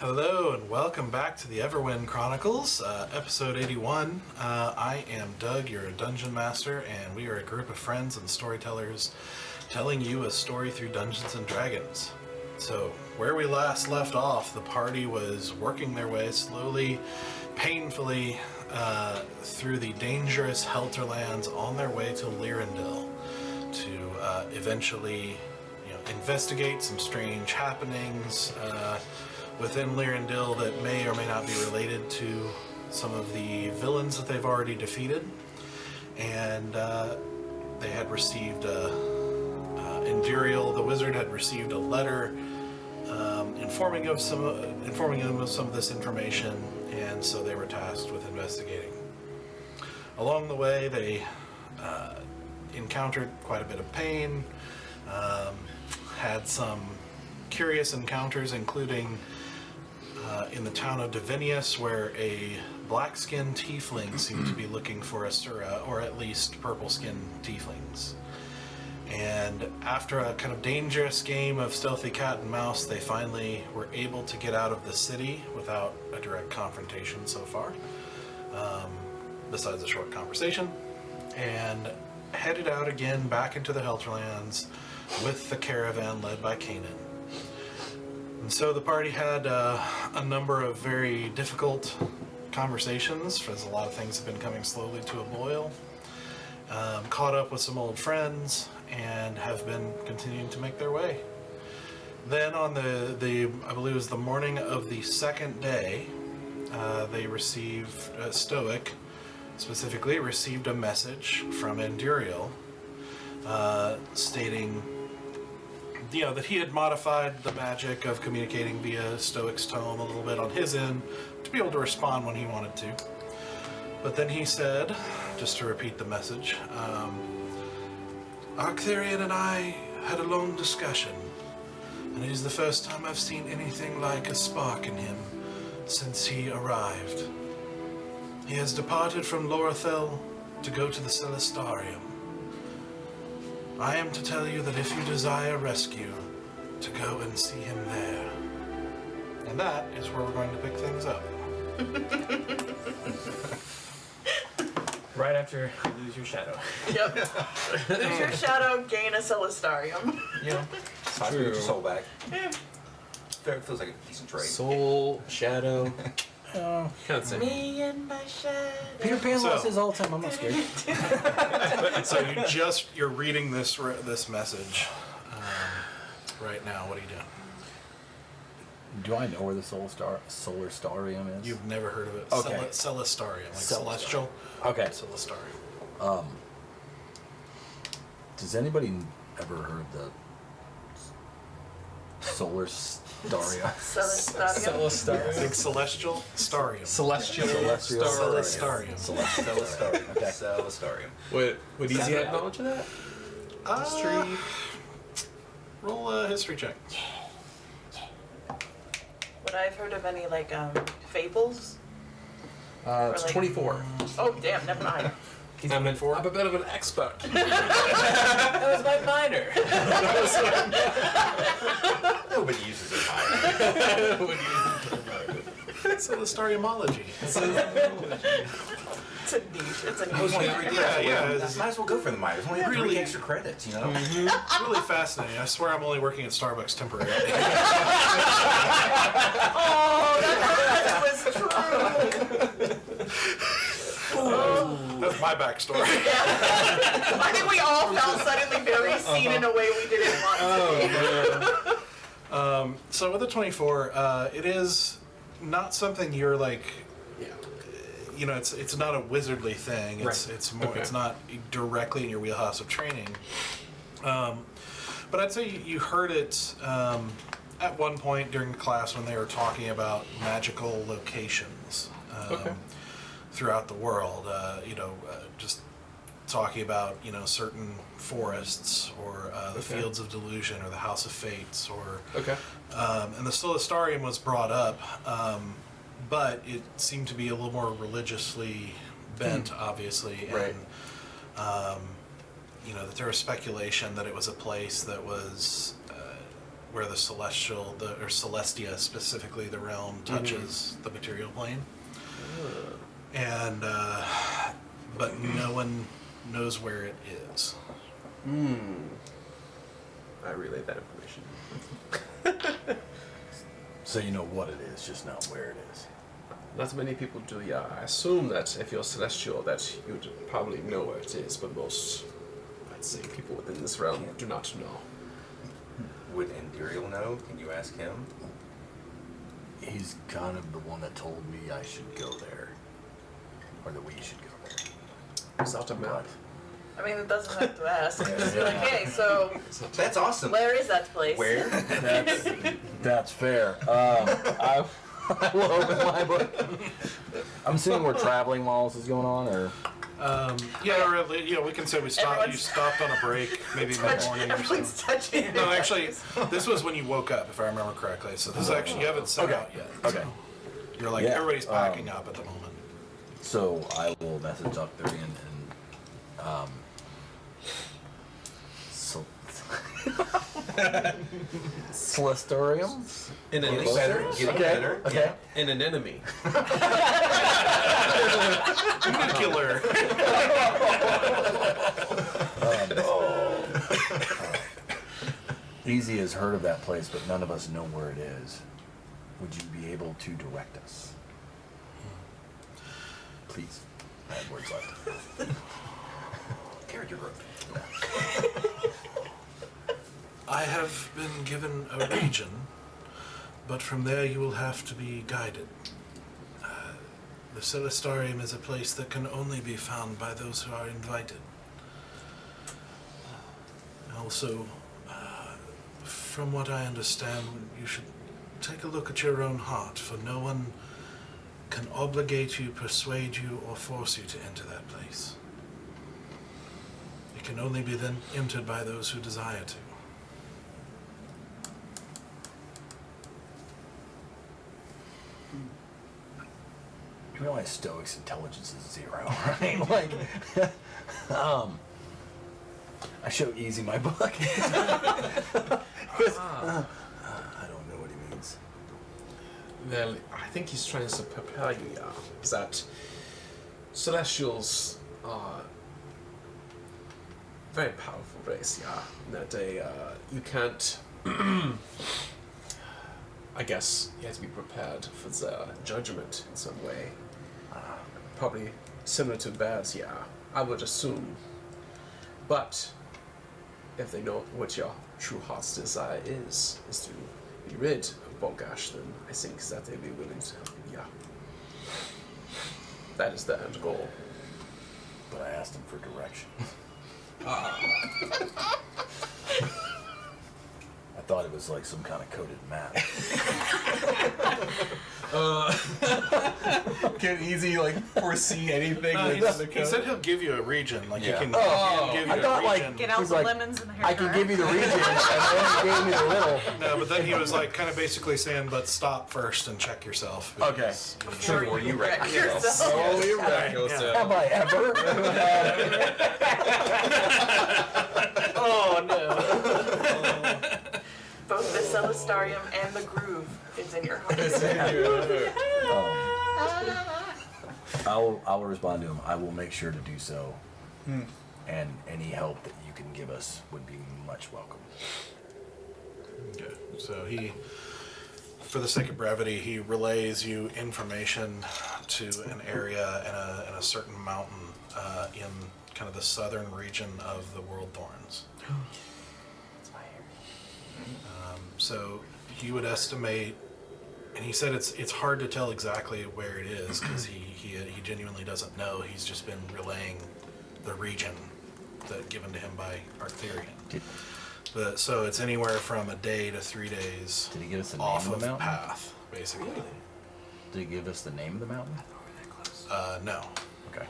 Hello and welcome back to the Everwind Chronicles, episode 81. I am Doug, your Dungeon Master, and we are a group of friends and storytellers telling you a story through Dungeons & Dragons. So, where we last left off, the party was working their way slowly, painfully, through the dangerous Helterlands on their way to Lirindil to eventually investigate some strange happenings within Lirindil that may or may not be related to some of the villains that they've already defeated. And they had received Enduriel, the wizard, had received a letter informing them of some of this information, and so they were tasked with investigating. Along the way, they encountered quite a bit of pain, had some curious encounters, including in the town of VENATUS, where a black-skinned tiefling seemed to be looking for Asura, or at least purple-skinned tieflings. And after a kind of dangerous game of stealthy cat and mouse, they finally were able to get out of the city without a direct confrontation so far, besides a short conversation, and headed out again back into the Helterlands with the caravan led by Kanan. And so the party had a number of very difficult conversations, because a lot of things have been coming slowly to a boil. Caught up with some old friends, and have been continuing to make their way. Then on the I believe it was the morning of the second day, they received, Stoic specifically, received a message from Enduriel stating that he had modified the magic of communicating via Stoic's tome a little bit on his end to be able to respond when he wanted to. But then he said, just to repeat the message, Arcthurian and I had a long discussion, and it is the first time I've seen anything like a spark in him since he arrived. He has departed from Lorithel to go to the Celestarium. I am to tell you that if you desire rescue, to go and see him there. And that is where we're going to pick things up. Right after you lose your shadow. Yep. Lose your shadow, gain a Celestarium. Yeah. It's time to get your soul back. Yeah. Feels like a decent trade. Soul, shadow. Can't say. Me and my shadow. Peter Pan lost his all time. I'm not scared. So you're reading this message right now. What are you doing? Do I know where the Solastarium is? You've never heard of it? Okay. Celestarium, like Celestial. celestial. Okay. Celestarium. Does anybody ever heard the Solastarium? Celestarium. Like celestial starium. Celestarium. Celestarium. Okay. Celestarium. Would Easy have knowledge of that? History. Roll a history check. Would I have heard of any fables? It's like- 24. Oh damn, never mind. I'm a bit of an expert. That was my minor. Nobody uses it high. Celestariumology. It's a niche. It's a I was niche. only 3 Yeah. Might as well go for the minors. Only have Really- 3 extra credits, you know? It's really fascinating. I swear I'm only working at Starbucks temporarily. Oh, that was true. That's my backstory. I think we all felt suddenly very seen in a way we didn't want to. So with the 24, it is not something you're like. It's not a wizardly thing. It's more. Okay. It's not directly in your wheelhouse of training. But I'd say you heard it at one point during class when they were talking about magical locations throughout the world. Just talking about certain forests or the Fields of Delusion or the House of Fates or and the Celestarium was brought up. But it seemed to be a little more religiously bent, obviously, and that there was speculation that it was a place that was where the celestial, or Celestia specifically, the realm touches the material plane. And but no one knows where it is. I relay that information. So you know what it is, just not where it is. Not many people do, yeah. I assume that if you're celestial, that you'd probably know where it is, but most, I'd say, people within this realm do not know. Would Imperial know? Can you ask him? He's kind of the one that told me I should go there. Or that we should go there. Without a map. I mean, it doesn't have to ask. Just be like, hey, so That's awesome. where is that place? Where? That's fair. I will open my book. I'm assuming we're traveling while this is going on, or Yeah, or we can say we stopped. You Everyone's- stopped on a break, maybe mid-morning or Everyone's something. touching. No, actually, this was when you woke up, if I remember correctly. So this is actually, you haven't set Okay. out yet. okay. You're like, Yeah, everybody's packing up at the moment. So I will message Octarian and so Celestarium? In an Getting better. Getting better. Okay. In an enemy. Nuclear. Easy has heard of that place, but none of us know where it is. Would you be able to direct us? Please. I have words left. Character growth. I have been given a region, but from there you will have to be guided. The Celestarium is a place that can only be found by those who are invited. Also, from what I understand, you should take a look at your own heart, for no one can obligate you, persuade you, or force you to enter that place. It can only be then entered by those who desire to. You realize Stoic's intelligence is 0, right? Like, I show Easy my book. I don't know what he means. Well, I think he's trying to prepare you, yeah, that Celestials are very powerful race, yeah. That they, you can't, I guess you have to be prepared for the judgment in some way. Probably similar to bears, yeah, I would assume. But if they know what your true heart's desire is to be rid of Bogash, then I think that they'd be willing to help you, yeah. That is the end goal. But I asked him for direction. I thought it was like some kind of coded map. Can Easy foresee anything? He said he'll give you a region. Like Yeah. he can Oh, give you I a thought, like, region. Get out He's the like, lemons and the hair I can dryer. give you the region, and then he gave me the riddle. No, but then he was like kind of basically saying, but stop first and check yourself. because, Before Before you wreck wreck yourself. Oh, you Right, yeah. Have I ever? Oh no. Both the Celestarium and the groove is in your heart. I'll respond to him. I will make sure to do so. And any help that you can give us would be much welcome. Okay. So he, for the sake of brevity, he relays you information to an area in a certain mountain in kind of the southern region of the World Thorns. So he would estimate, and he said it's hard to tell exactly where it is because he genuinely doesn't know. He's just been relaying the region that given to him by Arcthurian. But so it's anywhere from a day to 3 days Did he give us the name off of of the mountain? path, basically. Did he give us the name of the mountain? No. Okay.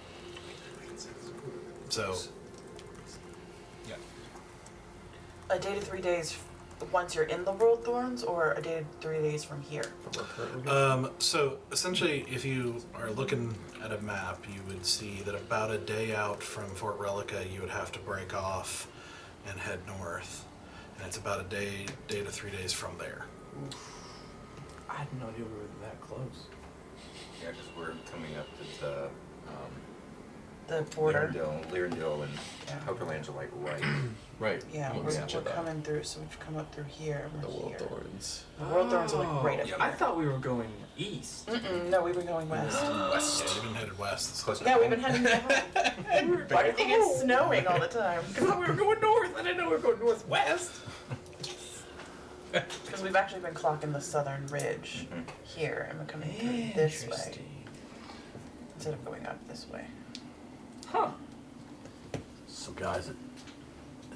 So A day to 3 days once you're in the World Thorns, or a day to 3 days from here? So essentially, if you are looking at a map, you would see that about a day out from Fort Relica, you would have to break off and head north. and it's about a day to 3 days from there. I had no idea we were that close. Yeah, because we're coming up to the border. Lirindil and Yeah. Helterlands are like right. Right. Yeah, amongst each we're other. coming through, so we've come up through here. And The we're World here. Thorns. The World Thorns are like right up yeah. here. I thought we were going east. No, we were going west. West. Yeah, you've been headed west. It's close to Yeah, we've home. been heading down. Why do you think it's snowing all the time? I thought we were going north. I didn't know we were going northwest. Because we've actually been clocking the southern ridge here, and we're coming through this way instead of going up this way. Huh. So guys, it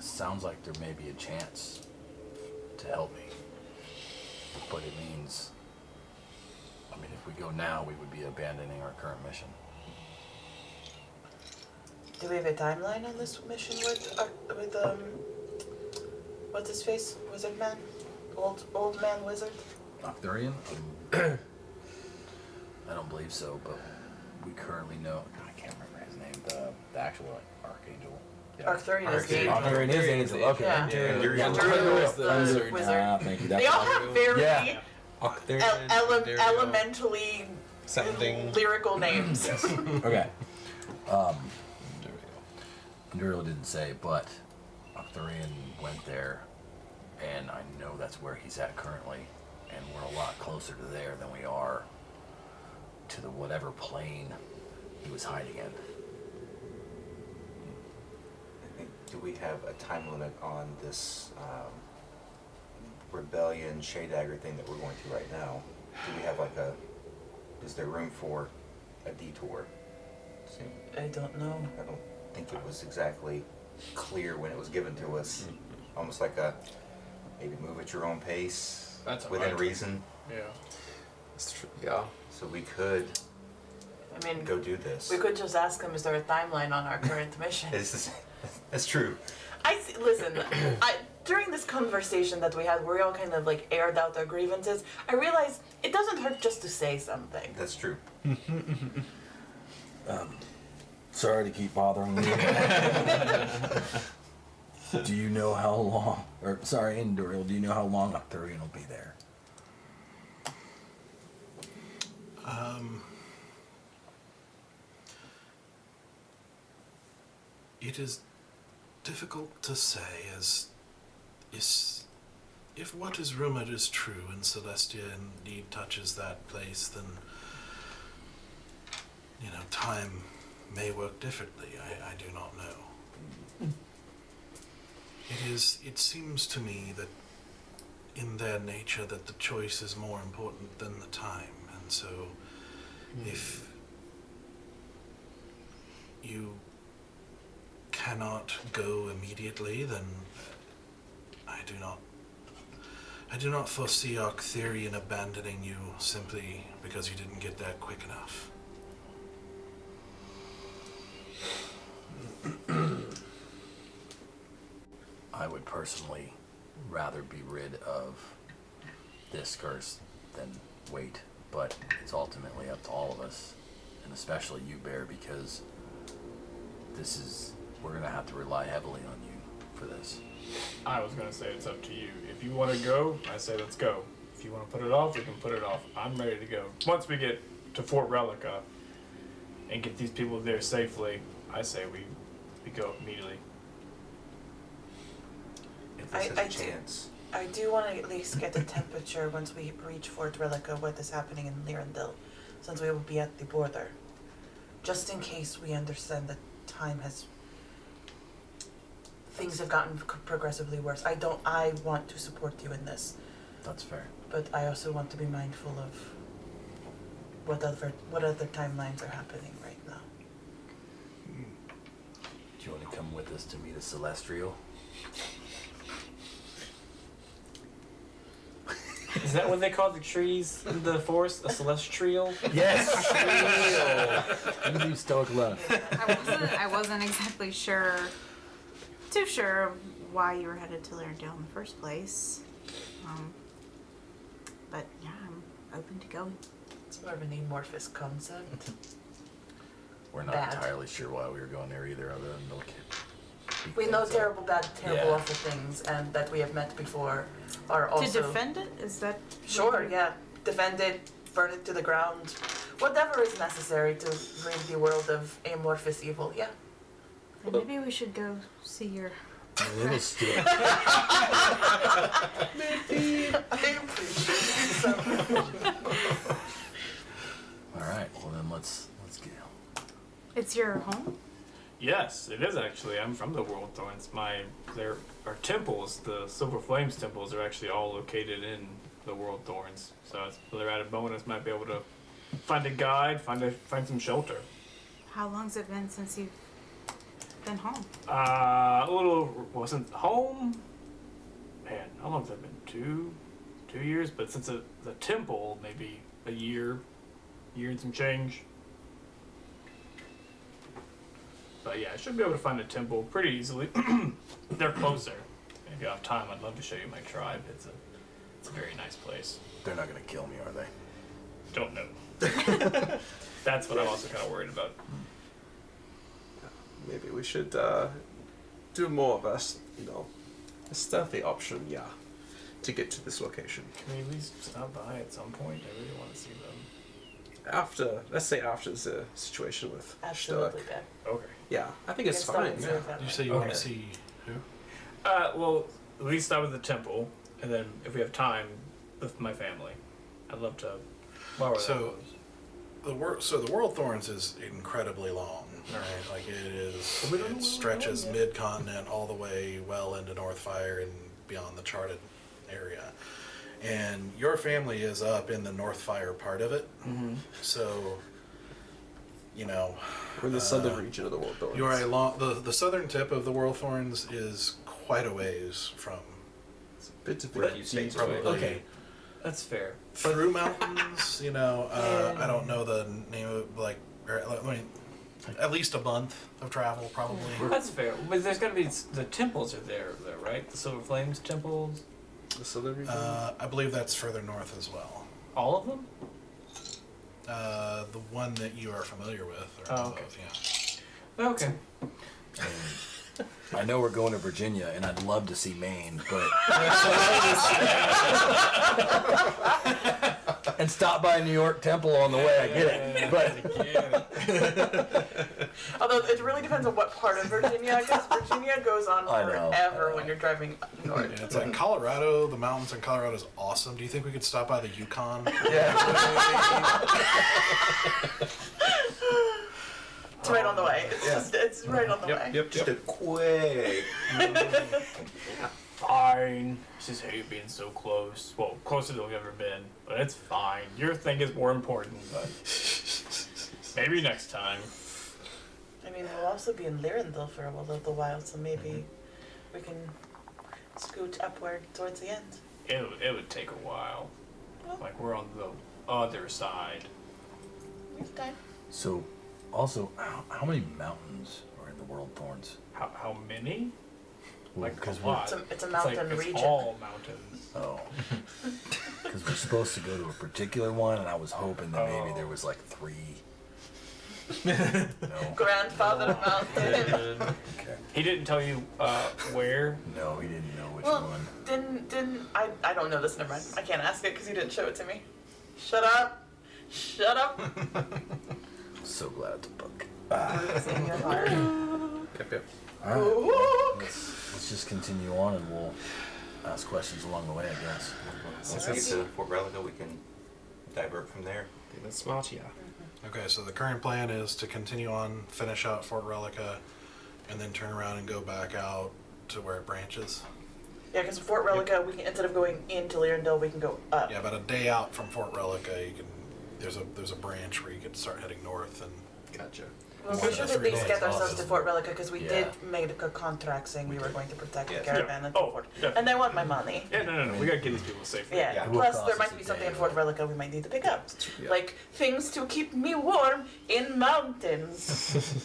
sounds like there may be a chance to help me. But it means, I mean, if we go now, we would be abandoning our current mission. Do we have a timeline on this mission with what's his face? Wizard man? Old man wizard? Octarian? I don't believe so, but we currently know, I can't remember his name, the actual archangel. Arcturian is the Archangel. angel. Arcturian is the angel, okay. Yeah. Anduriel. Yeah, Anduriel is the Wizard. wizard. Ah, thank you. They all have very Yeah. elementally Sounding. lyrical names. Okay. Anduriel didn't say, but Octarian went there, and I know that's where he's at currently, and we're a lot closer to there than we are to the whatever plane he was hiding in. Do we have a time limit on this rebellion Shaydagger thing that we're going through right now? Do we have like is there room for a detour? See, I don't know. I don't think it was exactly clear when it was given to us. Almost like maybe move at your own pace, That's within alright. reason. Yeah. That's true. Yeah. So we could I mean, go do this. we could just ask him, is there a timeline on our current mission? That's true. Listen, during this conversation that we had, where we all kind of like aired out our grievances, I realized it doesn't hurt just to say something. That's true. Sorry to keep bothering you. Do you know how long, Anduriel, do you know how long Octarian will be there? It is difficult to say, as if what is rumored is true and Celestia indeed touches that place, then time may work differently. I do not know. It seems to me that in their nature that the choice is more important than the time, and so if you cannot go immediately, then I do not foresee Octarian abandoning you simply because you didn't get there quick enough. I would personally rather be rid of this curse than wait, but it's ultimately up to all of us, and especially you, Bear, because we're going to have to rely heavily on you for this. I was gonna say it's up to you. If you want to go, I say let's go. If you want to put it off, we can put it off. I'm ready to go. Once we get to Fort Relica and get these people there safely, I say we go immediately. If this I has a do- chance. I do want to at least get the temperature once we reach Fort Relica, what is happening in Lirindil, since we will be at the border. Just in case we understand that things have gotten progressively worse. I want to support you in this, That's fair. but I also want to be mindful of what other timelines are happening right now. Do you want to come with us to meet a Celestial? Is that what they call the trees in the forest? A celestial? Yes! You do Stoic love. I wasn't exactly too sure of why you were headed to Lirindil in the first place. But yeah, I'm open to going. It's more of an amorphous concept. We're not Bad. entirely sure why we were going there either, other than to look at speak We know things up. terrible, bad, terrible, Yeah. awful things, and that we have met before are also... To defend it? Is that... Sure, yeah. Defend it, burn it to the ground. Whatever is necessary to rid the world of amorphous evil, yeah. Then maybe we should go see your... A little stiff. I appreciate it so much. All right. Well, then let's get. It's your home? Yes, it is actually. I'm from the World Thorns. Our temples, the Silver Flames temples, are actually all located in the World Thorns. So it's another added bonus. Might be able to find a guide, find some shelter. How long's it been since you've been home? Since home. Man, how long's that been? 2 years. But since the temple, maybe a year and some change. But yeah, I should be able to find a temple pretty easily. They're closer. If you have time, I'd love to show you my tribe. It's a very nice place. They're not gonna kill me, are they? Don't know. That's what I'm also kind of worried about. Maybe we should do more of a stealthy option, yeah, to get to this location. Can we at least stop by at some point? I really want to see them. Let's say after the situation with Absolutely, Stoic. Ben. Okay. Yeah, I think it's Can start fine. and Yeah. serve that You way. say you want Okay. to see who? Well, at least start with the temple, and then if we have time with my family, I'd love to borrow So- those. The World Thorns is incredibly long, right? Like it is, We don't know where it we're stretches going yet. mid-continent all the way well into Northfire and beyond the charted area. And your family is up in the Northfire part of it, Mm-hmm. so you know We're in the southern region of the World Thorns. you are the southern tip of the World Thorns is quite a ways from It's a bit of Where a you stay probably Okay. That's fair. through mountains. You know, I don't know the name of at least a month of travel probably. That's fair. But there's got to be the temples are there, right? The Silver Flames temples. the southern region. I believe that's further north as well. All of them. The one that you are familiar with. Or Oh, okay. both, yeah. Okay. I know we're going to Virginia, and I'd love to see Maine, but and stop by New York Temple on the way. I get it, but Although it really depends on what part of Virginia, because Virginia goes on I know. forever when you're driving north. Yeah, it's like Colorado. The mountains in Colorado is awesome. Do you think we could stop by the Yukon? It's right on the way. It's right on the way. Yep. Just a quick. Fine. Just hate being so close. Well, closer than we've ever been, but it's fine. Your thing is more important, but maybe next time. I mean, we'll also be in Lirindil for a little while, so maybe we can scoot upward towards the end. It would take a while. Well, Like we're on the other side. we have time. so also, how many mountains are in the World Thorns? How many? Like Because a lot. It's a It's mountain like, region. It's all mountains. Oh, because we're supposed to go to a particular one, and I was hoping that maybe there was like 3. No, Grandfather mountain. okay. He didn't tell you where. No, he didn't know which Well, one. didn't I don't know this. Never mind. I can't ask it because he didn't show it to me. Shut up. Shut up. So glad it's a book. It's in your heart. Yep. All right, Ooh. let's just continue on, and we'll ask questions along the way, I guess. Once we get to Fort Relica, we can divert from there. I think that's smart, yeah. Okay, so the current plan is to continue on, finish out Fort Relica, and then turn around and go back out to where it branches. Yeah, because Fort Relica, we can, instead of going into Lirindil, we can go up. Yeah, about a day out from Fort Relica, you can. There's a branch where you can start heading north, and Gotcha. Well, One we of should the at three least days get ourselves off. to Fort Relica because we Yeah. did make a contract saying we were going to protect the Yeah. caravan and so Oh, forth. definitely. And they want my money. Yeah, no. We gotta get these people safely. Yeah. Yeah. It will Plus, cost there us might a be something day, in Fort though. Relica we might need to pick up, Yeah. like things to keep me warm in mountains.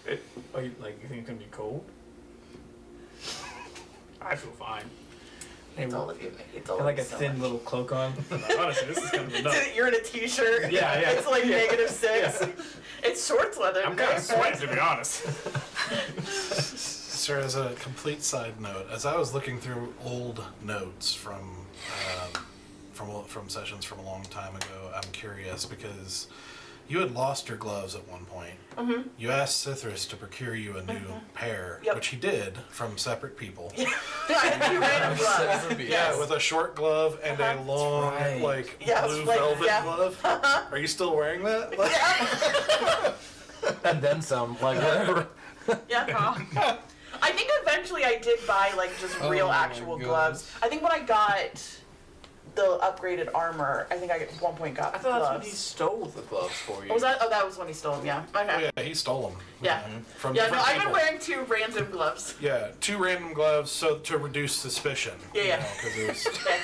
You think it's gonna be cold? I feel fine. Hey, It's all of you. It's all I like of a you so thin much. little cloak on. Honestly, this is kind of enough. You're in a t-shirt. Yeah. It's like Yeah. -6. It's shorts weather. I'm kind of no sweating, to be honest. Sir, as a complete side note, as I was looking through old notes from sessions from a long time ago, I'm curious because you had lost your gloves at one point. Mm-hmm. You asked Cithras to procure you a new pair, Yep. which he did from separate people. I had 2 random gloves. Yeah, with a short glove and a long, right. like, Yes, blue like, velvet yeah. glove. Are you still wearing that? Like, And then some, like whatever. Yeah. I think eventually I did buy like just real Oh my actual goodness. gloves. I think when I got the upgraded armor, I think I at one point got I thought that's when he gloves. stole the gloves for you. Oh, was that? Oh, that was when he stole them. Yeah. oh Okay. yeah, he stole them. Yeah. From Yeah. No, different I've been people. wearing 2 random gloves. Yeah, 2 random gloves so to reduce suspicion. Yeah, yeah. Because it was. Okay.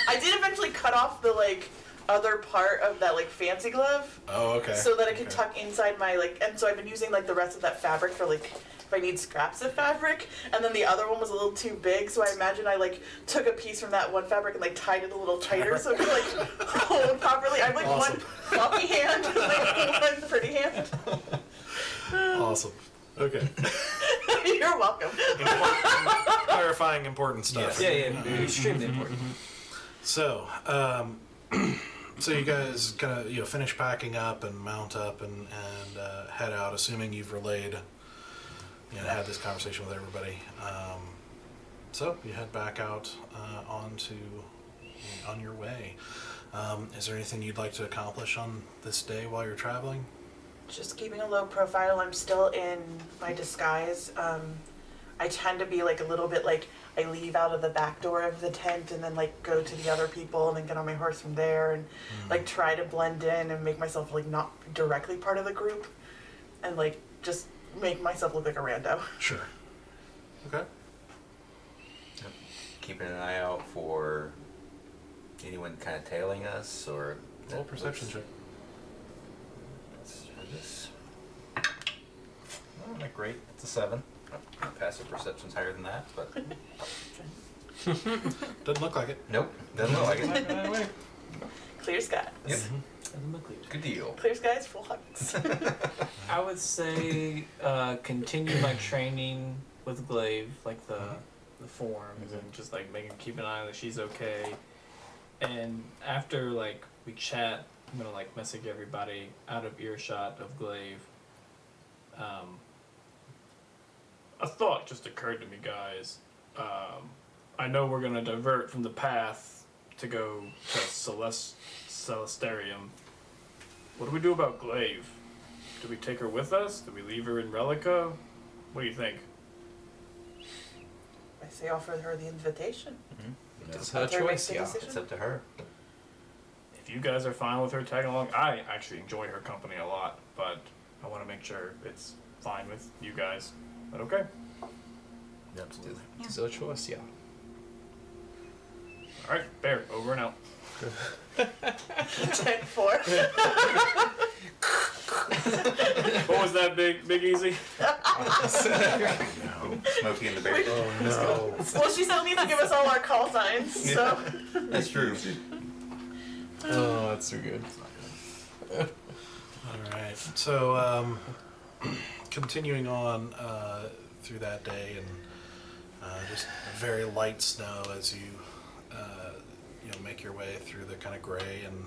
I did eventually cut off the like other part of that like fancy glove Oh, okay. so that it could Okay. tuck inside my like, and so I've been using like the rest of that fabric for like if I need scraps of fabric, and then the other one was a little too big, so I imagine I like took a piece from that one fabric and like tied it a little tighter so it could like hold properly. I have like Awesome. one floppy hand and like one pretty hand. Awesome. Okay. You're welcome. Clarifying important stuff. Yeah, extremely important. So, so you guys kind of finish packing up and mount up and head out, assuming you've relayed, had this conversation with everybody. So you head back out on your way. Is there anything you'd like to accomplish on this day while you're traveling? Just keeping a low profile. I'm still in my disguise. I tend to be like a little bit like I leave out of the back door of the tent and then like go to the other people and then get on my horse from there and like try to blend in and make myself like not directly part of the group and like just make myself look like a rando. Sure. Okay. Keeping an eye out for anyone kind of tailing us or. Roll perception check. Let's try this. Oh, not great. It's a 7. Passive perception's higher than that, but Doesn't look like it. nope, doesn't look like it. Clear sky. Yep, Doesn't look good. good deal. Clear skies, full hugs. I would say continue my training with Glaive, like the forms, and just like keep an eye that she's okay. And after like we chat, I'm gonna like message everybody out of earshot of Glaive. A thought just occurred to me, guys. I know we're gonna divert from the path to go to Celestarium. What do we do about Glaive? Do we take her with us? Do we leave her in Relica? What do you think? I say offer her the invitation. It's Let her make the It's decision. up to her. If you guys are fine with her tagging along, I actually enjoy her company a lot, but I want to make sure it's fine with you guys. Is that okay? Absolutely. Yeah. So choice, yeah. All right, Bear, over and out. 10-4. What was that, Big Easy? Smokey and the Bear. Oh no. Well, she still needs to give us all our call signs, so. That's true. Oh, that's so good. All right. So, continuing on through that day, and just very light snow as you make your way through the kind of gray and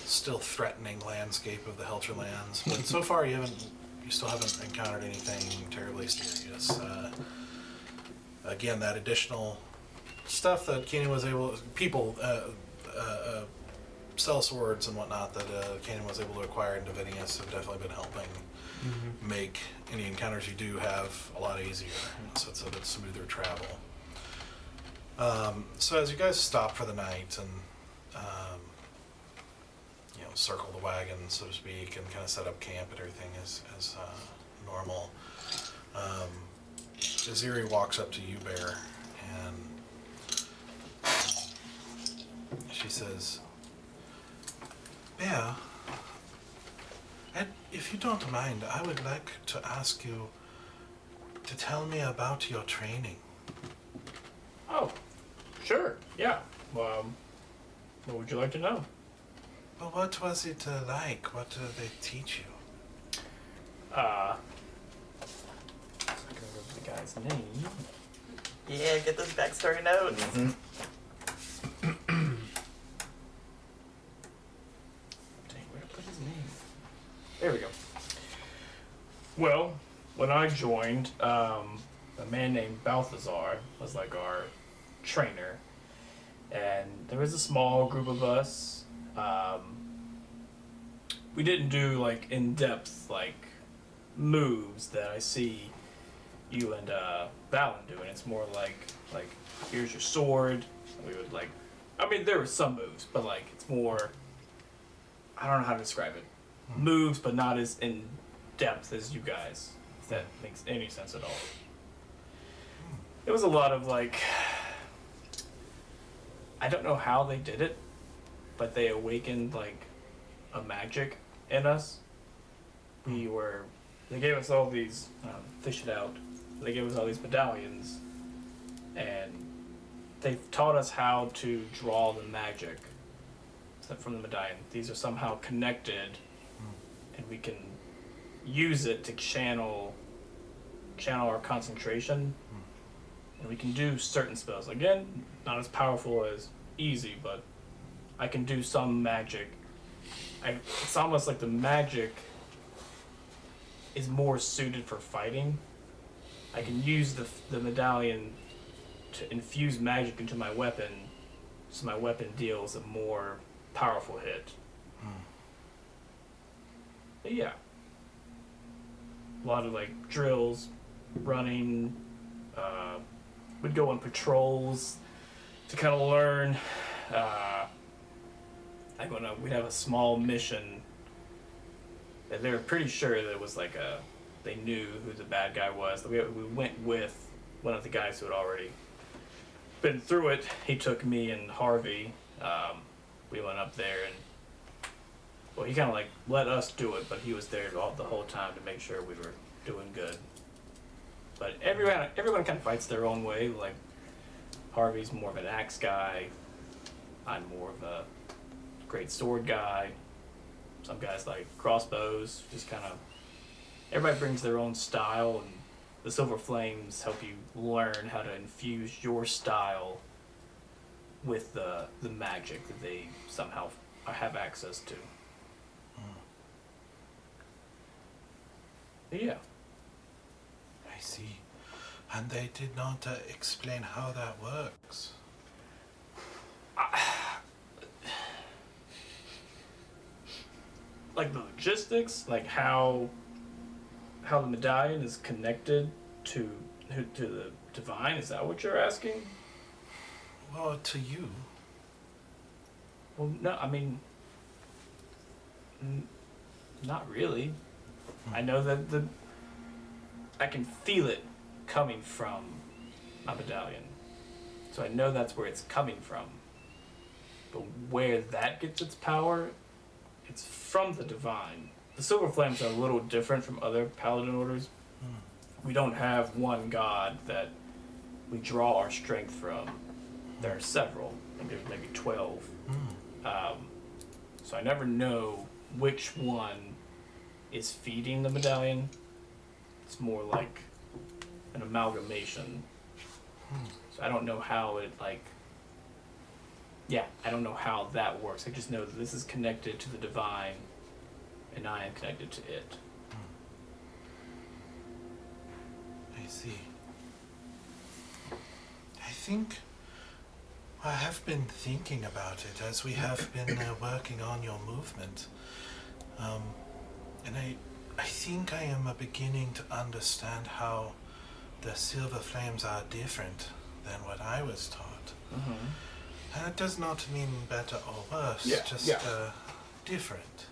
still threatening landscape of the Helterlands. But so far, you still haven't encountered anything terribly serious. Again, that additional stuff that Kenan was able, sell swords and whatnot that Kenan was able to acquire in Divinius have definitely been helping make any encounters you do have a lot easier. So it's a bit smoother travel. So as you guys stop for the night and circle the wagon, so to speak, and kind of set up camp and everything as normal, Aziri walks up to you, Bear, and she says, Bear, if you don't mind, I would like to ask you to tell me about your training. Oh, sure, yeah. What would you like to know? Well, what was it like? What did they teach you? guy's name. Yeah, get those backstory notes. Mm-hmm. Dang, where did I put his name? There we go. Well, when I joined, a man named Balthazar was like our trainer, and there was a small group of us. We didn't do like in-depth like moves that I see you and Valen doing. It's more like here's your sword. We would like, I mean there were some moves, but like it's more, I don't know how to describe it. Moves, but not as in depth as you guys. If that makes any sense at all. It was a lot of like, I don't know how they did it, but they awakened like a magic in us. They gave us all these, fish it out, they gave us all these medallions, and they taught us how to draw the magic from the medallion. These are somehow connected, and we can use it to channel our concentration, and we can do certain spells. Again, not as powerful as easy, but I can do some magic. It's almost like the magic is more suited for fighting. I can use the medallion to infuse magic into my weapon, so my weapon deals a more powerful hit. But yeah, a lot of like drills, running. We'd go on patrols to kind of learn. We'd have a small mission that they were pretty sure that it was like they knew who the bad guy was. We went with one of the guys who had already been through it. He took me and Harvey. We went up there and, well, he kind of like let us do it, but he was there the whole time to make sure we were doing good. But everyone kind of fights their own way. Like Harvey's more of an axe guy. I'm more of a great sword guy. Some guys like crossbows. Just kind of, everybody brings their own style, and the Silver Flames help you learn how to infuse your style with the magic that they somehow have access to. But yeah. I see. And they did not explain how that works. Like the logistics, like how the medallion is connected to the divine. Is that what you're asking? Well, to you. Well, no, I mean, not really. I know that I can feel it coming from my medallion, so I know that's where it's coming from. But where that gets its power, it's from the divine. The Silver Flames are a little different from other paladin orders. We don't have one god that we draw our strength from. There are several. I think there's maybe 12. So I never know which one is feeding the medallion. It's more like an amalgamation. So I don't know how it I don't know how that works. I just know that this is connected to the divine, and I am connected to it. I see. I think I have been thinking about it as we have been working on your movement. And I think I am beginning to understand how the Silver Flames are different than what I was taught. And it does not mean better or worse, just different.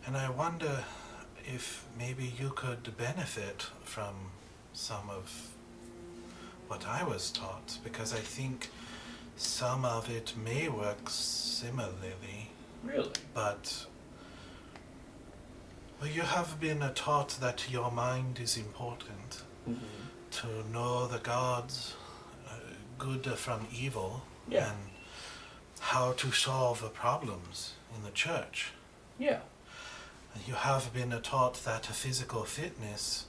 And I wonder if maybe you could benefit from some of what I was taught, because I think some of it may work similarly. Really? But well, you have been taught that your mind is important, to know the gods, good from evil, and how to solve problems in the church. Yeah. You have been taught that physical fitness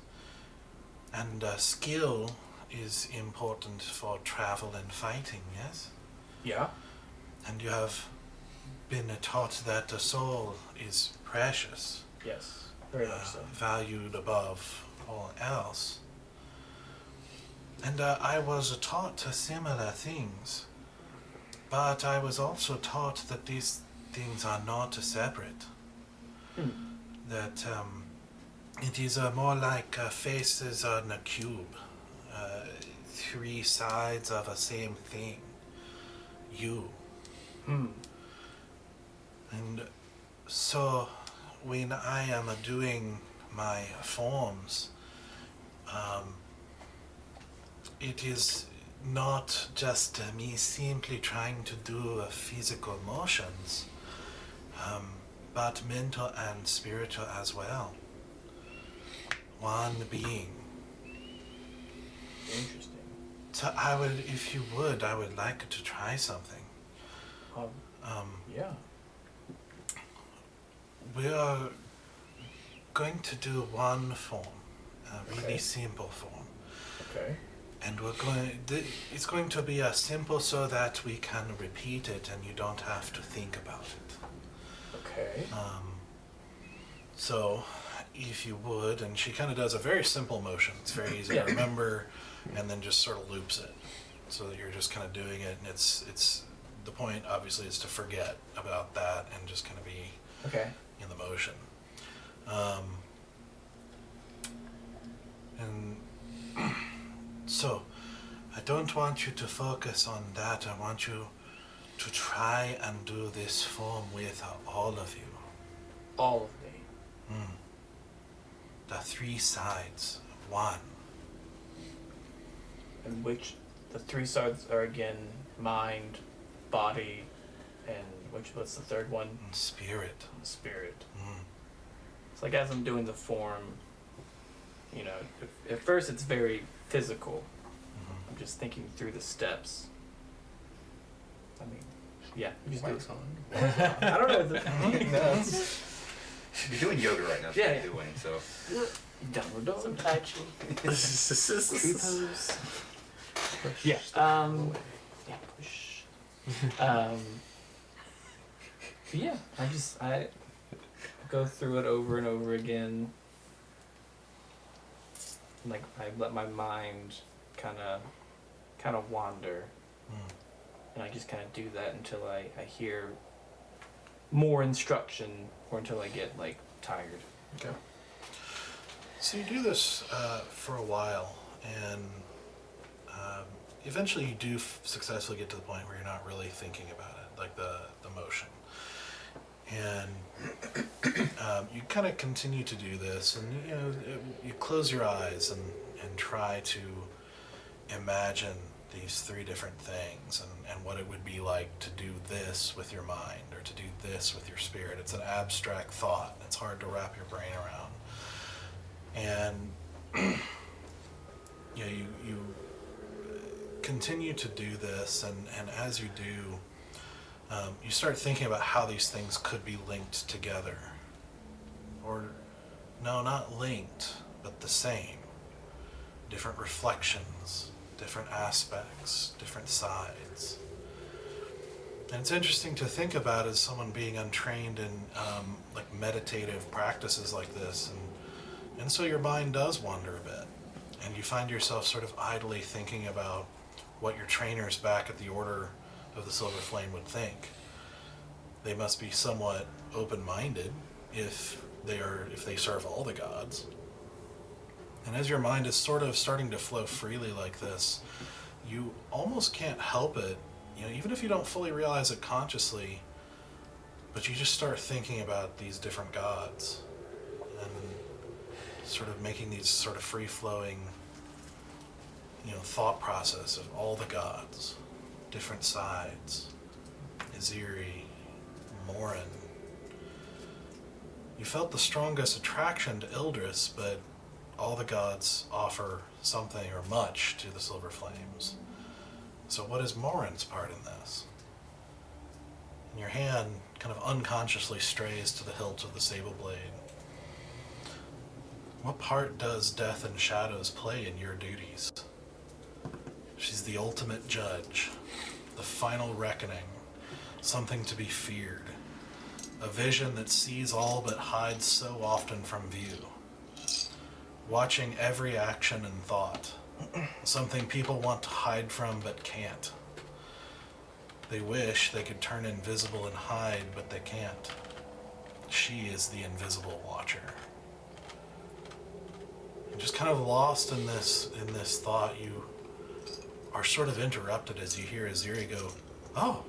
And skill is important for travel and fighting, yes? Yeah. And you have been taught that the soul is precious, Yes. Very much so. valued above all else. And I was taught similar things, but I was also taught that these things are not separate. That it is more like faces on a cube, three sides of a same thing. You. And so when I am doing my forms, it is not just me simply trying to do physical motions, but mental and spiritual as well. One being. Interesting. So I would, if you would, I would like to try something. Yeah. We are going to do one form, a really Okay. simple form. Okay. And it's going to be simple so that we can repeat it and you don't have to think about it. Okay. So, if you would, and she kind of does a very simple motion. It's very easy to remember, and then just sort of loops it, so that you're just kind of doing it. And it's the point obviously is to forget about that and just kind of be Okay. in the motion. And so, I don't want you to focus on that. I want you to try and do this form with all of you. All of me. The three sides, one. And which the three sides are again mind, body, and what's the third one? Spirit. Spirit. It's like as I'm doing the form, you know, at first it's very physical. I'm just thinking through the steps. I mean, yeah, you just do it. I don't know. You're doing yoga right now. Yeah, You're doing so. Downward Some dog. Tai Chi. Yeah. Yeah. Push. Yeah. I go through it over and over again. Like I let my mind kind of wander, and I just kind of do that until I hear more instruction, or until I get like tired. Okay. So you do this for a while, and eventually you do successfully get to the point where you're not really thinking about it, like the motion. And you kind of continue to do this, and you know you close your eyes and try to imagine these three different things and what it would be like to do this with your mind or to do this with your spirit. It's an abstract thought. It's hard to wrap your brain around. And you know, you continue to do this, and as you do, you start thinking about how these things could be linked together. Or, no, not linked, but the same. Different reflections, different aspects, different sides. And it's interesting to think about as someone being untrained in like meditative practices like this, and so your mind does wander a bit, and you find yourself sort of idly thinking about what your trainers back at the Order of the Silver Flame would think. They must be somewhat open-minded if they serve all the gods. And as your mind is sort of starting to flow freely like this, you almost can't help it, you know, even if you don't fully realize it consciously, but you just start thinking about these different gods and sort of making these sort of free-flowing, you know, thought process of all the gods, different sides, Aziri, Morin. You felt the strongest attraction to Ildris, but all the gods offer something or much to the Silver Flames. So what is Morin's part in this? And your hand kind of unconsciously strays to the hilt of the sable blade. What part does death and shadows play in your duties? She's the ultimate judge, the final reckoning, something to be feared, a vision that sees all but hides so often from view, watching every action and thought, something people want to hide from but can't. They wish they could turn invisible and hide, but they can't. She is the invisible watcher. And just kind of lost in this thought, you are sort of interrupted as you hear Aziri go, "Oh."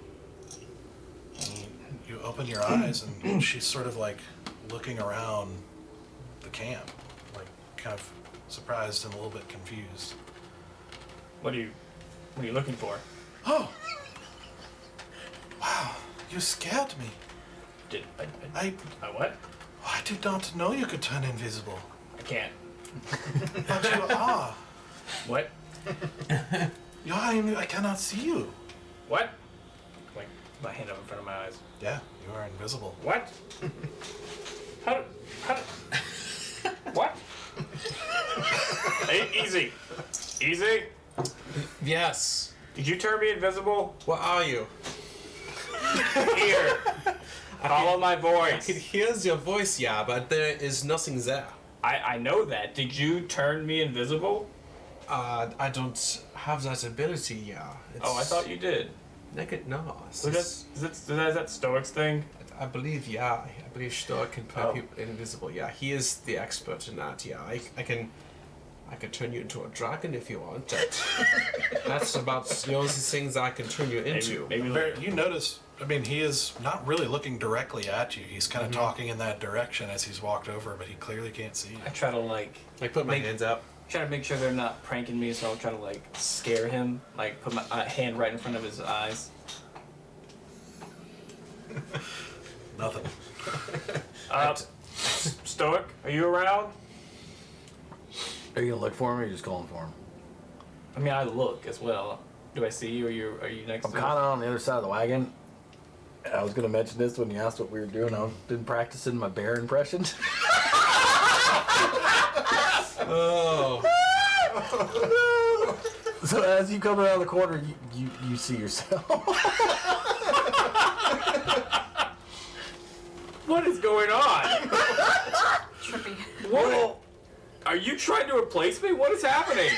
And you open your eyes and she's sort of like looking around the camp, like kind of surprised and a little bit confused. What are you looking for? "Oh. Wow, you scared me. Did I what? I did not know you could turn invisible. I can't. But you are. What? I cannot see you. What? Like my hand up in front of my eyes. Yeah, you are invisible. What? How? What? Hey, easy. Easy. Yes. Did you turn me invisible? What are you? Here. Follow my I can voice. hear your voice, yeah, but there is nothing there. I know that. Did you turn me invisible? I don't have that ability, yeah. Oh, I thought you did. No. Is that Stoic's thing? I believe, yeah. I believe Stoic can turn Oh. people invisible, yeah. He is the expert in that, yeah. I can turn you into a dragon if you want. That's about the only things I can turn you into. Maybe You notice, I mean, he is not really looking directly at you. He's kind of talking in that direction as he's walked over, but he clearly can't see you. I try to like I put my hands up. try to make sure they're not pranking me, so I'll try to like scare him, like put my hand right in front of his eyes. Nothing. Stoic, are you around? Are you gonna look for him or are you just calling for him? I mean, I look as well. Do I see you? Are you next I'm to kind of on the other side of the wagon. I was gonna mention this when you asked what we were doing. I've been practicing my bear impression. Oh. So as you come around the corner, you see yourself. What is going on? Trippy. What? Are you trying to replace me? What is happening?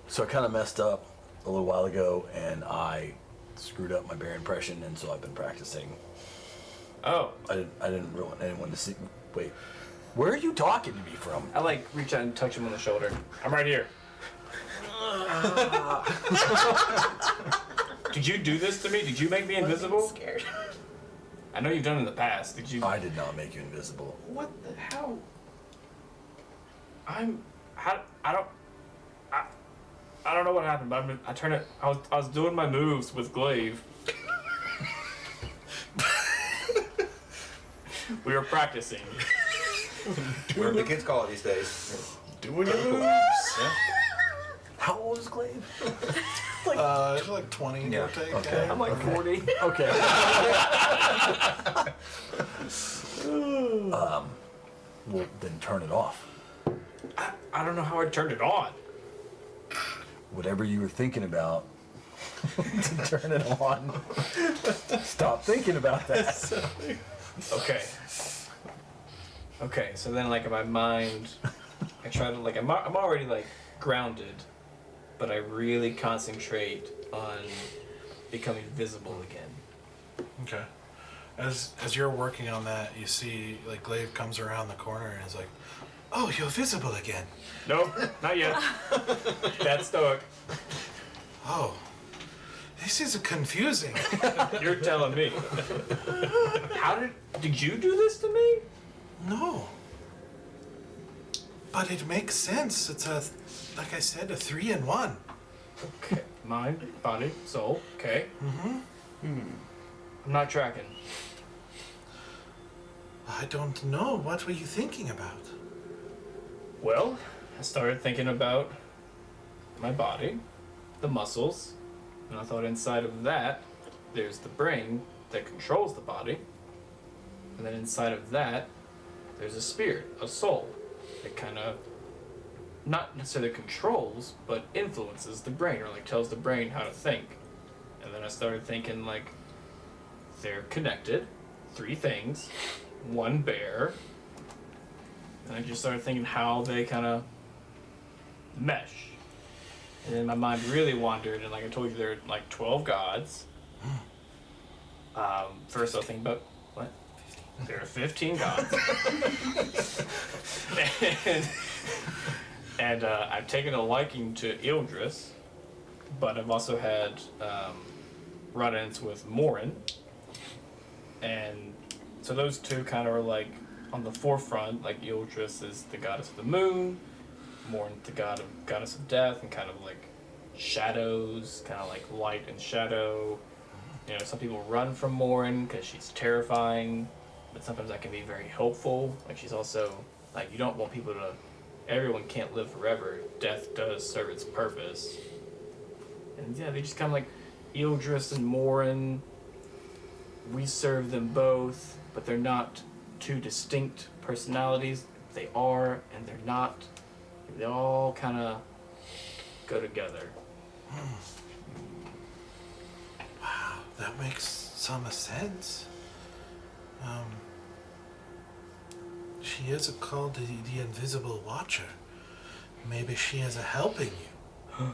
So I kind of messed up a little while ago, and I screwed up my bear impression, and so I've been practicing. Oh, I didn't really want anyone to see. Wait, where are you talking to me from? I like reach out and touch him on the shoulder. I'm right here. Did you do this to me? Did you make me invisible? Scared. I know you've done it in the past. Did you? I did not make you invisible. What the hell? I don't know what happened, but I turned it. I was doing my moves with Glaive. We were practicing. Whatever the kids call it these days. Doing your moves. Yeah. How old is Glaive? It's like 20, Yeah. or take. Okay. I'm like 40. Okay. Well, then turn it off. I don't know how I turned it on. Whatever you were thinking about, to turn it on. Stop thinking about that. Okay. Okay, so then like in my mind, I try to like I'm already like grounded, but I really concentrate on becoming visible again. Okay. As you're working on that, you see like Glaive comes around the corner and is like, "Oh, you're visible again." Nope, not yet. That's Stoic. Oh, this is confusing. You're telling me. How did you do this to me? No. But it makes sense. It's like I said, a 3-in-1. Okay. Mind, body, soul. Okay. I'm not tracking. I don't know. What were you thinking about? Well, I started thinking about my body, the muscles, and I thought inside of that, there's the brain that controls the body, and then inside of that, there's a spirit, a soul, that kind of not necessarily controls, but influences the brain, or like tells the brain how to think. And then I started thinking like they're connected, 3 things, 1 bear. And I just started thinking how they kind of mesh. And then my mind really wandered, and like I told you, there are like 12 gods. First I was thinking about, what? There are 15 gods. and I've taken a liking to Ildris, but I've also had run-ins with Morin. And so those 2 kind of are like on the forefront, like Ildris is the goddess of the moon, Morin the goddess of death, and kind of like shadows, kind of like light and shadow. You know, some people run from Morin because she's terrifying, but sometimes that can be very helpful. Like she's also, like you don't want people to, everyone can't live forever. Death does serve its purpose. And yeah, they just kind of like Ildris and Morin, we serve them both, but they're not 2 distinct personalities. They are and they're not. They all kind of go together. Wow, that makes some sense. She is called the Invisible Watcher. Maybe she is helping you.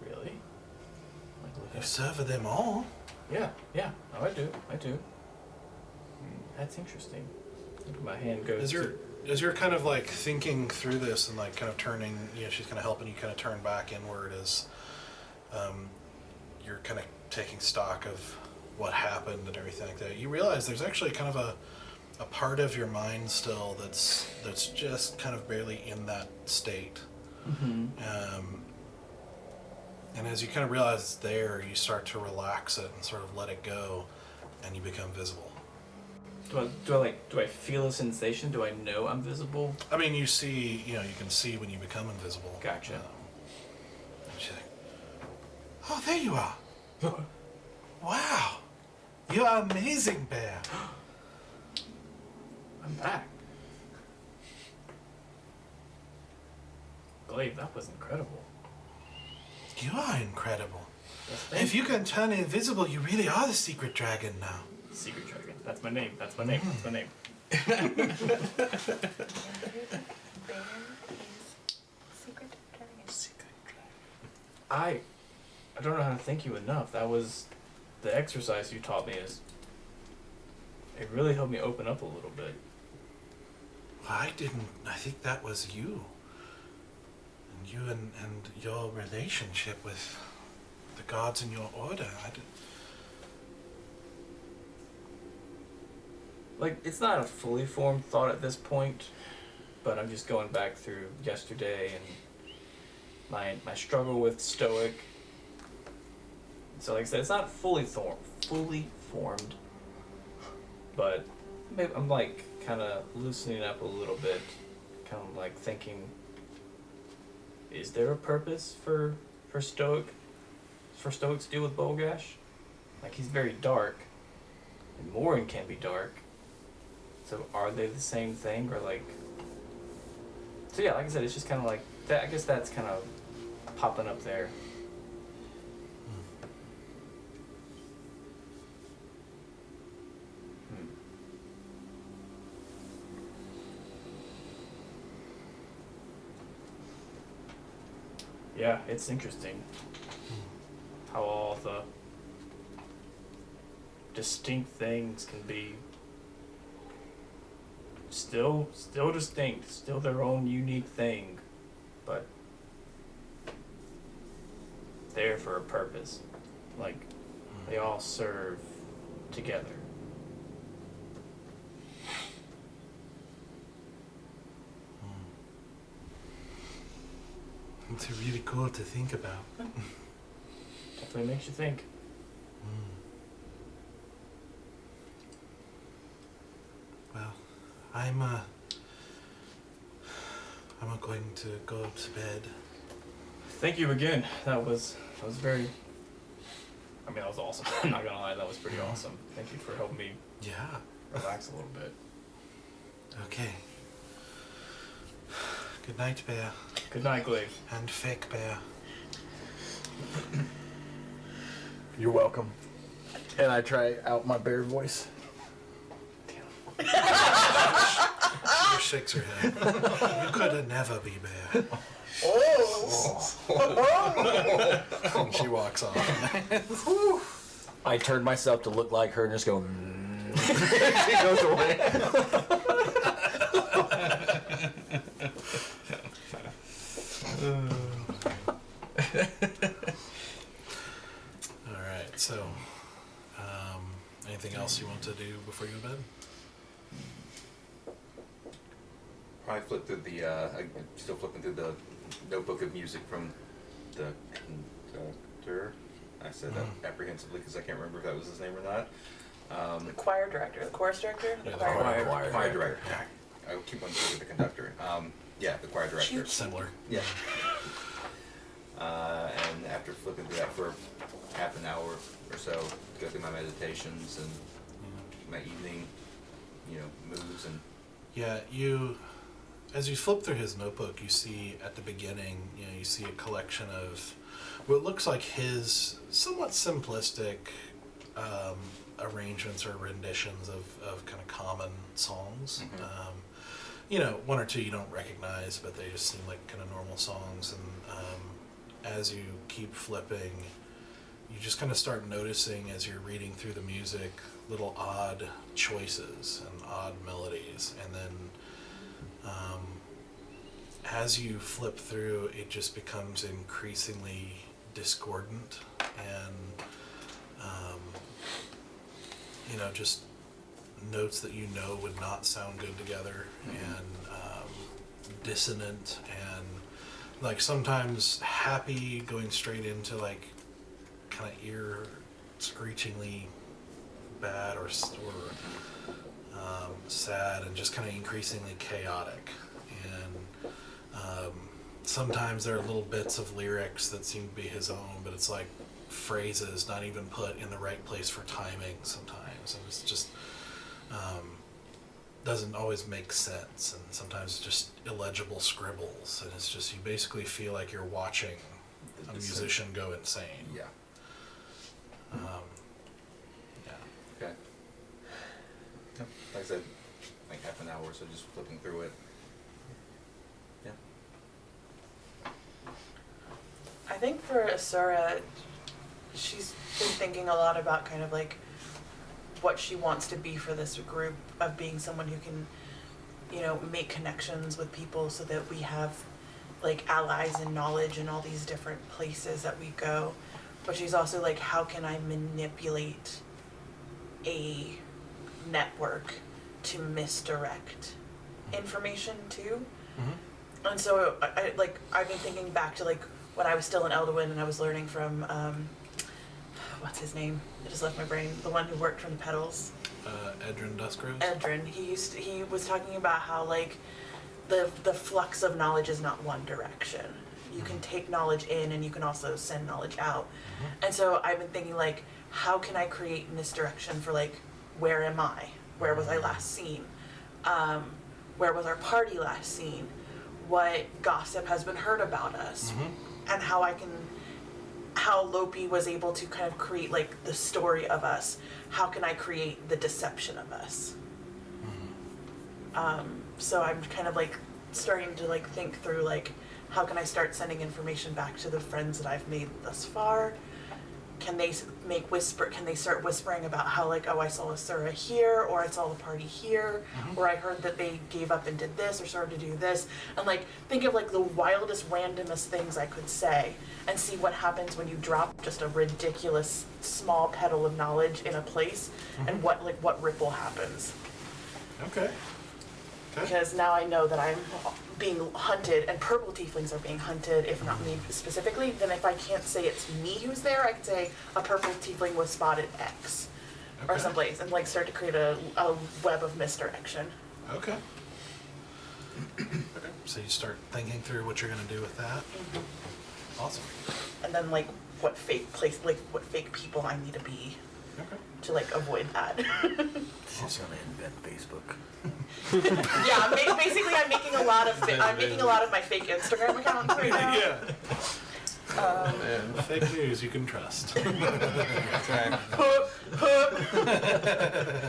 Really? You serve them all. Yeah. Oh, I do. That's interesting. My hand goes As you're kind of like thinking through this and like kind of turning, you know, she's kind of helping you kind of turn back inward as you're kind of taking stock of what happened and everything like that. You realize there's actually kind of a part of your mind still that's just kind of barely in that state. Mm-hmm. And as you kind of realize it's there, you start to relax it and sort of let it go, and you become visible. Do I feel a sensation? Do I know I'm visible? I mean, you see, you know, you can see when you become invisible. Gotcha. And she's like, oh, there you are. Wow. You are amazing, Bear. I'm back. Glaive, that was incredible. You are incredible. Yes, If you can turn invisible, you really are the secret dragon now. Secret dragon. That's my name. That's my name. That's my name. I don't know how to thank you enough. That was the exercise you taught me. It really helped me open up a little bit. I think that was you. And you and your relationship with the gods in your order. Like, it's not a fully formed thought at this point, but I'm just going back through yesterday and my struggle with Stoic. So like I said, it's not fully formed, but maybe I'm like kind of loosening up a little bit, kind of like thinking, is there a purpose for Stoic? For Stoic to deal with Bolgash? Like, he's very dark, and Morin can be dark. So are they the same thing, or like? So yeah, like I said, it's just kind of like that. I guess that's kind of popping up there. Yeah, it's interesting how all the distinct things can be still distinct, still their own unique thing, but there for a purpose. Like, they all serve together. It's really cool to think about. Definitely makes you think. Well, I'm going to go to bed. Thank you again. That was very. I mean, that was awesome. I'm not gonna lie, that was pretty awesome. Thank you for helping me Yeah. relax a little bit. Okay. Good night, bear. Good night, Glaive. And fake bear. You're welcome. And I try out my bear voice. She shakes her head. You could never be bear. And she walks off. I turn myself to look like her and just go. She goes away. All right. So, anything else you want to do before you go to bed? Probably flip through the, I'm still flipping through the notebook of music from the conductor. I said that apprehensively because I can't remember if that was his name or not. The choir director, the chorus director? Yeah, the choir choir Director. I keep on saying the conductor. Yeah, the choir director. Similar. Yeah. And after flipping through that for half an hour or so, go through my meditations and my evening, moves and. Yeah, as you flip through his notebook, you see at the beginning, you see a collection of what looks like his somewhat simplistic arrangements or renditions of kind of common songs. One or two you don't recognize, but they just seem like kind of normal songs. And as you keep flipping, you just kind of start noticing as you're reading through the music little odd choices and odd melodies. And then as you flip through, it just becomes increasingly discordant and just notes that would not sound good together, and dissonant, and like sometimes happy going straight into like kind of ear screechingly bad or sad, and just kind of increasingly chaotic. And sometimes there are little bits of lyrics that seem to be his own, but it's like phrases not even put in the right place for timing sometimes, and it's just doesn't always make sense, and sometimes it's just illegible scribbles, and it's just, you basically feel like you're watching a musician go insane. Yeah. Okay. Yep. Like I said, like half an hour, so just flipping through it. Yeah. I think for Asura, she's been thinking a lot about kind of like what she wants to be for this group, of being someone who can, make connections with people so that we have like allies and knowledge in all these different places that we go. But she's also like, how can I manipulate a network to misdirect information too? And so I've been thinking back to like when I was still in Elderwind and I was learning from what's his name? It just left my brain. The one who worked from the pedals. Edrin Duskrose? Edrin. He was talking about how like the flux of knowledge is not one direction. You can take knowledge in and you can also send knowledge out. And so I've been thinking like, how can I create misdirection for like, where am I? Where was I last seen? Where was our party last seen? What gossip has been heard about us? And how Lopi was able to kind of create like the story of us. How can I create the deception of us? So I'm kind of like starting to like think through like, how can I start sending information back to the friends that I've made thus far? Can they start whispering about how like, oh, I saw Asura here, or I saw the party here, or I heard that they gave up and did this, or started to do this, and like think of like the wildest, randomest things I could say, and see what happens when you drop just a ridiculous small petal of knowledge in a place, and what ripple happens. Okay. Because now I know that I'm being hunted, and purple tieflings are being hunted, if not me specifically. Then if I can't say it's me who's there, I can say a purple tiefling was spotted X, or someplace, and like start to create a web of misdirection. Okay. So you start thinking through what you're going to do with that. Awesome. And then like what fake people I need to be Okay. to like avoid that. She's gonna invent Facebook. Yeah, basically, I'm making a lot of my fake Instagram accounts right now. Yeah. Man. Fake news you can trust. That's right.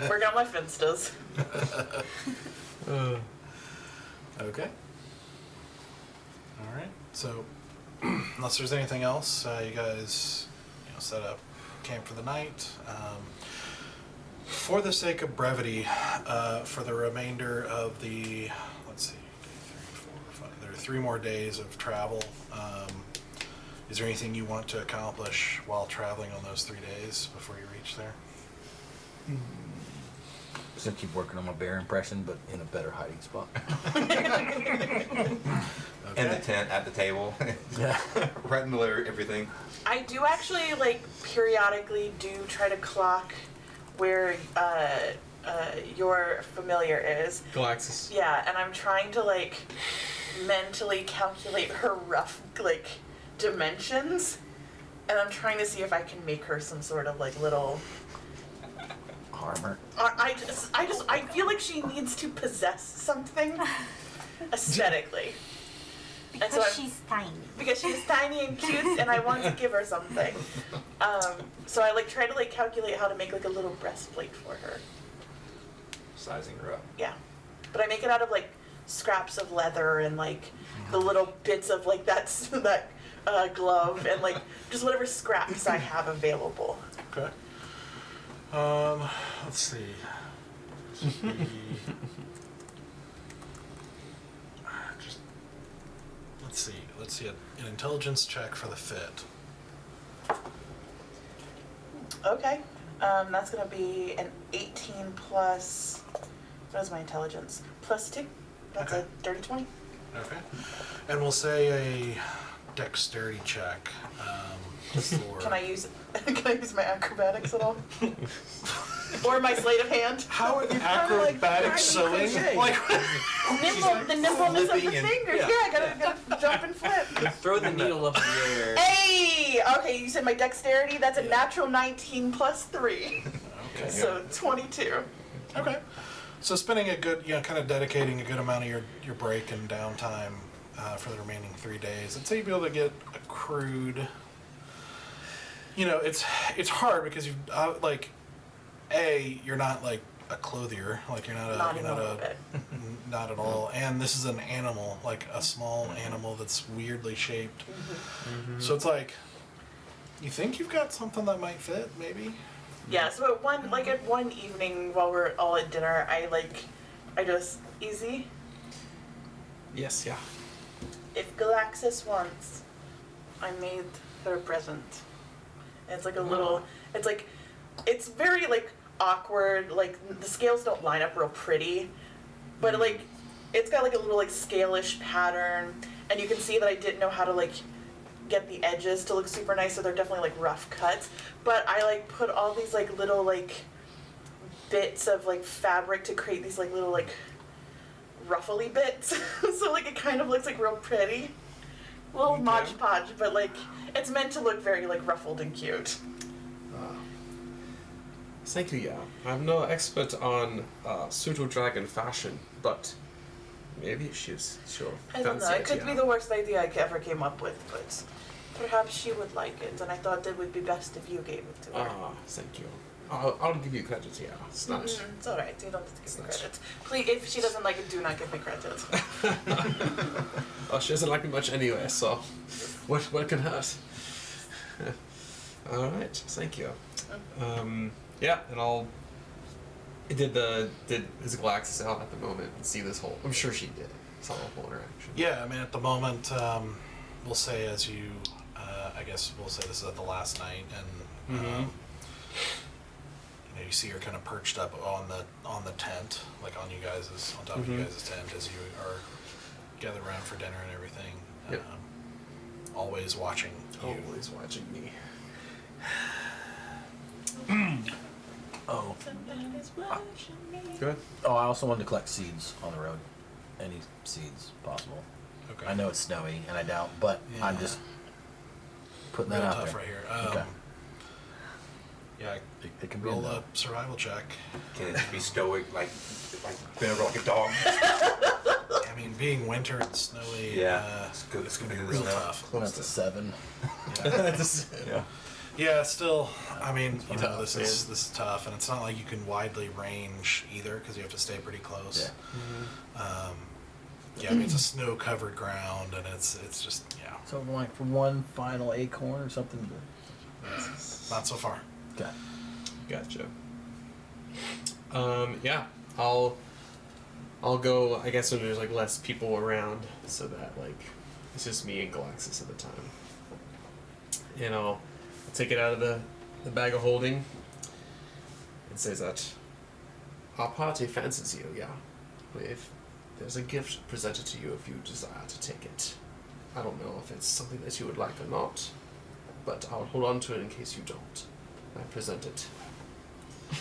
Working on my Finstas. Okay. All right. So, unless there's anything else, you guys, set up camp for the night. For the sake of brevity, for the remainder of the, let's see, 3, 4, 5. There are 3 more days of travel. Is there anything you want to accomplish while traveling on those 3 days before you reach there? Still keep working on my bear impression, but in a better hiding spot. In the tent, at the table, Yeah. right in the middle of everything. I do actually periodically do try to clock where your familiar is. Galaxis. Yeah, and I'm trying to mentally calculate her rough dimensions, and I'm trying to see if I can make her some sort of little. Armor. I feel like she needs to possess something aesthetically. Because so she's tiny. Because she's tiny and cute, and I want to give her something. So I try to calculate how to make a little breastplate for her. Sizing her up. Yeah, but I make it out of scraps of leather and the little bits of that glove and just whatever scraps I have available. Okay. Let's see. Let's see. An intelligence check for the fit. Okay. That's gonna be an 18 plus. What is my intelligence? Plus 2. That's Okay. a dirty 20. Okay. And we'll say a dexterity check. For Can I use my acrobatics at all? Or my sleight of hand? how are acrobatic sewing? The nimbleness of the flipping and- fingers. Yeah, I gotta jump and flip. Throw the needle up in the air. Hey! Okay, you said my dexterity. That's a natural 19 plus 3. Okay. So 22. Okay. So spending a good, kind of dedicating a good amount of your break and downtime for the remaining 3 days, I'd say you'd be able to get a crude. It's hard because you've you're not a clothier, you're not Not even a little bit. not at all. And this is an animal, a small animal that's weirdly shaped. So it's you think you've got something that might fit, maybe? Yeah, so at one evening while we're all at dinner, I just easy. Yes, yeah. If Galaxis wants, I made her a present. And it's a little, it's very awkward, the scales don't line up real pretty, but it's got a little scale-ish pattern, and you can see that I didn't know how to get the edges to look super nice, so they're definitely rough cuts, but I put all these little bits of fabric to create these little ruffly bits, so it kind of looks real pretty. A little Okay. Mod Podge, but it's meant to look very ruffled and cute. Thank you, yeah. I'm no expert on pseudo dragon fashion, but maybe she'll I don't know, fancy it could be yeah. the worst idea I ever came up with, but perhaps she would like it, and I thought it would be best if you gave it to her. Thank you. I'll give you credit, yeah. It's not. It's alright, you don't have to give me It's credit. Please, if she doesn't like it, do not give me credit. Well, she doesn't like me much anyway, so what can hurt? All right, thank you. Yeah, and did his Galaxis out at the moment and see this whole? I'm sure she did. Saw the whole interaction. Yeah, I mean, at the moment, we'll say as you, I guess we'll say this is at the last night, and you see her kind of perched up on the tent, on you guys' on top of you guys' tent as you are gathered around for dinner and everything. Yep. Always watching you. Always watching me. Oh. Good. Oh, I also wanted to collect seeds on the road. Any seeds possible. Okay. I know it's snowy, and I doubt, but I'm Yeah. just putting that Real out tough there. right here. Okay. Yeah, It can be roll a a survival check. Can it be stoic, like whenever like a dog? I mean, being winter and snowy, Yeah, it's good. gonna be real tough. That's a 7. Yeah. Yeah. Yeah, still, I mean, you know, Tough, this is tough, and it's not like you can widely range either because you have to stay pretty close. Yeah. Yeah, I mean, it's a snow-covered ground, and it's just So like for one final acorn or something. not so far. Okay. Gotcha. Yeah, I'll go. I guess when there's like less people around, so that like it's just me and Galaxis at the time, and I'll take it out of the bag of holding. It says that our party fancies you. Yeah, if there's a gift presented to you, if you desire to take it. I don't know if it's something that you would like or not, but I'll hold on to it in case you don't. I present it.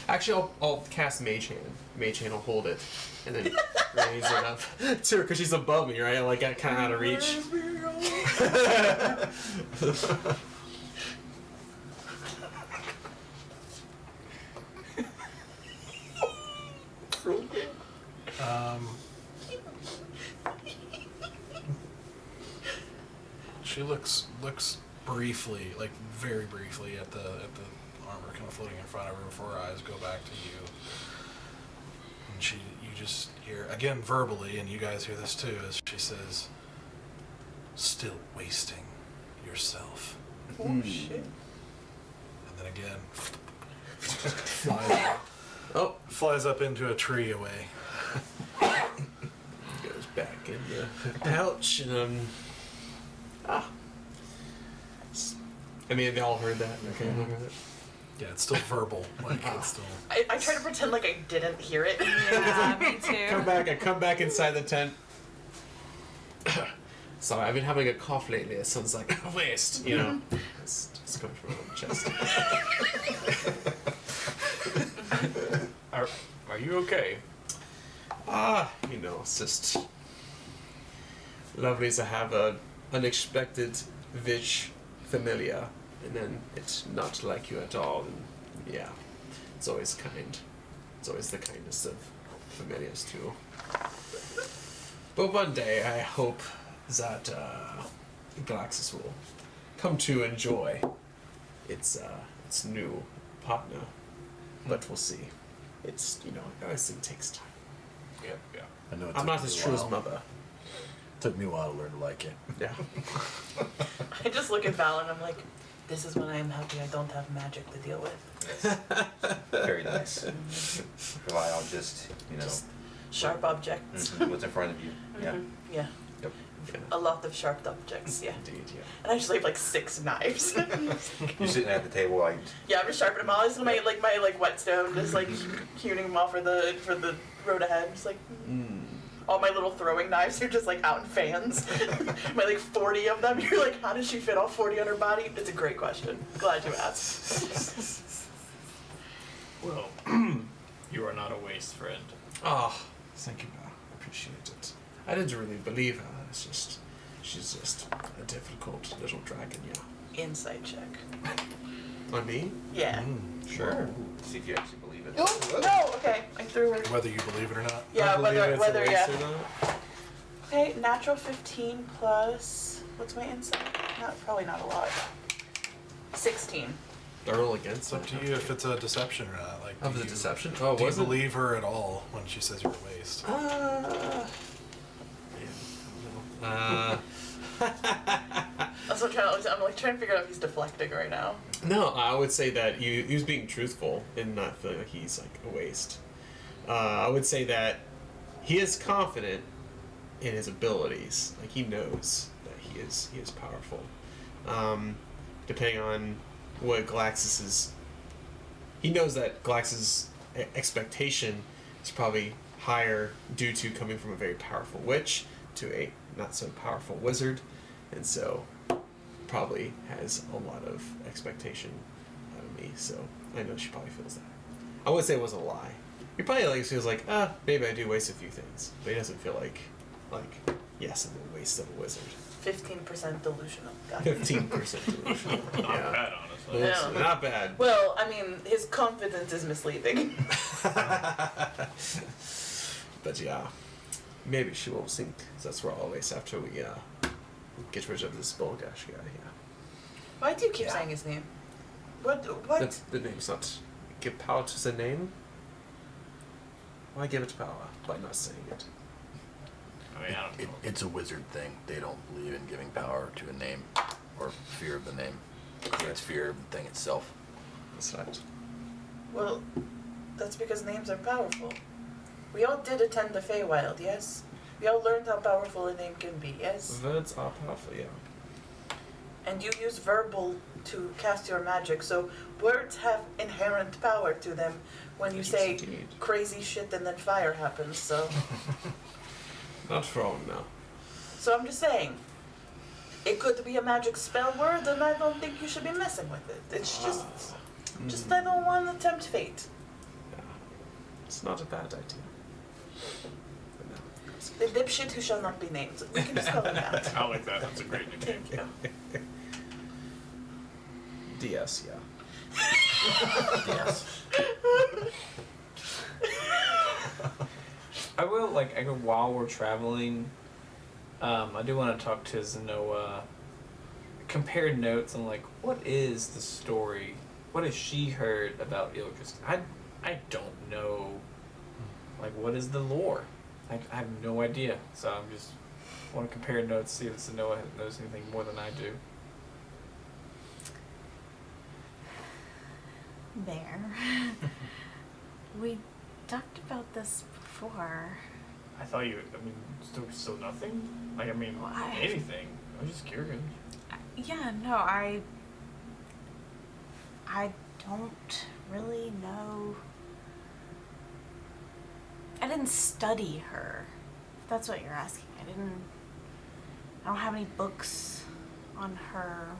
Actually, I'll cast Mage Hand. Mage Hand will hold it, and then raise it up to her, because she's above me, right? Like, kind of out of reach. She looks briefly, like very briefly, at the armor kind of floating in front of her before her eyes go back to you. And you just hear, again verbally, and you guys hear this too, as she says, "Still wasting yourself." Oh shit. And then again, Flies up into a tree away. goes back in the pouch, and I mean, they all heard that. Okay, all heard it. Yeah, it's still verbal. Like it's still. I try to pretend like I didn't hear it. Yeah, me too. I come back inside the tent. Sorry, I've been having a cough lately. It sounds like a waste, you know. It's coming from my chest. Are you okay? You know, it's just lovely to have a unexpected Vich familiar, and then it's not like you at all, and yeah, it's always kind. It's always the kindest of familiars too. But one day, I hope that Galaxis will come to enjoy its new partner, but we'll see. It's, you know, everything takes time. Yeah. I know it I'm took not me as a true as while. mother. Took me a while to learn to like it. Yeah. I just look at Val and I'm like, this is when I am happy I don't have magic to deal with. Very nice. Rely on just, you know, Just sharp objects. what's in front of you. Yeah. Yeah. Yep. A lot of sharp objects, yeah. Indeed, yeah. And I actually have like 6 knives. You're sitting at the table like, Yeah, I'm just sharpening them all. This is my whetstone, just like hewing them all for the road ahead. Just like all my little throwing knives are just like out in fans. My like 40 of them. You're like, how does she fit all 40 on her body? It's a great question. Glad you asked. Well, you are not a waste, friend. Oh, thank you, I appreciate it. I didn't really believe her. It's just, she's just a difficult little dragon, yeah. Insight check. On me? Yeah. Sure. see if you actually believe it. Oh no. Okay, I threw her. Whether you believe it or not. Yeah, I believe it's a whether waste yeah. or not. Okay, natural 15 plus what's my insight? Probably not a lot. 16. Do I roll against It's up to you if it's a deception or not. Like, Of do the you- deception? Oh, Do you was it? believe her at all when she says you're a waste? That's what I'm like trying to figure out if he's deflecting right now. No, I would say that he was being truthful and not feeling like he's like a waste. I would say that he is confident in his abilities. Like he knows that he is powerful. Depending on what Galaxis is, he knows that Galaxis' expectation is probably higher due to coming from a very powerful witch to a not so powerful wizard, and so probably has a lot of expectation out of me. So I know she probably feels that. I would say it wasn't a lie. He probably like feels like, maybe I do waste a few things, but he doesn't feel like yes, I'm a waste of a wizard. 15% delusional. Got it. 15% delusional. Not Yeah. bad, honestly. honestly. Yeah. Not bad. Well, I mean, his confidence is misleading. But yeah, maybe she will sink Zesralways after we get rid of this Bolgash guy. Yeah. Why do you keep saying his name? What? The name's not. Give power to the name. Why give it power by not saying it? I mean, I don't know. It's a wizard thing. They don't believe in giving power to a name or fear of the name. It's fear of the thing itself. That's right. Well, that's because names are powerful. We all did attend the Feywild, yes? We all learned how powerful a name can be, yes? Words are powerful, yeah. And you use verbal to cast your magic, so words have inherent power to them when you Yes, say indeed. crazy shit and then fire happens, so... Not wrong now. So I'm just saying, it could be a magic spell word, and I don't think you should be messing with it. It's just I don't want to tempt fate. Yeah. It's not a bad idea. But no. The dipshit who shall not be named. We can just call him that. I like that. That's a great nickname. Yeah. DS, yeah. Yes. I will, while we're traveling, I do want to talk to Zenoa, compare notes on, what is the story? What has she heard about Ildris? I don't know, what is the lore? I have no idea, so I'm just want to compare notes, see if Zenoa knows anything more than I do. There. We talked about this before. I thought still nothing? Why? Anything. I was just curious. Yeah, no, I don't really know. I didn't study her. If that's what you're asking. I don't have any books on her.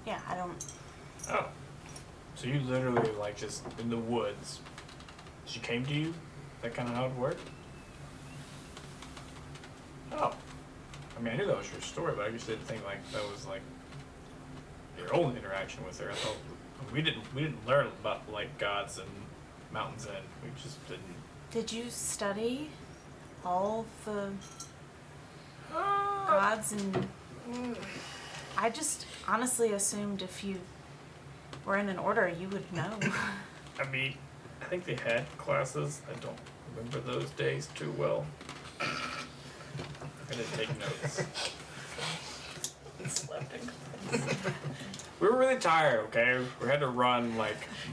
Yeah, I don't. Oh. So you literally, just in the woods, she came to you? That kind of how it worked? Oh. I knew that was your story, but I just didn't think, that was, your only interaction with her. I thought we didn't learn about, gods and Mountain's End. We just didn't. Did you study all the gods and... I just honestly assumed if you were in an order, you would know. I think they had classes. I don't remember those days too well. I didn't take notes. We were really tired, okay? We had to run,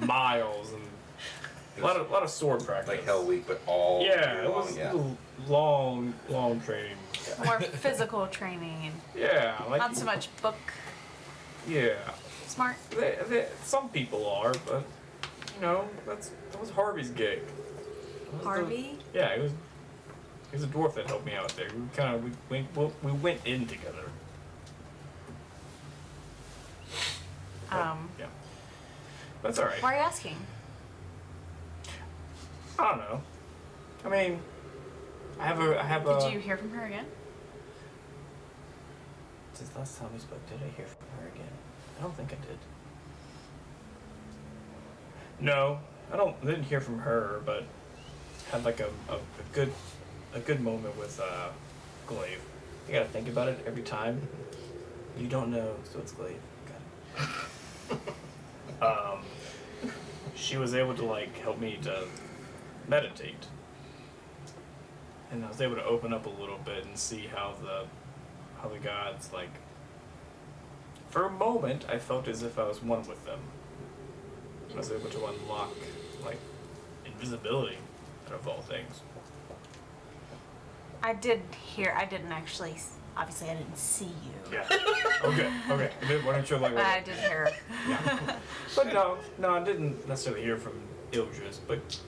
miles and a lot of sword practice. Like Hell Week, but all Yeah, year it long, was yeah. long training. More physical training and Yeah, not so much book Yeah. smart. Some people are, but that was Harvey's gig. Harvey? Yeah, he was a dwarf that helped me out there. We went in together. Yeah. That's alright. Why are you asking? I don't know. I have a Did you hear from her again? Since last time we spoke, did I hear from her again? I don't think I did. No, I didn't hear from her, but had a good moment with Glaive. You gotta think about it every time. You don't know, so it's Glaive. Got it. She was able to help me to meditate, and I was able to open up a little bit and see how the gods for a moment I felt as if I was one with them. I was able to unlock invisibility out of all things. I didn't actually, obviously I didn't see you. Yeah. Okay. Why don't you But I did hear. Yeah. But no, I didn't necessarily hear from Ildris, but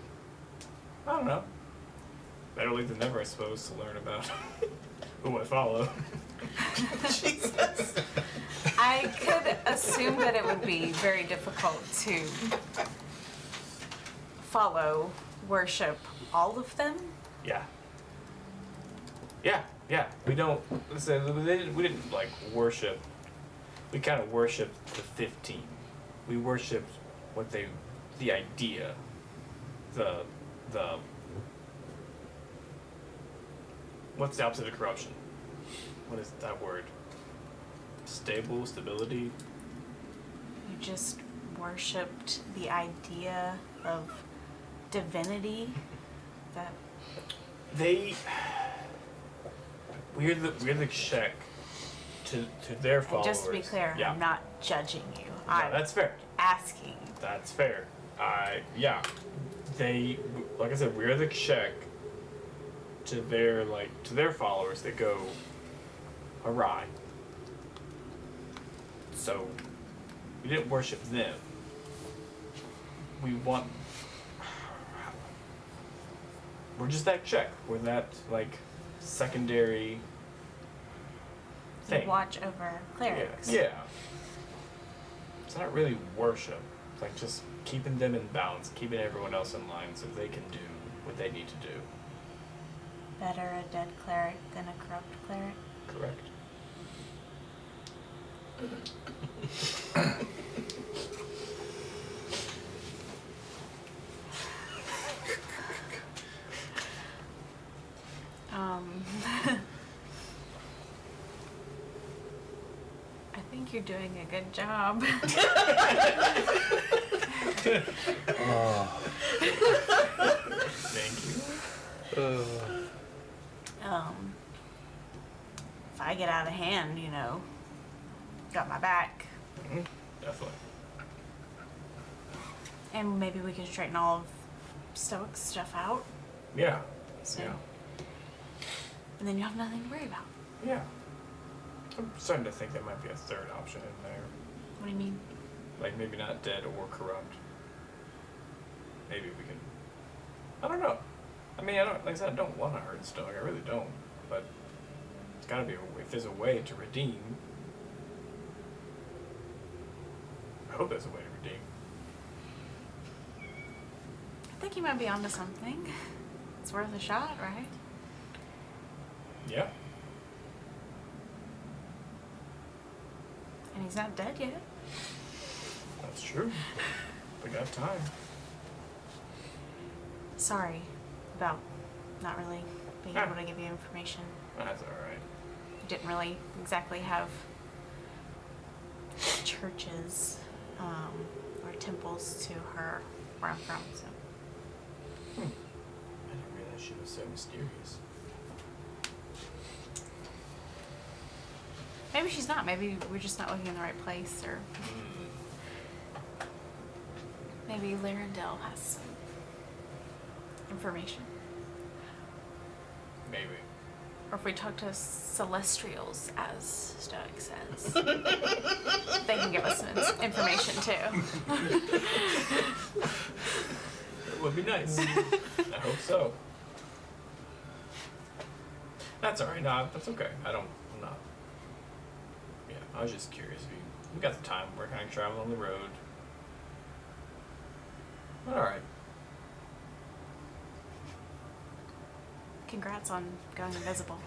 I don't know. Better late than never, I suppose, to learn about who I follow. Jesus. I could assume that it would be very difficult to follow, worship all of them. Yeah. Yeah, we don't. Listen, we didn't like worship. We kind of worshipped the 15. We worshipped what the idea, the. What's the opposite of corruption? What is that word? Stability. You just worshipped the idea of divinity. That We're the check to their and followers. just to be clear, Yeah. I'm not judging you. No, I'm that's fair. asking. That's fair. Yeah. They, like I said, we're the check to their followers that go awry. So we didn't worship them. We're just that check. We're that secondary You thing. watch over clerics. Yeah. It's not really worship. It's like just keeping them in balance, keeping everyone else in line so they can do what they need to do. Better a dead cleric than a corrupt cleric. Correct. I think you're doing a good job. Thank you. If I get out of hand, got my back. Definitely. And maybe we can straighten all of Stoic's stuff out. Yeah. So, Yeah. and then you have nothing to worry about. Yeah. I'm starting to think there might be a third option in there. What do you mean? Like maybe not dead or corrupt. Maybe we can. I don't know. I mean, like I said, I don't want to hurt Stoic. I really don't. But it's got to be if there's a way to redeem. I hope there's a way to redeem. I think you might be onto something. It's worth a shot, right? Yeah. And he's not dead yet. That's true. We got time. Sorry about not really being Ah. able to give you information. That's alright. You didn't really exactly have churches or temples to her where I'm from, so. I didn't realize she was so mysterious. Maybe she's not. Maybe we're just not looking in the right place, or maybe Lirindil has some information. Maybe. Or if we talk to Celestials, as Stoic says, they can give us some information too. It would be nice. I hope so. That's alright. No, that's okay. I'm not. Yeah, I was just curious. We got the time. We're kind of traveling on the road. Alright. Congrats on going invisible.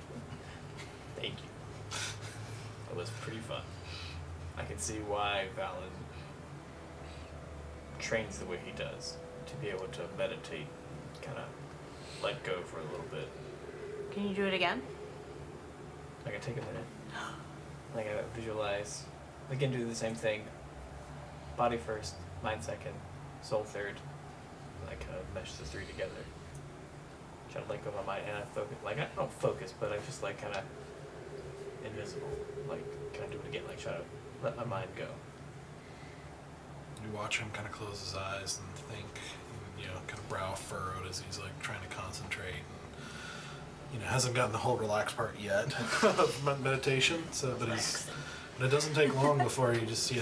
Thank you. That was pretty fun. I can see why Valen trains the way he does to be able to meditate, kind of let go for a little bit. Can you do it again? I can take a minute. I gotta visualize. Again, do the same thing. Body first, mind second, soul third. I kind of mesh the three together. Try to let go of my mind, and I focus. Like I don't focus, but I just like kind of invisible. Like, can I do it again? Like try to let my mind go. You watch him kind of close his eyes and think, and, kind of brow furrowed as he's like trying to concentrate. And, hasn't gotten the whole relaxed part yet of meditation. So, but it doesn't take long before you just see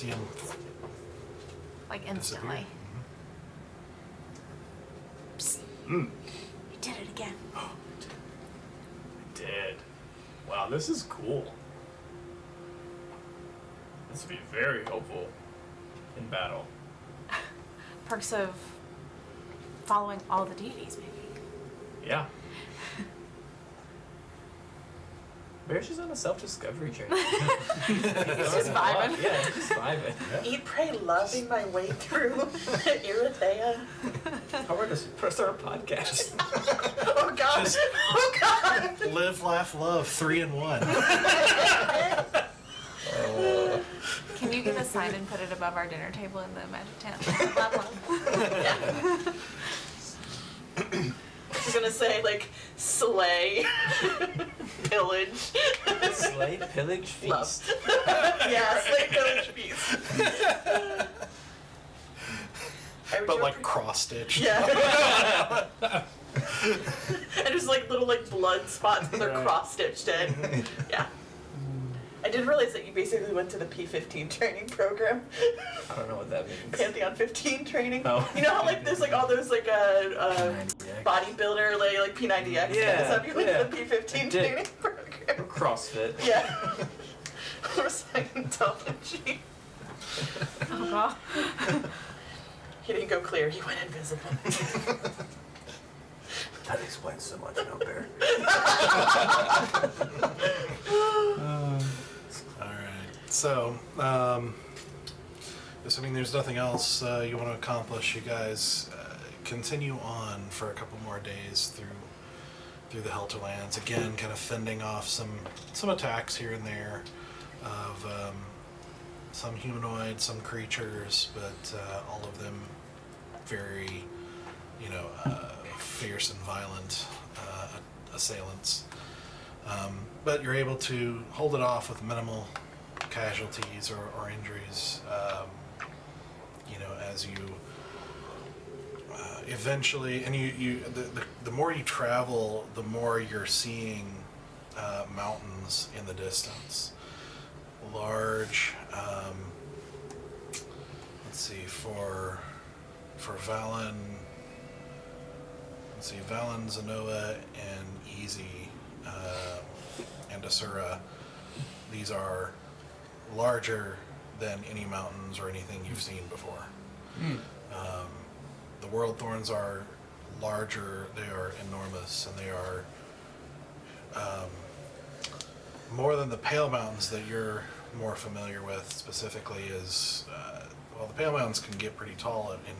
him Like instantly. disappear. Psst. You did it again. I did. Wow, this is cool. This would be very helpful in battle. Perks of following all the deities, maybe. Yeah. Bear's just on a self-discovery journey. He's just vibing. Yeah, he's just vibing. Eat, pray, loving my way through Erythea. How about this start a podcast? Oh god. Just- Oh god. Live, laugh, love, 3 in 1. Can you get a sign and put it above our dinner table in the magic tent? Blah, blah. I was gonna say like slay, pillage. Slay, pillage, feast. Love. Yeah, slay, pillage, feast. But like cross-stitched. Yeah. And just like little like blood spots and they're Right. cross-stitched in. Yeah. I didn't realize that you basically went to the P15 training program. I don't know what that means. Pantheon 15 training. Oh. You know how like there's like all those like P90X. bodybuilder like P90X Yeah, stuff. You went yeah. to the P15 I did. training program. Or CrossFit. Yeah. Or Scientology. Oh, God. He didn't go clear, he went invisible. That explains so much, no Bear. Alright, so, assuming there's nothing else you want to accomplish, you guys continue on for a couple more days through the Helterlands. Again, kind of fending off some attacks here and there of some humanoids, some creatures, but all of them very, fierce and violent assailants. But you're able to hold it off with minimal casualties or injuries, as you eventually, and the more you travel, the more you're seeing mountains in the distance. Large, let's see, for Valen, Valen, Zanoa, and Easy, and Asura, these are larger than any mountains or anything you've seen before. The World Thorns are larger, they are enormous, and they are more than the Pale Mountains that you're more familiar with specifically is, the Pale Mountains can get pretty tall in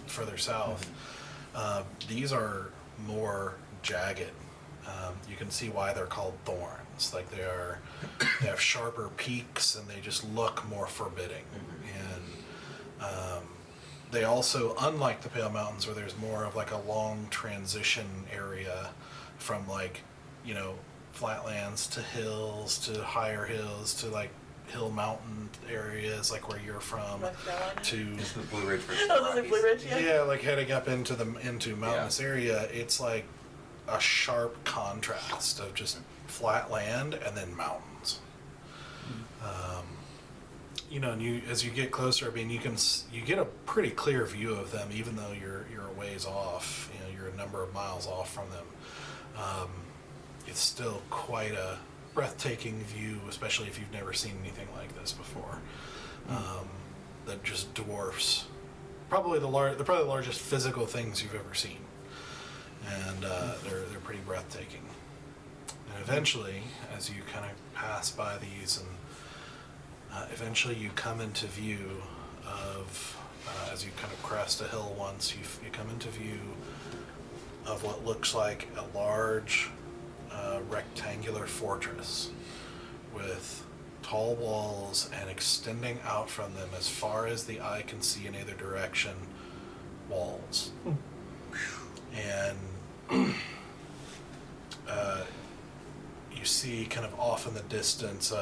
further south. These are more jagged. You can see why they're called thorns. Like they have sharper peaks and they just look more forbidding. And they also, unlike the Pale Mountains where there's more of like a long transition area from flatlands to hills to higher hills to like hill mountain areas like where you're from North Carolina. Is to the Blue Ridge versus Oh, this is Blue Ridge, yeah. yeah, like heading up into mountainous area. It's like a sharp contrast of just flat land and then mountains. And as you get closer, I mean, you get a pretty clear view of them, even though you're a ways off. You're a number of miles off from them. It's still quite a breathtaking view, especially if you've never seen anything like this before. That just dwarfs probably the largest physical things you've ever seen, and they're pretty breathtaking. And eventually, as you kind of pass by these, and eventually you come into view of, as you kind of crest a hill once, you come into view of what looks like a large rectangular fortress with tall walls and extending out from them as far as the eye can see in either direction, walls. And you see kind of off in the distance,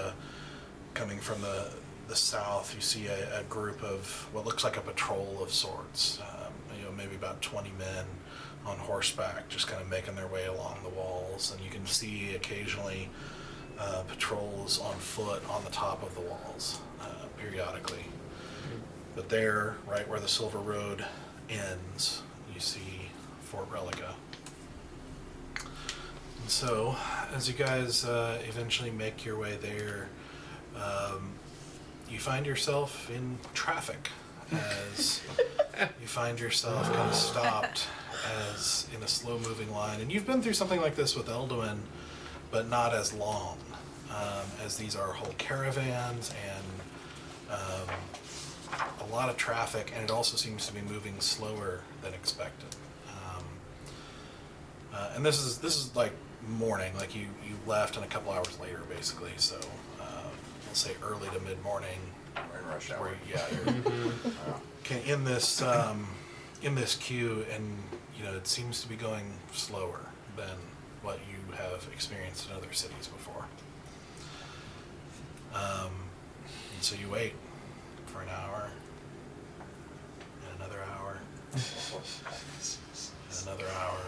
coming from the south, you see a group of what looks like a patrol of sorts, maybe about 20 men on horseback, just kind of making their way along the walls. And you can see occasionally patrols on foot on the top of the walls periodically. But there, right where the Silver Road ends, you see Fort Relica. And so, as you guys eventually make your way there, you find yourself in traffic as you find yourself kind of stopped as in a slow-moving line. And you've been through something like this with Elduin, but not as long. as these are whole caravans and a lot of traffic, and it also seems to be moving slower than expected. And this is like morning, like you left and a couple hours later, basically. So we'll say early to mid morning. We're in rush hour. Where, yeah, you're in this queue, and it seems to be going slower than what you have experienced in other cities before. And so you wait for an hour, and another hour, and another hour.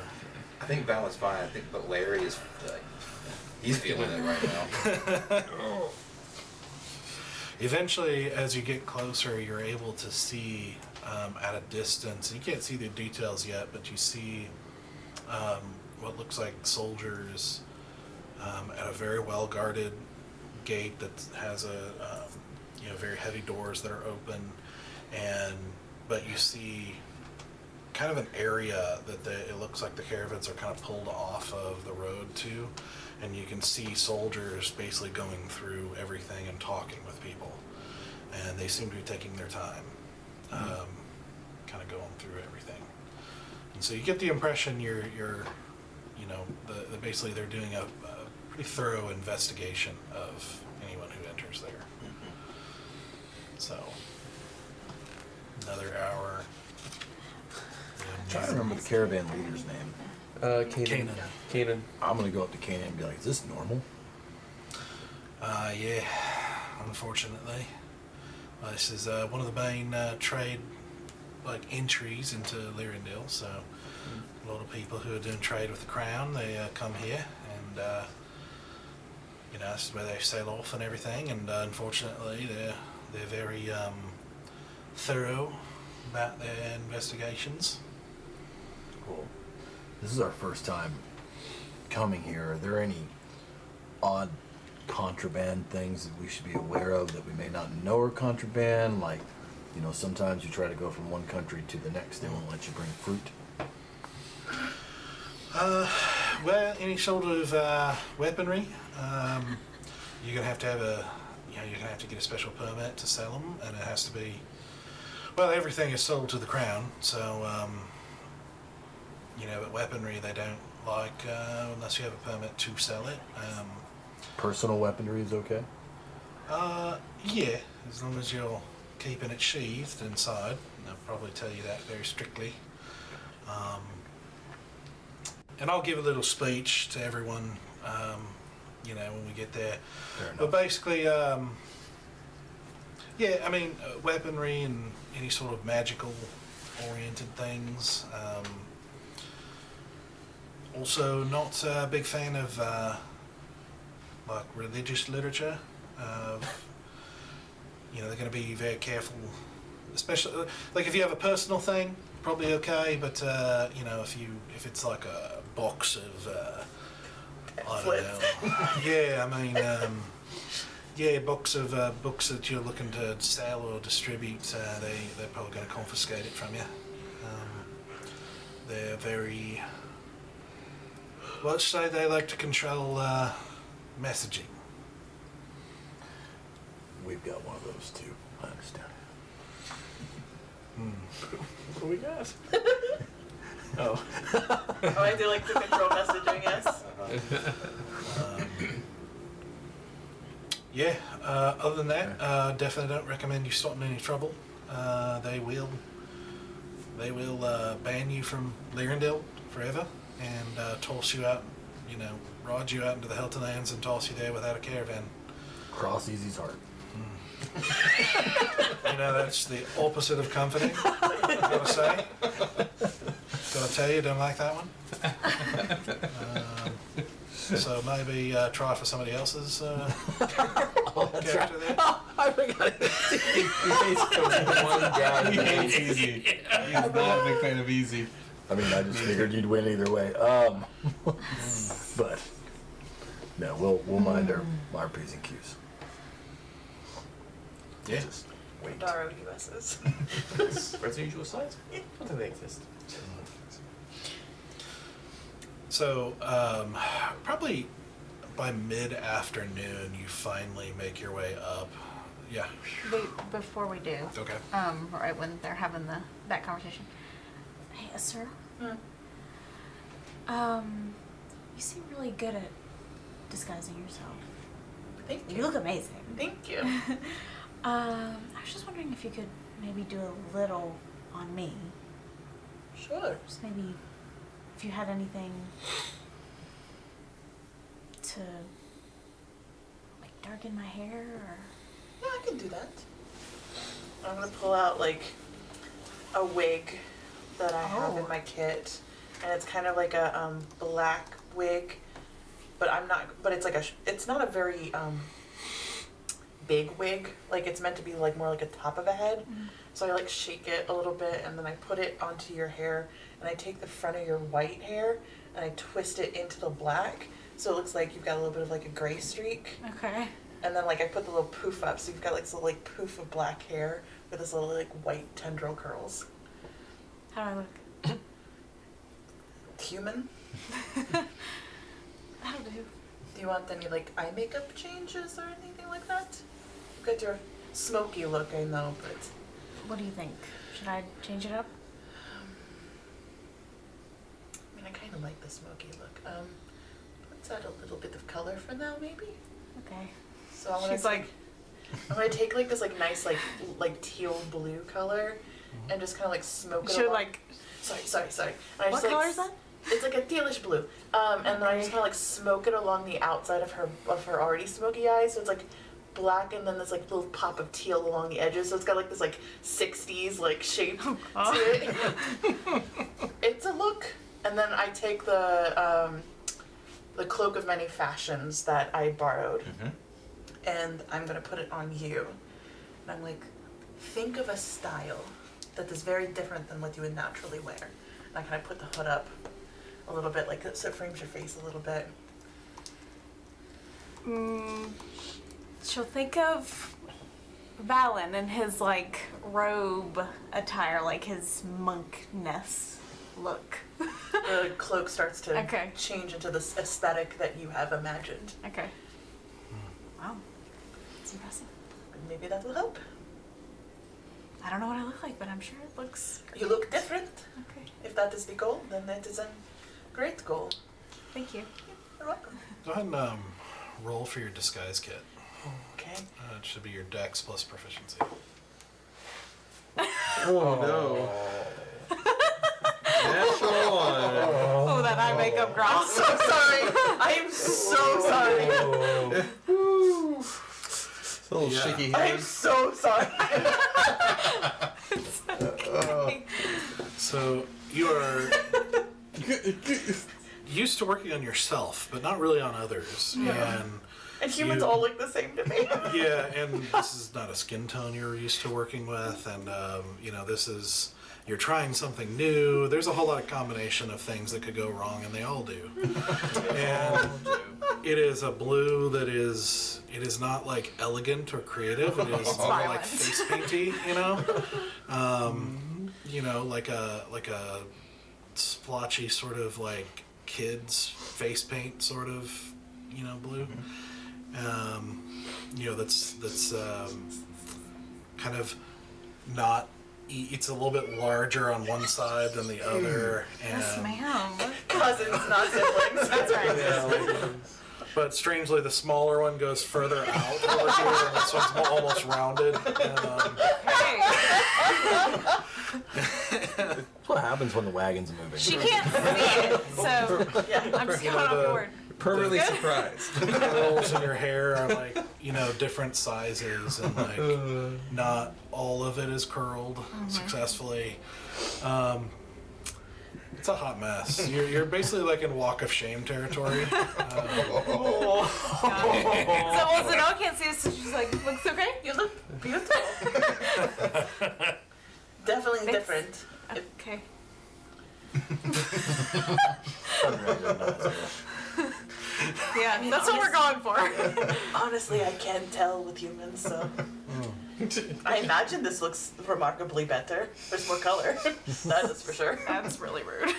I think Val's fine. I think, but Larry is he's feeling it right now. Eventually, as you get closer, you're able to see at a distance. You can't see the details yet, but you see what looks like soldiers at a very well guarded gate that has very heavy doors that are open, but you see kind of an area that it looks like the caravans are kind of pulled off of the road to, and you can see soldiers basically going through everything and talking with people, and they seem to be taking their time, kind of going through everything. And so you get the impression basically they're doing a pretty thorough investigation of anyone who enters there. So another hour. I'm trying to remember the caravan leader's name. Kanan. I'm gonna go up to Kanan and be like, "Is this normal?" Yeah, unfortunately. This is one of the main trade entries into Lirindil, so a lot of people who are doing trade with the crown, they come here, and this is where they sail off and everything, and unfortunately they're very thorough about their investigations. Cool. This is our first time coming here. Are there any odd contraband things that we should be aware of that we may not know are contraband? Like, sometimes you try to go from one country to the next, they won't let you bring fruit. Well, any sort of weaponry, you're gonna have to have you're gonna have to get a special permit to sell them, and it has to be. Well, everything is sold to the crown, so but weaponry they don't like unless you have a permit to sell it. Personal weaponry is okay? Yeah, as long as you're keeping it sheathed inside. They'll probably tell you that very strictly. And I'll give a little speech to everyone, when we get there. But basically, weaponry and any sort of magical-oriented things. Also, not a big fan of religious literature. They're going to be very careful, especially if you have a personal thing, probably okay. But if it's like a box of I don't know, box of books that you're looking to sell or distribute, they're probably going to confiscate it from you. They're very, let's say they like to control messaging. We've got one of those too. I understand. What do we got? Oh. Oh, I do like to control messaging, yes. Other than that, definitely don't recommend you starting any trouble. They will ban you from Lirindil forever and toss you out, ride you out into the Helterlands and toss you there without a caravan. Cross Easy's heart. That's the opposite of comforting, I've got to say. Got to tell you, don't like that one. So maybe try for somebody else's character there. Oh, I forgot. He hates easy. He's not a big fan of easy. I mean, I just figured you'd win either way. But no, we'll mind our P's and Q's. Yeah. Just wait. Daro US's. Where's the usual size? I don't think they exist. So probably by mid-afternoon, you finally make your way up. Yeah. Wait, before we do. Okay. Right when they're having that conversation. Hey, Asura. You seem really good at disguising yourself. Thank you. You look amazing. Thank you. I was just wondering if you could maybe do a little on me. Sure. Just maybe if you had anything to like darken my hair or. Yeah, I can do that. I'm gonna pull out like a wig that I have in my kit, and it's kind of like a black wig, but it's like it's not a very big wig. Like it's meant to be like more like a top of a head. Mm-hmm. So I like shake it a little bit, and then I put it onto your hair, and I take the front of your white hair and I twist it into the black, so it looks like you've got a little bit of like a gray streak. Okay. And then like I put the little poof up, so you've got like this little like poof of black hair with this little like white tendril curls. How do I look? Human. That'll do. Do you want any like eye makeup changes or anything like that? You've got your smoky look, I know, but What do you think? Should I change it up? I mean I kinda like the smoky look. Let's add a little bit of color for now maybe. Okay. So I'm gonna She's like, I'm gonna take like this like nice like teal blue color and just kinda like smoke it should along. like. Sorry. And I What just, color like, is that? It's like a tealish blue. And then I just kind of like smoke it along the outside of her already smoky eyes. So it's like black and then there's like a little pop of teal along the edges. So it's got like this like 60s like shape to it. It's a look. And then I take the cloak of many fashions that I borrowed. And I'm going to put it on you. And I'm like, think of a style that is very different than what you would naturally wear. And I kind of put the hood up a little bit, like so it frames your face a little bit. She'll think of Valen and his like robe attire, like his monkness look. The cloak starts to Okay. change into this aesthetic that you have imagined. Okay. Wow. That's impressive. Maybe that will help. I don't know what I look like, but I'm sure it looks. You look different. Okay. If that is the goal, then it is a great goal. Thank you. You're welcome. Go ahead and roll for your disguise kit. Okay. It should be your dex plus proficiency. Oh no. Natural one. Oh, that eye makeup I'm gross. so sorry. I am so sorry. It's a little Yeah. shaky I am hand. so sorry. So you are used to working on yourself, but not really on others. And humans You- all look the same to me. Yeah, and this is not a skin tone you're used to working with, and this is you're trying something new. There's a whole lot of combination of things that could go wrong, and they all do. And it is a blue that is not like elegant or creative. It is more like violent. face painty, like a splotchy sort of like kids face paint sort of blue. That's kind of not. It's a little bit larger on one side than the other, Yes, and ma'am. Cousins, not siblings. That's right. but strangely the smaller one goes further out over here, and this one's almost rounded. And, That's what happens when the wagon's moving. She can't see it, so Yeah. I'm just You going know, off the- board. Permanently surprised. the curls in your hair are like different sizes, and like not all of it is curled successfully. It's a hot mess. You're basically like in walk of shame territory. So Noah can't see us, so she's like, looks okay? You look beautiful. Definitely Thanks. different. Okay. Yeah, that's what we're going for. Honestly, I can't tell with humans, so. I imagine this looks remarkably better. There's more color. That is for sure. That's really rude.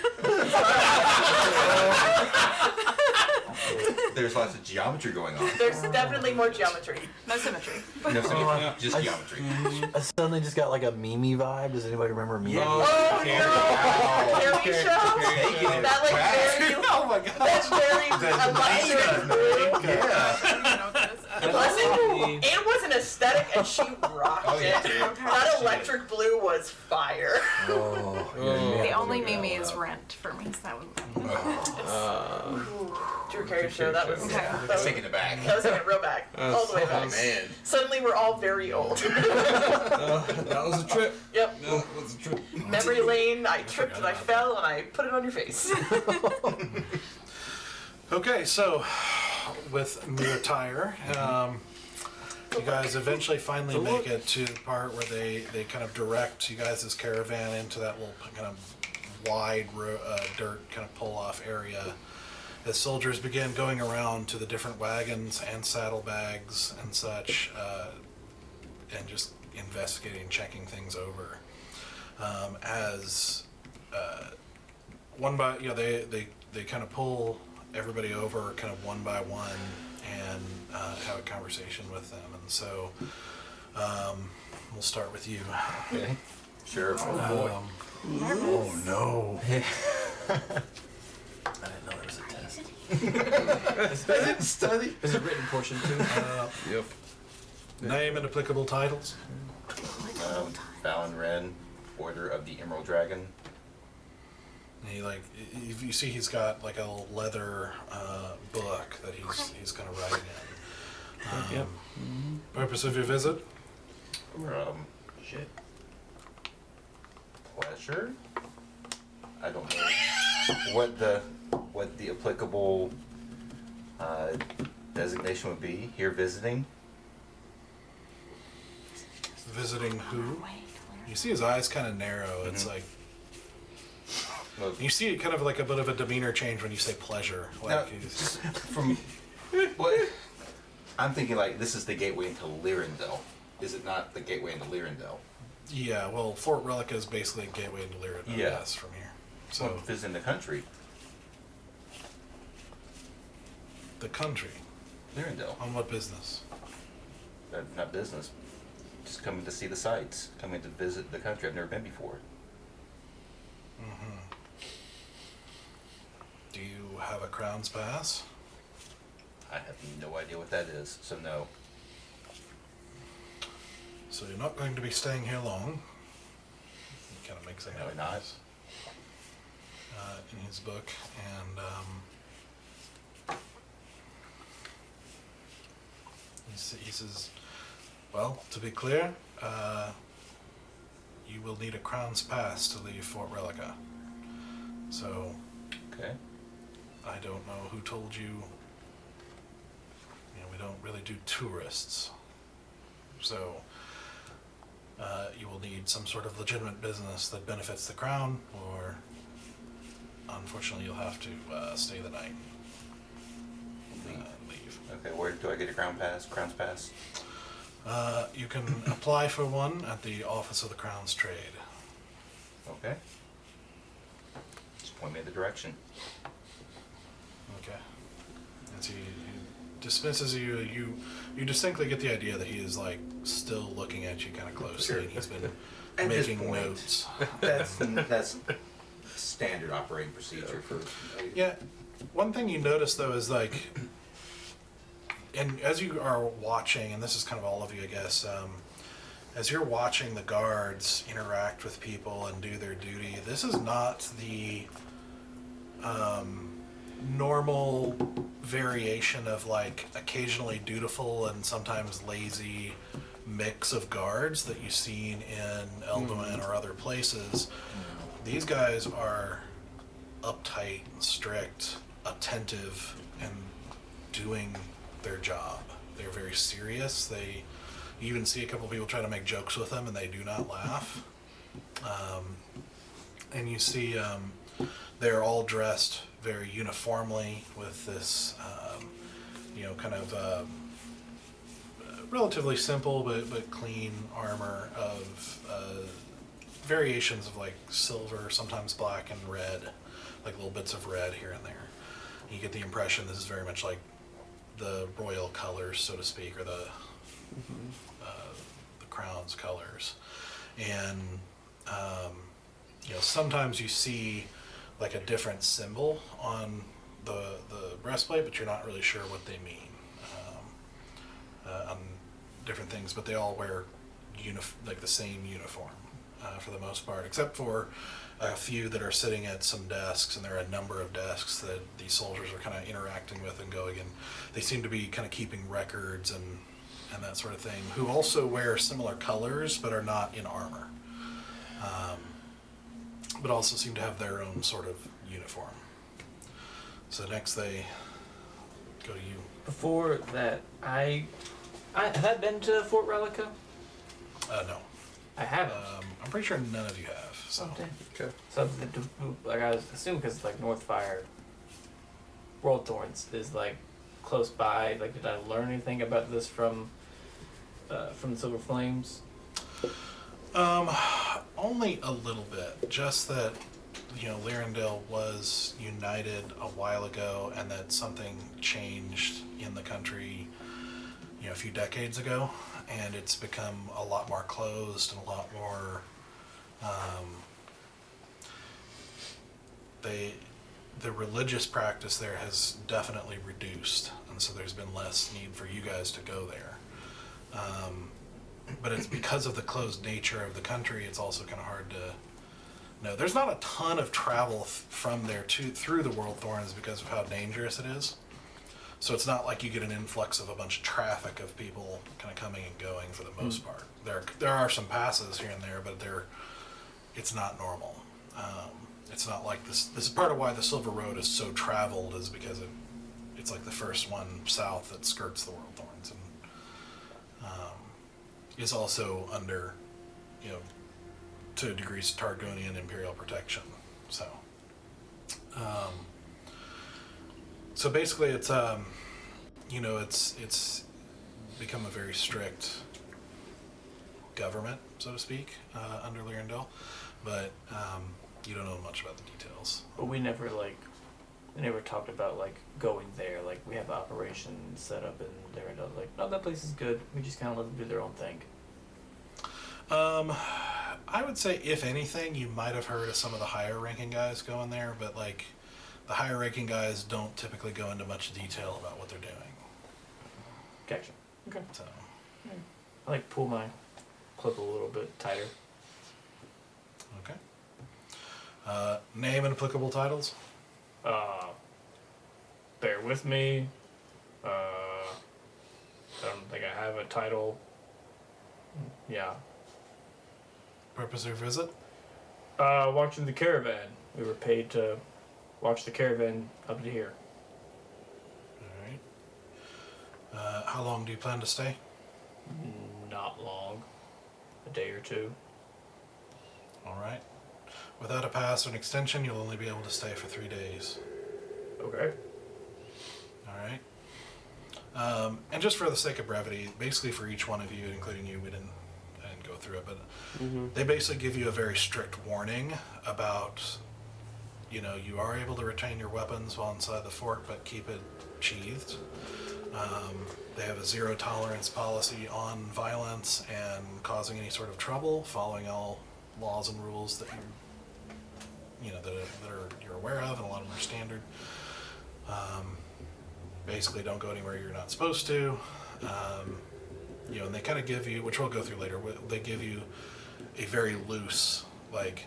There's lots of geometry going on. There's definitely more geometry. No symmetry. No, symmetry, just I- geometry. I suddenly just got like a Mimi vibe. Does anybody remember Mimi? Oh no! Carrie show? Taking it That like back. very, Oh my god. that's very electric blue. Yeah. Anne was an aesthetic and she rocked Oh, yeah, it. dude. That electric blue was fire. Oh, The only Mimi is Rent for me, so that would. Drew Carey show, that was, Okay. that That's was, taking it back. that was taking it real back. All the way Oh back. man. Suddenly we're all very old. That was a trip. Yep. That was a trip. Memory lane, I tripped and I fell and I put it on your face. Okay, so with new attire, you guys eventually finally make it to the part where they kind of direct you guys' caravan into that little kind of wide dirt kind of pull-off area. As soldiers begin going around to the different wagons and saddlebags and such, and just investigating, checking things over. One by, they kind of pull everybody over kind of one by one and have a conversation with them. And so we'll start with you. Okay. Sure. Oh no. I didn't know there was a test. Study. There's a written portion too. Yep. Name and applicable titles. Fallon Wren, Order of the Emerald Dragon. And you see he's got like a leather book that he's kind of writing in. Yep. Purpose of your visit? Shit. Pleasure. I don't know what the applicable designation would be. Here visiting. Visiting who? You see his eyes kind of narrow. It's like Well, you see kind of like a bit of a demeanor change when you say pleasure. now, Like he's, just from what I'm thinking, like this is the gateway into Lirindil. Is it not the gateway into Lirindil? yeah, well, Fort Relica is basically a gateway into Lirindil. Yeah. Yes, from here. So So visiting the country, the country. Lirindil. On what business? Not business. Just coming to see the sights. Coming to visit the country. I've never been before. Do you have a Crown's Pass? I have no idea what that is. So no. So you're not going to be staying here long. He kind of makes a No, note not. in his book, and he says, "Well, to be clear, you will need a Crown's Pass to leave Fort Relica. So Okay. I don't know who told you. We don't really do tourists. So you will need some sort of legitimate business that benefits the crown, or unfortunately you'll have to stay the night. Leave. Okay. Where do I get a Crown's Pass? You can apply for one at the Office of the Crown's Trade. Okay. Just point me in the direction. Okay. As he dismisses you, you distinctly get the idea that he is like still looking at you kind of closely, and he's been At this making point. notes. That's standard operating procedure for. Yeah. One thing you notice though is like, and as you are watching, and this is kind of all of you, I guess, as you're watching the guards interact with people and do their duty, this is not the normal variation of like occasionally dutiful and sometimes lazy mix of guards that you've seen in Elduin or other places. These guys are uptight, strict, attentive, and doing their job. They're very serious. You even see a couple people try to make jokes with them, and they do not laugh. And you see they're all dressed very uniformly with this, kind of relatively simple but clean armor of variations of like silver, sometimes black and red, like little bits of red here and there. You get the impression this is very much like the royal colors, so to speak, or the crown's colors. And sometimes you see like a different symbol on the breastplate, but you're not really sure what they mean on different things. But they all wear like the same uniform for the most part, except for a few that are sitting at some desks, and there are a number of desks that these soldiers are kind of interacting with and going, and they seem to be kind of keeping records and that sort of thing, who also wear similar colors but are not in armor, but also seem to have their own sort of uniform. So next they go to you. Before that, I have I been to Fort Relica? No. I haven't. I'm pretty sure none of you have. So. Okay. Okay. So, like, I was assuming because like Northfire, World Thorns is like close by. Like, did I learn anything about this from the Silver Flames? Only a little bit. Just that, Lirindil was united a while ago, and that something changed in the country, a few decades ago, and it's become a lot more closed and a lot more. The religious practice there has definitely reduced, and so there's been less need for you guys to go there. But it's because of the closed nature of the country. It's also kind of hard to know. There's not a ton of travel from there through the World Thorns because of how dangerous it is. So it's not like you get an influx of a bunch of traffic of people kind of coming and going for the most part. There are some passes here and there, but it's not normal. It's not like this. This is part of why the Silver Road is so traveled, is because it's like the first one south that skirts the World Thorns, and is also under, to a degree, Targonian Imperial protection. So, so basically, it's it's become a very strict government, so to speak, under Lirindil, but you don't know much about the details. But we never talked about like going there. Like, we have operations set up in there, and like, no, that place is good. We just kind of let them do their own thing. I would say, if anything, you might have heard of some of the higher ranking guys going there, but like the higher ranking guys don't typically go into much detail about what they're doing. Gotcha. Okay. So, I like pull my clip a little bit tighter. okay. Name and applicable titles. Bear with me. I don't think I have a title. Yeah. Purpose of visit. Watching the caravan. We were paid to watch the caravan up to here. All right. How long do you plan to stay? Not long. A day or two. All right. Without a pass or an extension, you'll only be able to stay for 3 days. Okay. All right. And just for the sake of brevity, basically for each one of you, including you, I didn't go through it, but they basically give you a very strict warning about, you are able to retain your weapons while inside the fort, but keep it sheathed. They have a zero tolerance policy on violence and causing any sort of trouble, following all laws and rules that you're aware of, and a lot of them are standard. Basically, don't go anywhere you're not supposed to. And they kind of give you, which we'll go through later, they give you a very loose, like,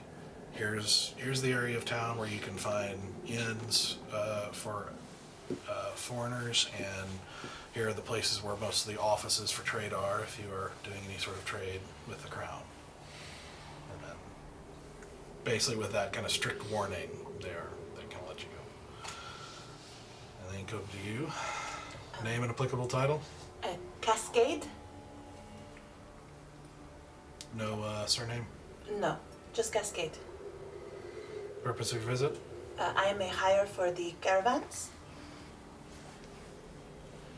here's the area of town where you can find inns for foreigners, and here are the places where most of the offices for trade are if you are doing any sort of trade with the crown. And then, basically, with that kind of strict warning, they can let you go. And then go to you. Name and applicable title. Cascade? No surname. No, just Cascade. Purpose of your visit. I am a hire for the caravans.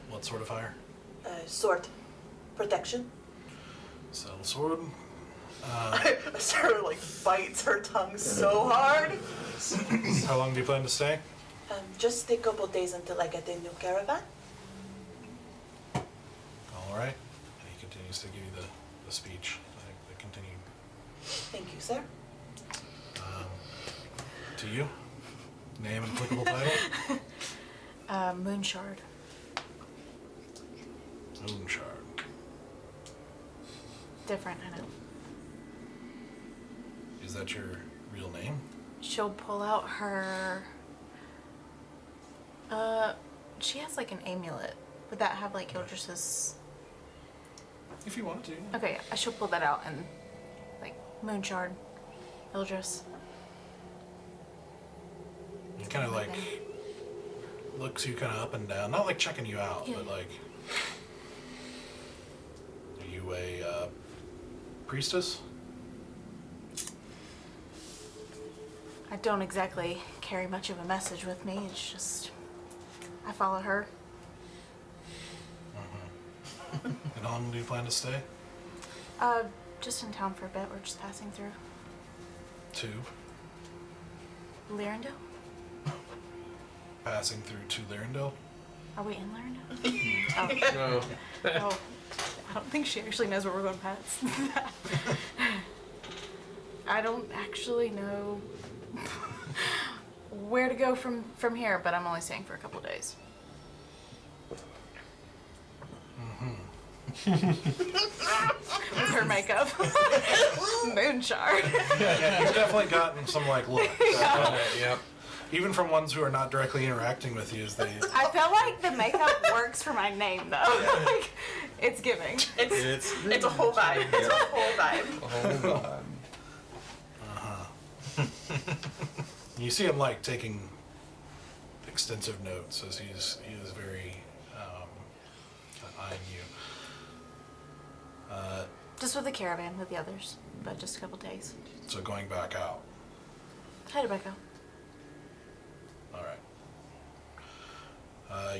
What sort of hire? Sword. Protection. Sell sword. Sarah bites her tongue so hard. How long do you plan to stay? Just a couple days until I get a new caravan. All right. And he continues to give you the speech. The continued. Thank you, sir. To you, name and applicable title. Moonshard. Moonshard. Different, I know. Is that your real name? She'll pull out her. She has like an amulet. Would that have like Hildress's? If you want to. Okay, I she'll pull that out and like Moonshard, Hildress. He kind of like looks you kind of up and down, not like checking you out, Yeah. but like, are you a priestess? I don't exactly carry much of a message with me. It's just I follow her. And how long do you plan to stay? Just in town for a bit. We're just passing through. 2. Lirindil? Passing through to Lirindil. Are we in Lirindil? No. Oh, I don't think she actually knows where we're going past. I don't actually know where to go from here, but I'm only staying for a couple days. With her makeup. Moonshard. Yeah, you've definitely gotten some like looks. Yep. Even from ones who are not directly interacting with you, as they. I feel like the makeup works for my name though. Like, it's giving. It's a whole vibe. It's a whole vibe. You see him like taking extensive notes as he is very eyeing you. Just with the caravan with the others, but just a couple days. So going back out. Headed back out. All right.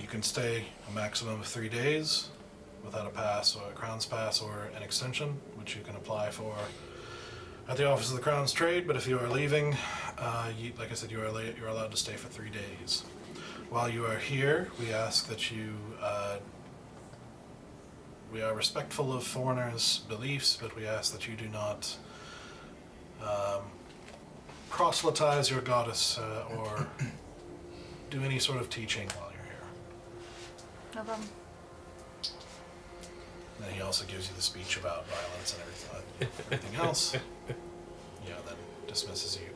You can stay a maximum of 3 days without a pass or a Crown's pass or an extension, which you can apply for at the Office of the Crown's Trade. But if you are leaving, like I said, you're allowed to stay for 3 days. While you are here, we ask that you. We are respectful of foreigners' beliefs, but we ask that you do not proselytize your goddess or do any sort of teaching while you're here. No problem. Then he also gives you the speech about violence and everything else. Yeah, then dismisses you.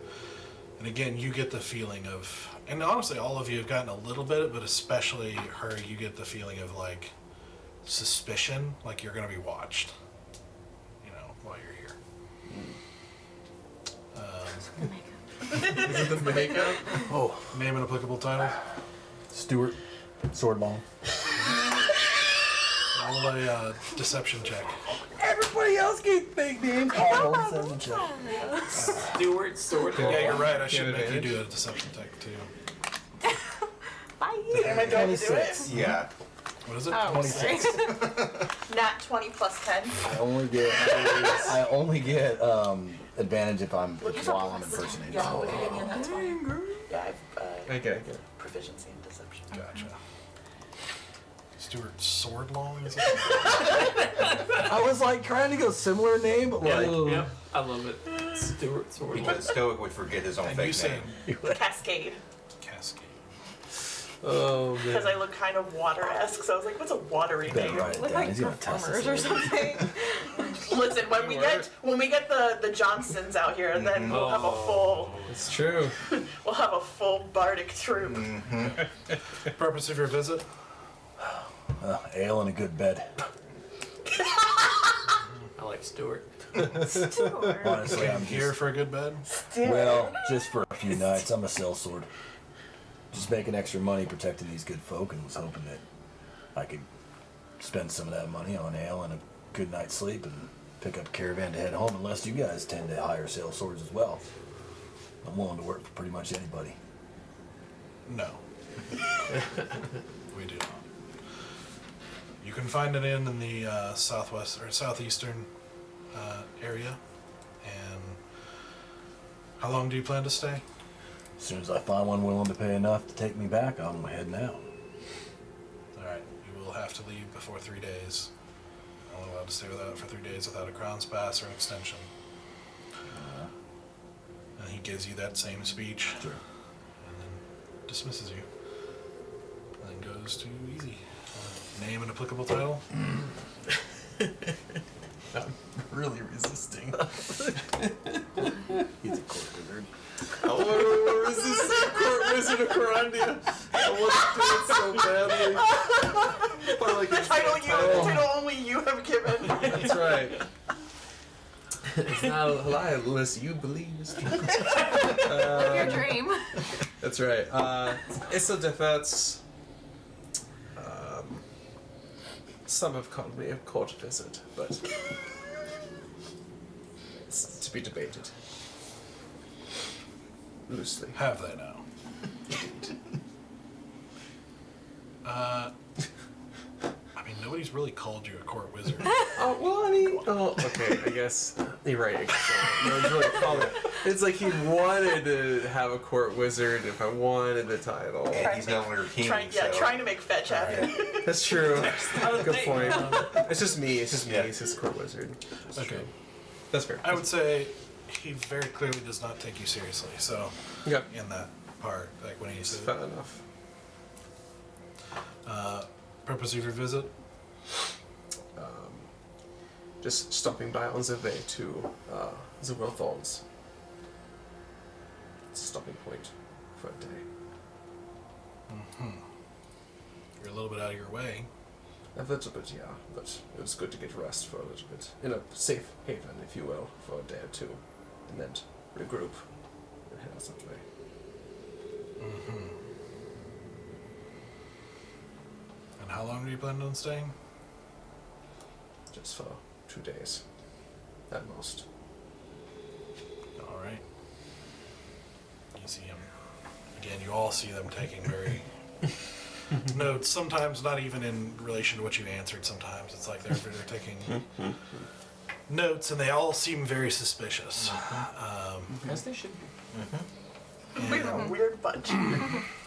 And again, you get the feeling of, and honestly, all of you have gotten a little bit, but especially her, you get the feeling of like suspicion, like you're going to be watched, while you're here. The makeup. Is it the makeup? Oh, Name and applicable title. Stuart, sword long. Roll a deception check. Everybody else get fake names. Oh, deception check. Stewart, sword. Yeah, you're right. I should Give make you advantage. do a deception check too. Bye. Am I going to do it? 26. Yeah. What is it? Oh, 26. Nat 20 plus 10. I only get advantage if I'm while I'm impersonating. Yeah, would you give me a nat 20? Yeah, I've Okay. proficiency in deception. Gotcha. Stuart Swordlong, is it? I was like trying to go similar name, but like Yep, I love it. Stewart, sword. Even Stoic would forget his own And you fake say name. Cascade. Cascade. Oh Because I look kind of water-esque, so I was like, what's a watery better name? write it Look down. like He's gonna test performers us or later. something. Listen, when we get the Johnsons out here, then we'll have a full It's true. bardic troupe. Purpose of your visit? Ale and a good bed. I like Stewart. Stewart. Honestly, I'm Here just for a good bed? well, just for a few nights. I'm a sellsword. Just making extra money protecting these good folk, and was hoping that I could spend some of that money on ale and a good night's sleep, and pick up a caravan to head home. Unless you guys tend to hire sellswords as well. I'm willing to work for pretty much anybody. No. We do not. You can find an inn in the southwest or southeastern area. And how long do you plan to stay? As soon as I find one willing to pay enough to take me back, I'm heading out. Alright, you will have to leave before 3 days. Only allowed to stay without for 3 days without a Crown's Pass or an extension. And he gives you that same speech. Sure. And then dismisses you. And then goes to easy. Name and applicable title? I'm really resisting. He's a court wizard. I want to resist the court wizard of Corandia. I want to do it so badly. Or like The title only you have given. That's right. It's not a lie unless you believe it's true. Live your dream. That's right. It's a defense. Some have called me a court visit, but it's to be debated. Loosely. Have they now? I mean, nobody's really called you a court wizard. Oh, well, I mean, okay, I guess you're right. No one's really called it. It's like he wanted to have a court wizard if I wanted the title. And he's no longer king, Trying to make fetch happen. That's true. Good point. It's just me. It's just me. Yeah. It's just court wizard. It's Okay. true. That's fair. I would say he very clearly does not take you seriously, so Yep. in that part, like when he It's said, fair enough. purpose of your visit? Just stopping by on the way to Thorns. It's a stopping point for a day. You're a little bit out of your way. A little bit, yeah, but it was good to get rest for a little bit. In a safe haven, if you will, for a day or two. And then regroup and head out that way. And how long are you planning on staying? Just for 2 days, at most. All right. You see him. Again, you all see them taking very notes, sometimes not even in relation to what you answered. Sometimes it's like they're taking notes, and they all seem very suspicious. As they should be. We're a weird bunch.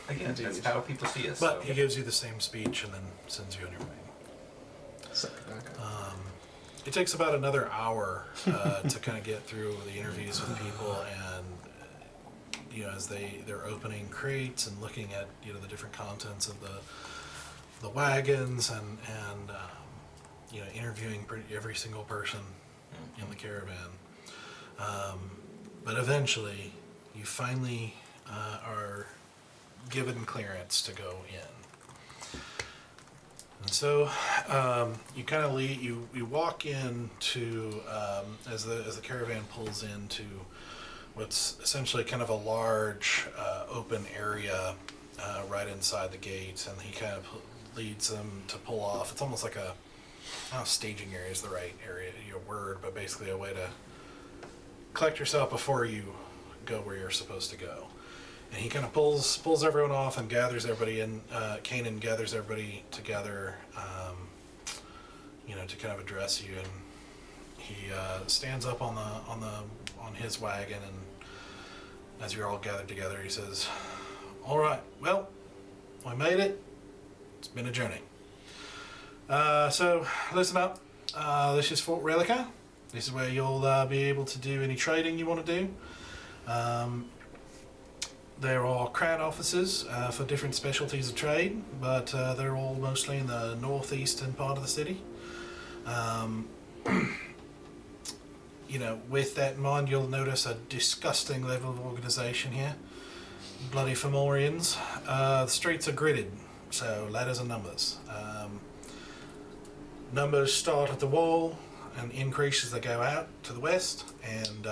Again, that's how people see us. But so. he gives you the same speech and then sends you on your way. It takes about another hour to kind of get through the interviews with people, and as they're opening crates and looking at the different contents of the wagons and interviewing every single person in the caravan. But eventually, you finally are given clearance to go in. And so you kind of lead. You walk into as the caravan pulls into what's essentially kind of a large open area right inside the gates, and he kind of leads them to pull off. It's almost like I don't know if staging area is the right word, but basically a way to collect yourself before you go where you're supposed to go. And he kind of pulls everyone off and gathers everybody in. Kanan gathers everybody together, to kind of address you. And he stands up on his wagon, and as you're all gathered together, he says, "All right, well, we made it. It's been a journey. So listen up. This is Fort Relica. This is where you'll be able to do any trading you want to do. There are crown offices for different specialties of trade, but they're all mostly in the northeastern part of the city. With that in mind, you'll notice a disgusting level of organization here. Bloody Fomorians. The streets are gridded, so letters and numbers. Numbers start at the wall and increase as they go out to the west, and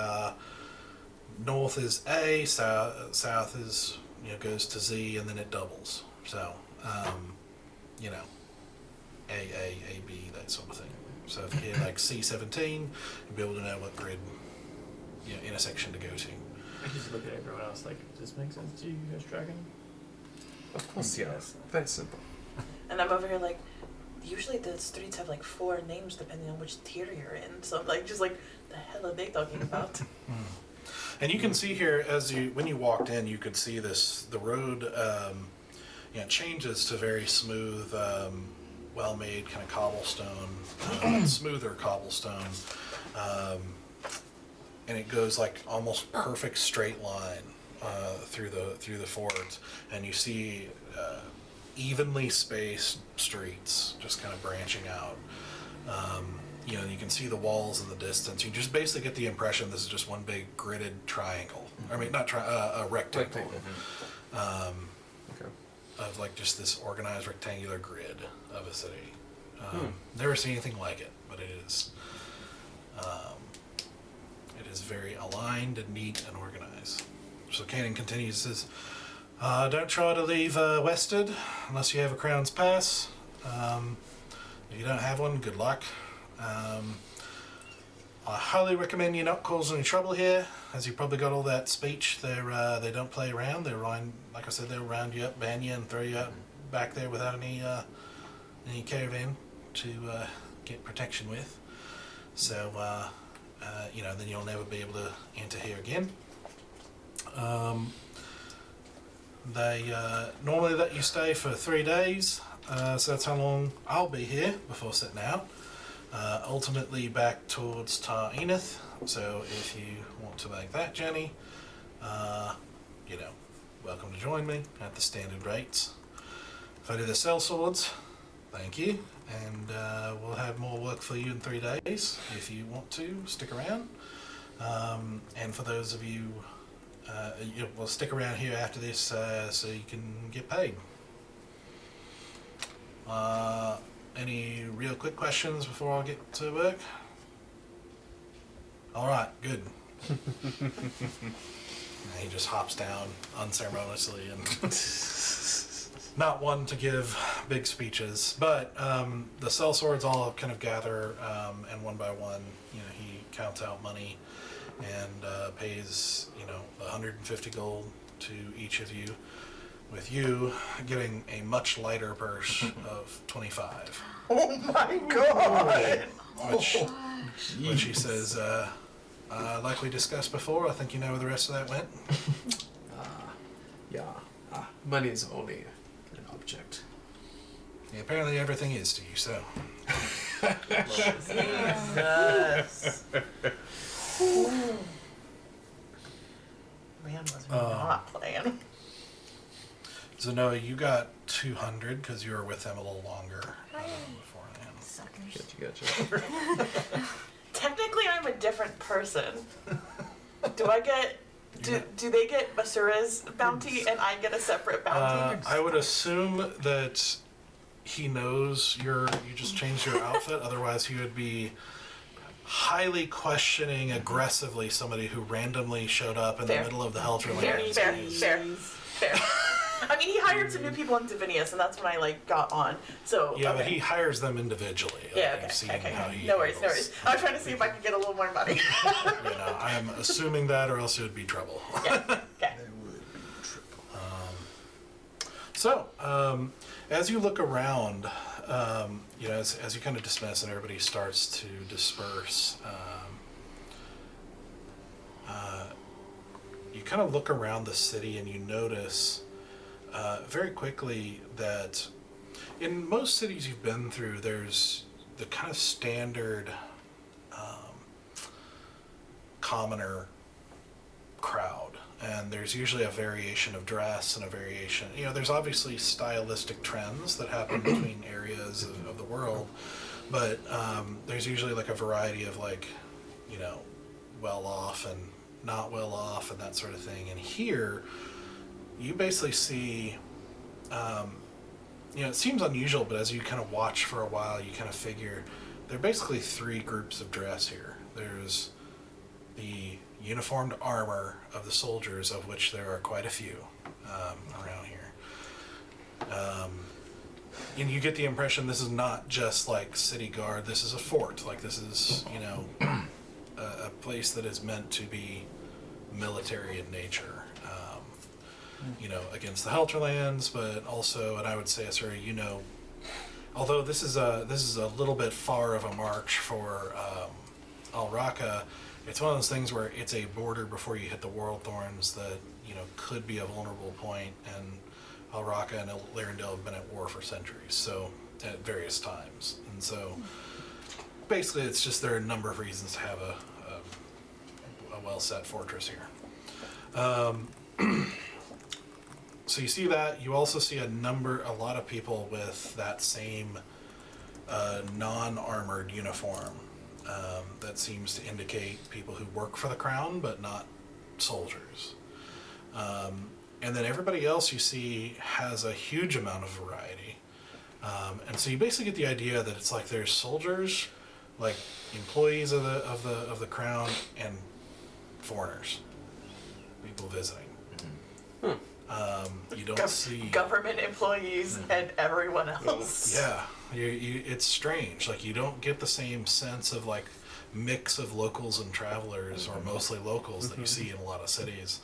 north is A, south is goes to Z, and then it doubles. So, A, B, that sort of thing. So if you hear like C17, you'll be able to know what grid, intersection to go to. I just look at everyone else like, does this make sense to you? You guys tracking? Of course, yes. Very simple. And I'm over here like, usually the streets have like 4 names depending on which tier you're in. So I'm like, just like, the hell are they talking about? And you can see here, when you walked in, you could see the road, changes to very smooth, well-made kind of cobblestone, smoother cobblestone, and it goes like almost perfect straight line through the fords, and you see evenly spaced streets just kind of branching out. You can see the walls in the distance. You just basically get the impression this is just one big gridded triangle. I mean, not a rectangle. Okay. Of like just this organized rectangular grid of a city. Never seen anything like it, but it is very aligned and neat and organized. So Kanan continues, says, don't try to leave wested unless you have a Crown's Pass. If you don't have one, good luck. I highly recommend you not cause any trouble here, as you probably got all that speech. They don't play around. They'll like I said, they'll round you up, ban you, and throw you out back there without any caravan to get protection with. So then you'll never be able to enter here again. They normally let you stay for 3 days, so that's how long I'll be here before setting out. Ultimately back towards Tar Enith, so if you want to make that journey, welcome to join me at the standard rates. If I do the sell swords, thank you, and we'll have more work for you in 3 days if you want to stick around. And for those of you, we'll stick around here after this so you can get paid. Any real quick questions before I get to work? All right, good. And he just hops down unceremoniously and not one to give big speeches, but the sellswords all kind of gather, and one by one, he counts out money and pays, 150 gold to each of you, with you getting a much lighter purse of 25. Oh my god! Which he says, like we discussed before, I think you know where the rest of that went. Money is only an object. Yeah, apparently everything is to you, so. Jesus. Man was not playing. So Noah, you got 200 because you were with them a little longer beforehand. Suckers. Gotcha. Technically, I'm a different person. Do I get? Do they get Basura's bounty and I get a separate bounty? I would assume that he knows you just changed your outfit. Otherwise, he would be highly questioning aggressively somebody who randomly showed up in the middle of the Helterlands. Fair. I mean, he hired some new people in Divinius, and that's when I got on. So yeah, but he hires them individually. Yeah, I've seen okay. how he No worries. handles. I was trying to see if I could get a little more money. I'm assuming that, or else it would be trouble. Yeah. Okay. So, as you look around, as you kind of dismiss and everybody starts to disperse, you kind of look around the city and you notice very quickly that in most cities you've been through, there's the kind of standard commoner crowd. And there's usually a variation of dress and a variation, there's obviously stylistic trends that happen between areas of the world, but there's usually a variety of well off and not well off and that sort of thing. And here, you basically see, it seems unusual, but as you kind of watch for a while, you kind of figure there are basically 3 groups of dress here. There's the uniformed armor of the soldiers, of which there are quite a few around here. And you get the impression this is not just city guard, this is a fort. This is, a place that is meant to be military in nature, against the Helterlands, but also, and I would say, although this is a little bit far of a march for Alraka, it's one of those things where it's a border before you hit the World Thorns that, you know, could be a vulnerable point, and Alraka and Lirindil have been at war for centuries, so at various times. And so basically it's just there are a number of reasons to have a well-set fortress here. So you see that. You also see a lot of people with that same non-armored uniform that seems to indicate people who work for the crown but not soldiers. And then everybody else you see has a huge amount of variety. And so you basically get the idea that it's like there's soldiers, like employees of the crown, and foreigners, people visiting. You don't see government employees and everyone else. Yeah, it's strange. Like, you don't get the same sense of like mix of locals and travelers, or mostly locals, that you see in a lot of cities.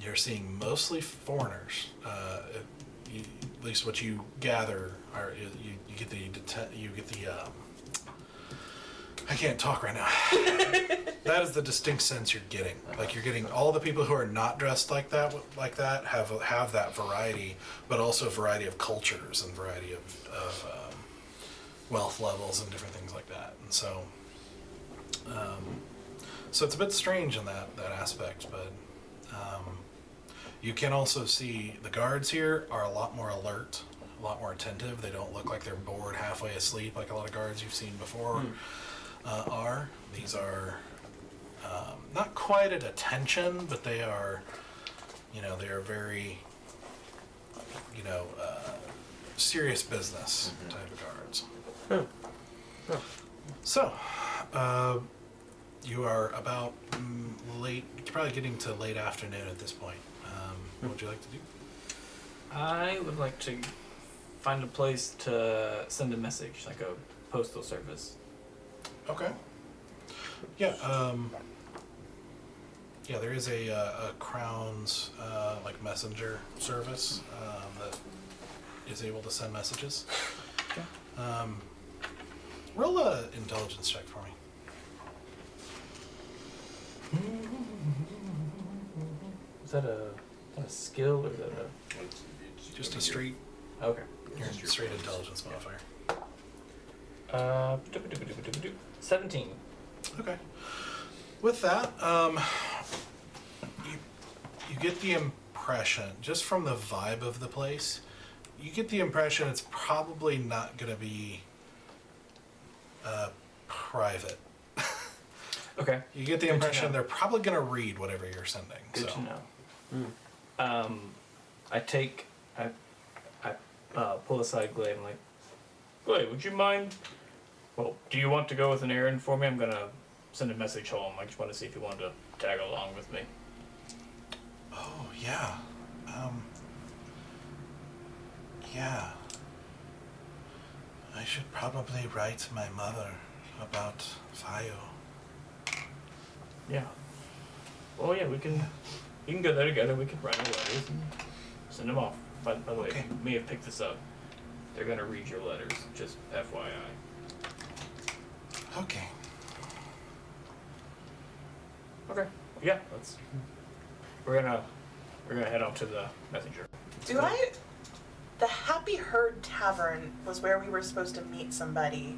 You're seeing mostly foreigners. At least what you gather are you get the I can't talk right now. That is the distinct sense you're getting. Like, you're getting all the people who are not dressed like that have that variety, but also a variety of cultures and variety of wealth levels and different things like that. And so, so it's a bit strange in that aspect. But you can also see the guards here are a lot more alert, a lot more attentive. They don't look like they're bored halfway asleep like a lot of guards you've seen before. Are. These are not quite at attention, but they are, they are very, serious business type of guards. So, you are about late, probably getting to late afternoon at this point. What would you like to do? I would like to find a place to send a message, like a postal service. Okay. Yeah. There is a Crown's like messenger service that is able to send messages. Okay. Roll a intelligence check for me. Is that a skill, or is that a... Just a straight. Okay. Your straight intelligence modifier. 17. Okay. With that, you get the impression, just from the vibe of the place, you get the impression it's probably not going to be private. Okay. You get the impression they're probably going to read whatever you're sending. Good to know. I pull aside Glade and like, Glade, would you mind? Well, do you want to go with an errand for me? I'm gonna send a message home. I just want to see if you wanted to tag along with me. Oh, yeah. Yeah. I should probably write my mother about Fayo. Yeah. Oh yeah, we can go there together. We can write our letters and send them off. By the way, Okay. you may have picked this up. They're gonna read your letters. Just FYI. Okay. Okay. Yeah. We're gonna head off to the messenger. The Happy Herd Tavern was where we were supposed to meet somebody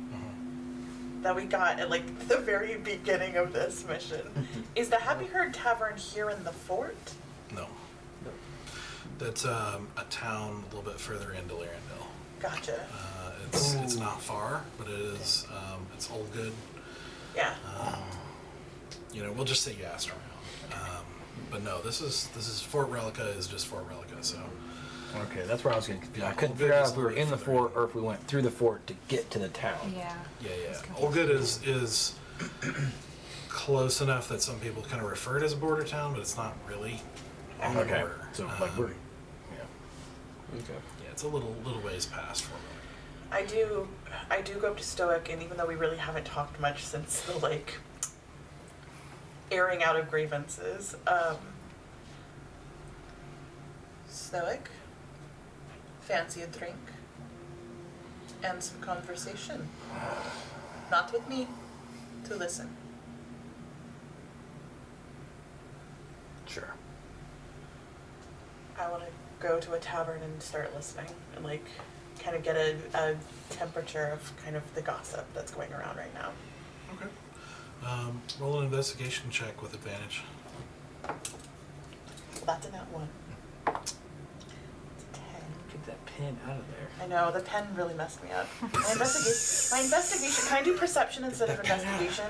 that we got at like the very beginning of this mission. Is the Happy Herd Tavern here in the fort? No. That's a town a little bit further into Lirindil. Gotcha. It's not far, but it is it's all good. Yeah. We'll just say you asked around. But no, this is Fort Relica is just Fort Relica. So Okay, that's where I was getting confused. I couldn't Olgood figure out is if we were the in the further fort end. or if we went through the fort to get to the town. Yeah. yeah. confusing. Olgood is close enough that some people kind of refer it as a border town, but it's not really on the Okay, border. so like we're Okay. Yeah, it's a little ways past Fort Relica. I do go up to Stoic, and even though we really haven't talked much since the like airing out of grievances, Stoic, fancy a drink and some conversation. Not with me, to listen. Sure. I want to go to a tavern and start listening and like kind of get a temperature of kind of the gossip that's going around right now. Okay. Roll an investigation check with advantage. That's a nat 1. It's a 10. Get that pin out of there. I know, the pen really messed me up. My investigation, can I do perception instead of investigation?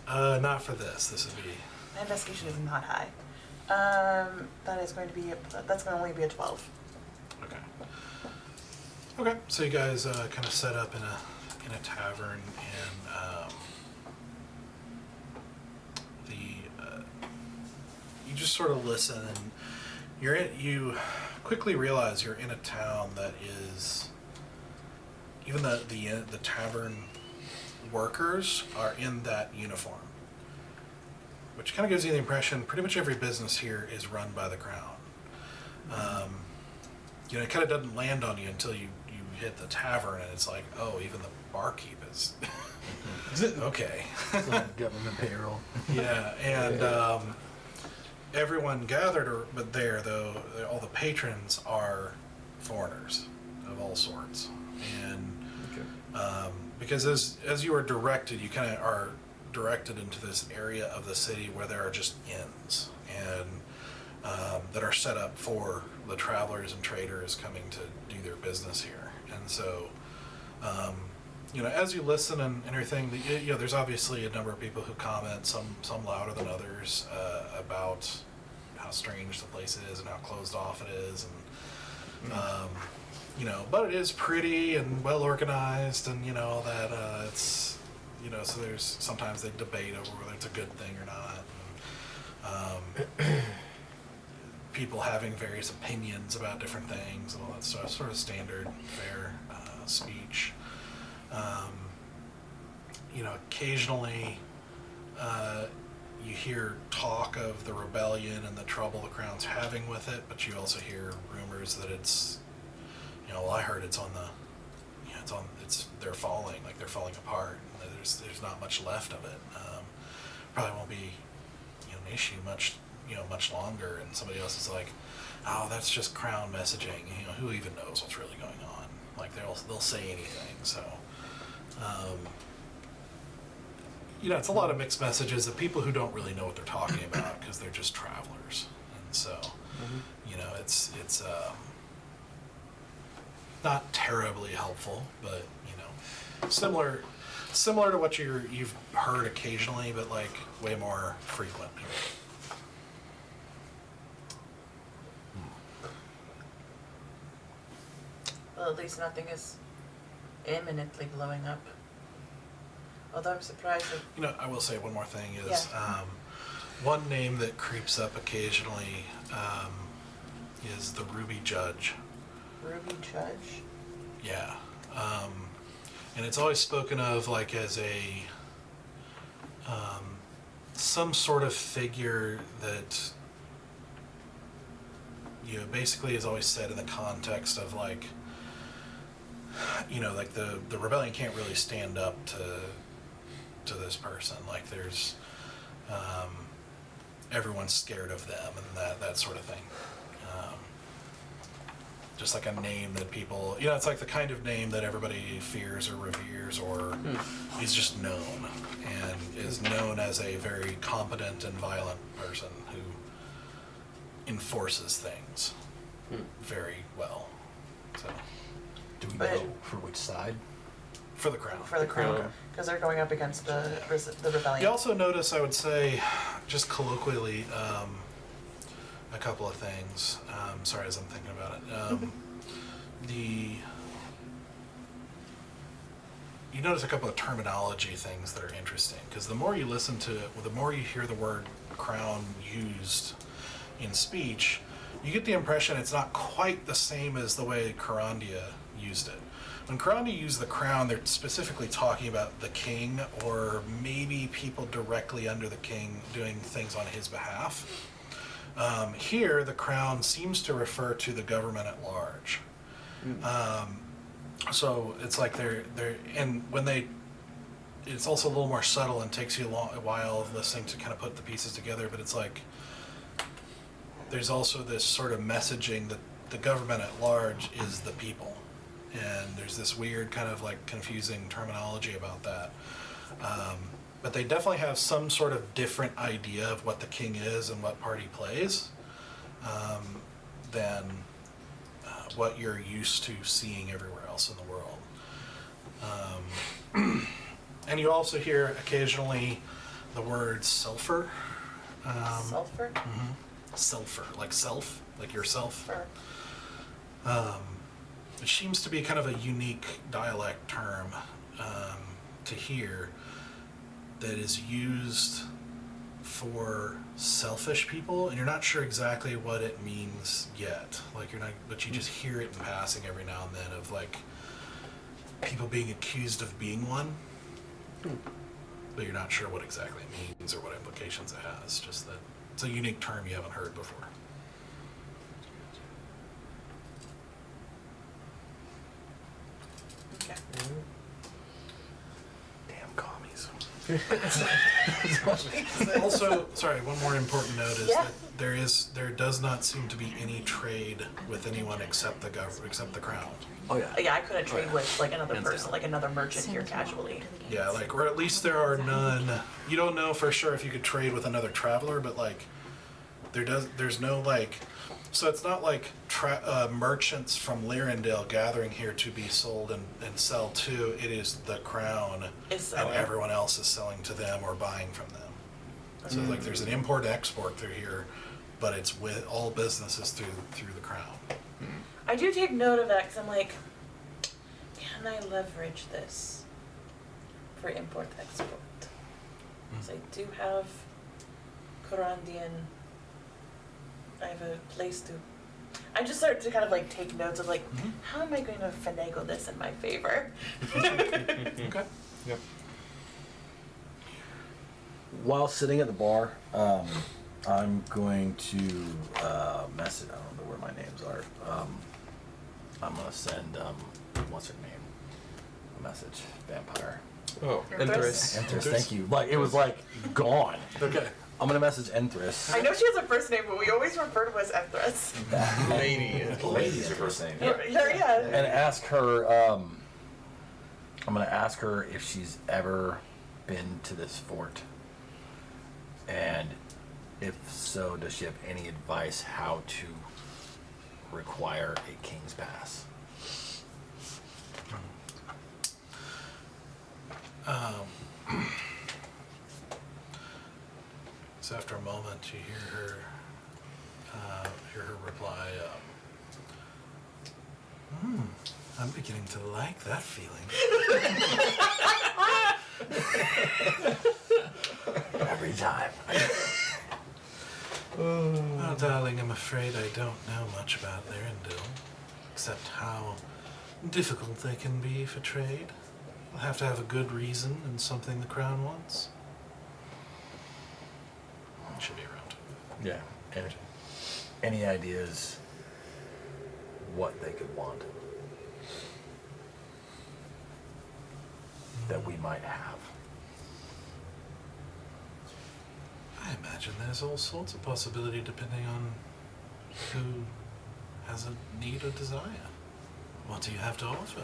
Not for this. This would be. My investigation is not high. That is going to be, that's going to only be a 12. Okay. Okay. So you guys kind of set up in a tavern, and you just sort of listen, and you quickly realize you're in a town that is, even the tavern workers are in that uniform, which kind of gives you the impression pretty much every business here is run by the crown. It kind of doesn't land on you until you hit the tavern, and it's like, oh, even the barkeep is okay. Government payroll. Yeah, and everyone gathered, but there though, all the patrons are foreigners of all sorts, and because as you are directed, you kind of are directed into this area of the city where there are just inns and that are set up for the travelers and traders coming to do their business here. And so, as you listen and everything, there's obviously a number of people who comment, some louder than others, about how strange the place is and how closed off it is, and but it is pretty and well organized, and that it's so there's sometimes they debate over whether it's a good thing or not. And, people having various opinions about different things and all that stuff, sort of standard fair speech. Occasionally you hear talk of the rebellion and the trouble the crown's having with it, but you also hear rumors that it's, I heard it's on the, they're falling, like they're falling apart. There's not much left of it. Probably won't be an issue much longer. And somebody else is like, oh, that's just crown messaging. Who even knows what's really going on? Like they'll say anything. So, it's a lot of mixed messages of people who don't really know what they're talking about because they're just travelers. And so, it's not terribly helpful, but similar to what you've heard occasionally, but like way more frequent. Well, at least nothing is imminently blowing up. Although I'm surprised that... I will say one more thing is, one name that creeps up occasionally is the Ruby Judge. Ruby Judge? Yeah. And it's always spoken of like as a some sort of figure that basically is always said in the context of like like the rebellion can't really stand up to this person, like there's everyone's scared of them and that sort of thing. Just like a name that people, it's like the kind of name that everybody fears or reveres or is just known, and is known as a very competent and violent person who enforces things very well. So, do we know for which side? For the crown. For the crown, because they're going up against the rebellion. You also notice, I would say, just colloquially, a couple of things. Sorry, as I'm thinking about it. You notice a couple of terminology things that are interesting, because the more you listen to it, the more you hear the word crown used in speech, you get the impression it's not quite the same as the way Carandia used it. When Carandia used the crown, they're specifically talking about the king, or maybe people directly under the king doing things on his behalf. Here, the crown seems to refer to the government at large. So it's like it's also a little more subtle and takes you a while of listening to kind of put the pieces together, but it's like there's also this sort of messaging that the government at large is the people. And there's this weird kind of like confusing terminology about that. But they definitely have some sort of different idea of what the king is and what part he plays than what you're used to seeing everywhere else in the world. And you also hear occasionally the word sulfur. Sulfur? Sulfur, like self, like yourself. Or It seems to be kind of a unique dialect term to hear that is used for selfish people, and you're not sure exactly what it means yet. Like you're not, but you just hear it in passing every now and then of like people being accused of being one, but you're not sure what exactly it means or what implications it has. Just that it's a unique term you haven't heard before. okay. Damn commies. Also, sorry, one more important note is Yeah. that there does not seem to be any trade with anyone except the except the crown. Oh yeah. Yeah, I couldn't trade with like another Hands person, down. like another merchant here casually. Yeah, like, or at least there are none. You don't know for sure if you could trade with another traveler, but like, there's no like, so it's not like merchants from Lirindil gathering here to be sold and sell to. It is the crown, Is selling. and everyone else is selling to them or buying from them. So like, there's an import-export through here, but it's with all businesses through the crown. I do take note of that because I'm like, can I leverage this for import-export? Because I do have Korandian. I have a place to. I just start to kind of like take notes of like, how am I going to finagle this in my favor? Okay. Yep. While sitting at the bar, I'm going to message. I don't know where my names are. I'm gonna send what's her name? A message. Vampire. Oh, Enthris. Enthris. Thank you. Like it was like gone. Okay. I'm gonna message Enthris. I know she has a first name, but we always refer to her as Enthris. lady. Lady's your first name. Yeah. And ask her. I'm gonna ask her if she's ever been to this fort, and if so, does she have any advice how to require a king's pass? So after a moment, you hear her reply. I'm beginning to like that feeling. Every time. Well, darling, I'm afraid I don't know much about Lirindil, except how difficult they can be for trade. We'll have to have a good reason and something the crown wants. It should be around. Yeah. And any ideas what they could want that we might have? I imagine there's all sorts of possibility depending on who has a need or desire. What do you have to offer?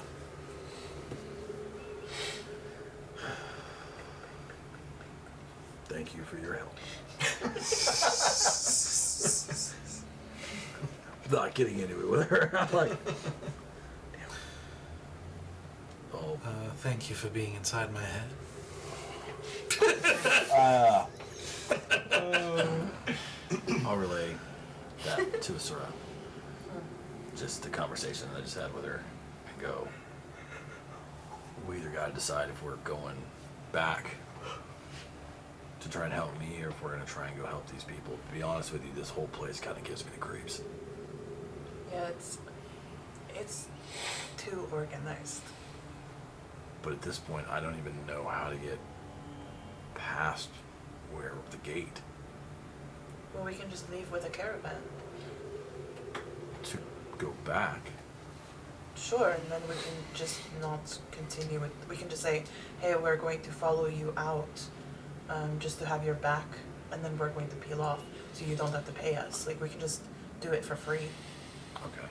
Thank you for your help. Not getting into it with her. I'm like, damn. Oh. Thank you for being inside my head. I'll relay that to Asura. Just the conversation that I just had with her, and go. We either gotta decide if we're going back to try and help me, or if we're gonna try and go help these people. To be honest with you, this whole place kind of gives me the creeps. Yeah, it's too organized. But at this point, I don't even know how to get past where the gate Well, we can just leave with a caravan. to go back. Sure, and then we can just not continue with. We can just say, "Hey, we're going to follow you out, just to have your back and then we're going to peel off, so you don't have to pay us. Like, we can just do it for free, Okay.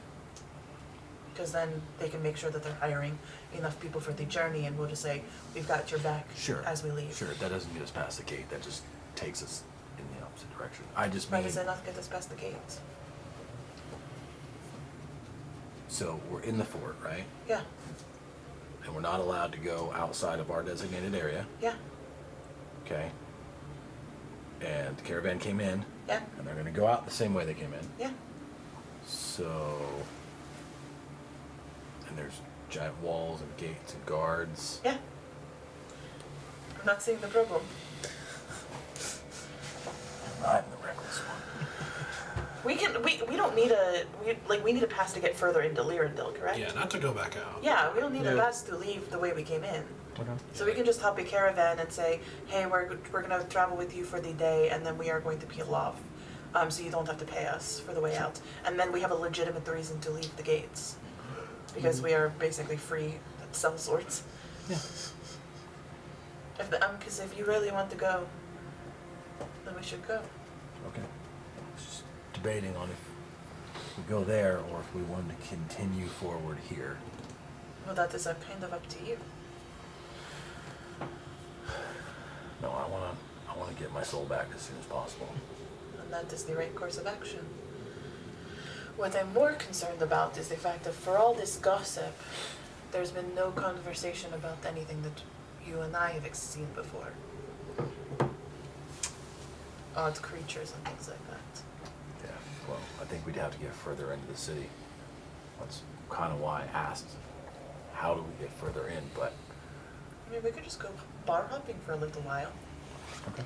because then they can make sure that they're hiring enough people for the journey, and we'll just say, we've got your back Sure. as we leave. Sure, that doesn't get us past the gate. That just takes us in the opposite direction. I just Why mean, does it not get us past the gates? so we're in the fort, right? Yeah, And we're not allowed to go outside of our designated area, yeah, okay? And the caravan came in, yeah, and they're gonna go out the same way they came in. yeah. So, and there's giant walls and gates and guards. Yeah. I'm not seeing the problem. I'm the reckless one. We don't need we need a pass to get further into Lirindil, correct? Yeah, not to go back out. Yeah, we don't need a Yeah. pass to leave the way we came in. Okay. So we can just hop a caravan and say, hey, we're gonna travel with you for the day, and then we are going to peel off, so you don't have to pay us for the way out. And then we have a legitimate reason to leave the gates, because we are basically free to sell swords. Yeah. Because if you really want to go, then we should go. Okay. Just debating on if we go there or if we want to continue forward here. Well, that is kind of up to you. No, I wanna get my soul back as soon as possible. And that is the right course of action. What I'm more concerned about is the fact that for all this gossip, there's been no conversation about anything that you and I have seen before. Odd creatures and things like that. Yeah, well, I think we'd have to get further into the city. That's kind of why I asked, how do we get further in, but... I mean, we could just go bar hopping for a little while. Okay.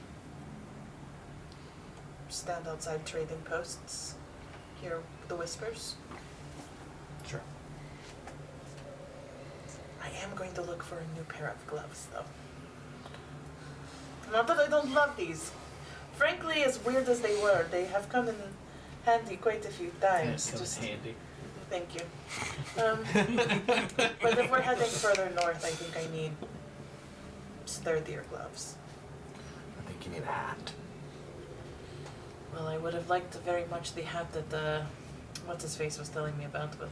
Stand outside trading posts. Hear the whispers. Sure. I am going to look for a new pair of gloves, though. Not that I don't love these. Frankly, as weird as they were, they have come in handy quite a few times. It's just handy. Thank you. But if we're heading further north, I think I need sturdier gloves. I think you need a hat. Well, I would have liked very much the hat that what's his face was telling me about, but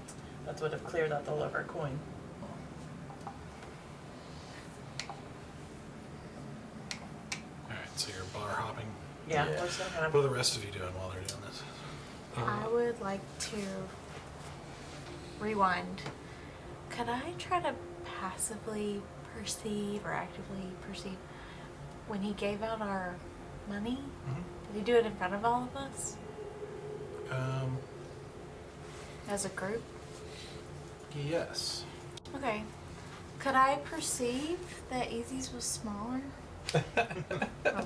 that would have cleared out all of our coin. Alright, so you're bar hopping. Yeah, Yeah. we're still kind What are of. the rest of you doing while they're doing this? I would like to rewind. Could I try to passively perceive or actively perceive when he gave out our money? Did he do it in front of all of us as a group? Yes. Okay. Could I perceive that Easy's was smaller or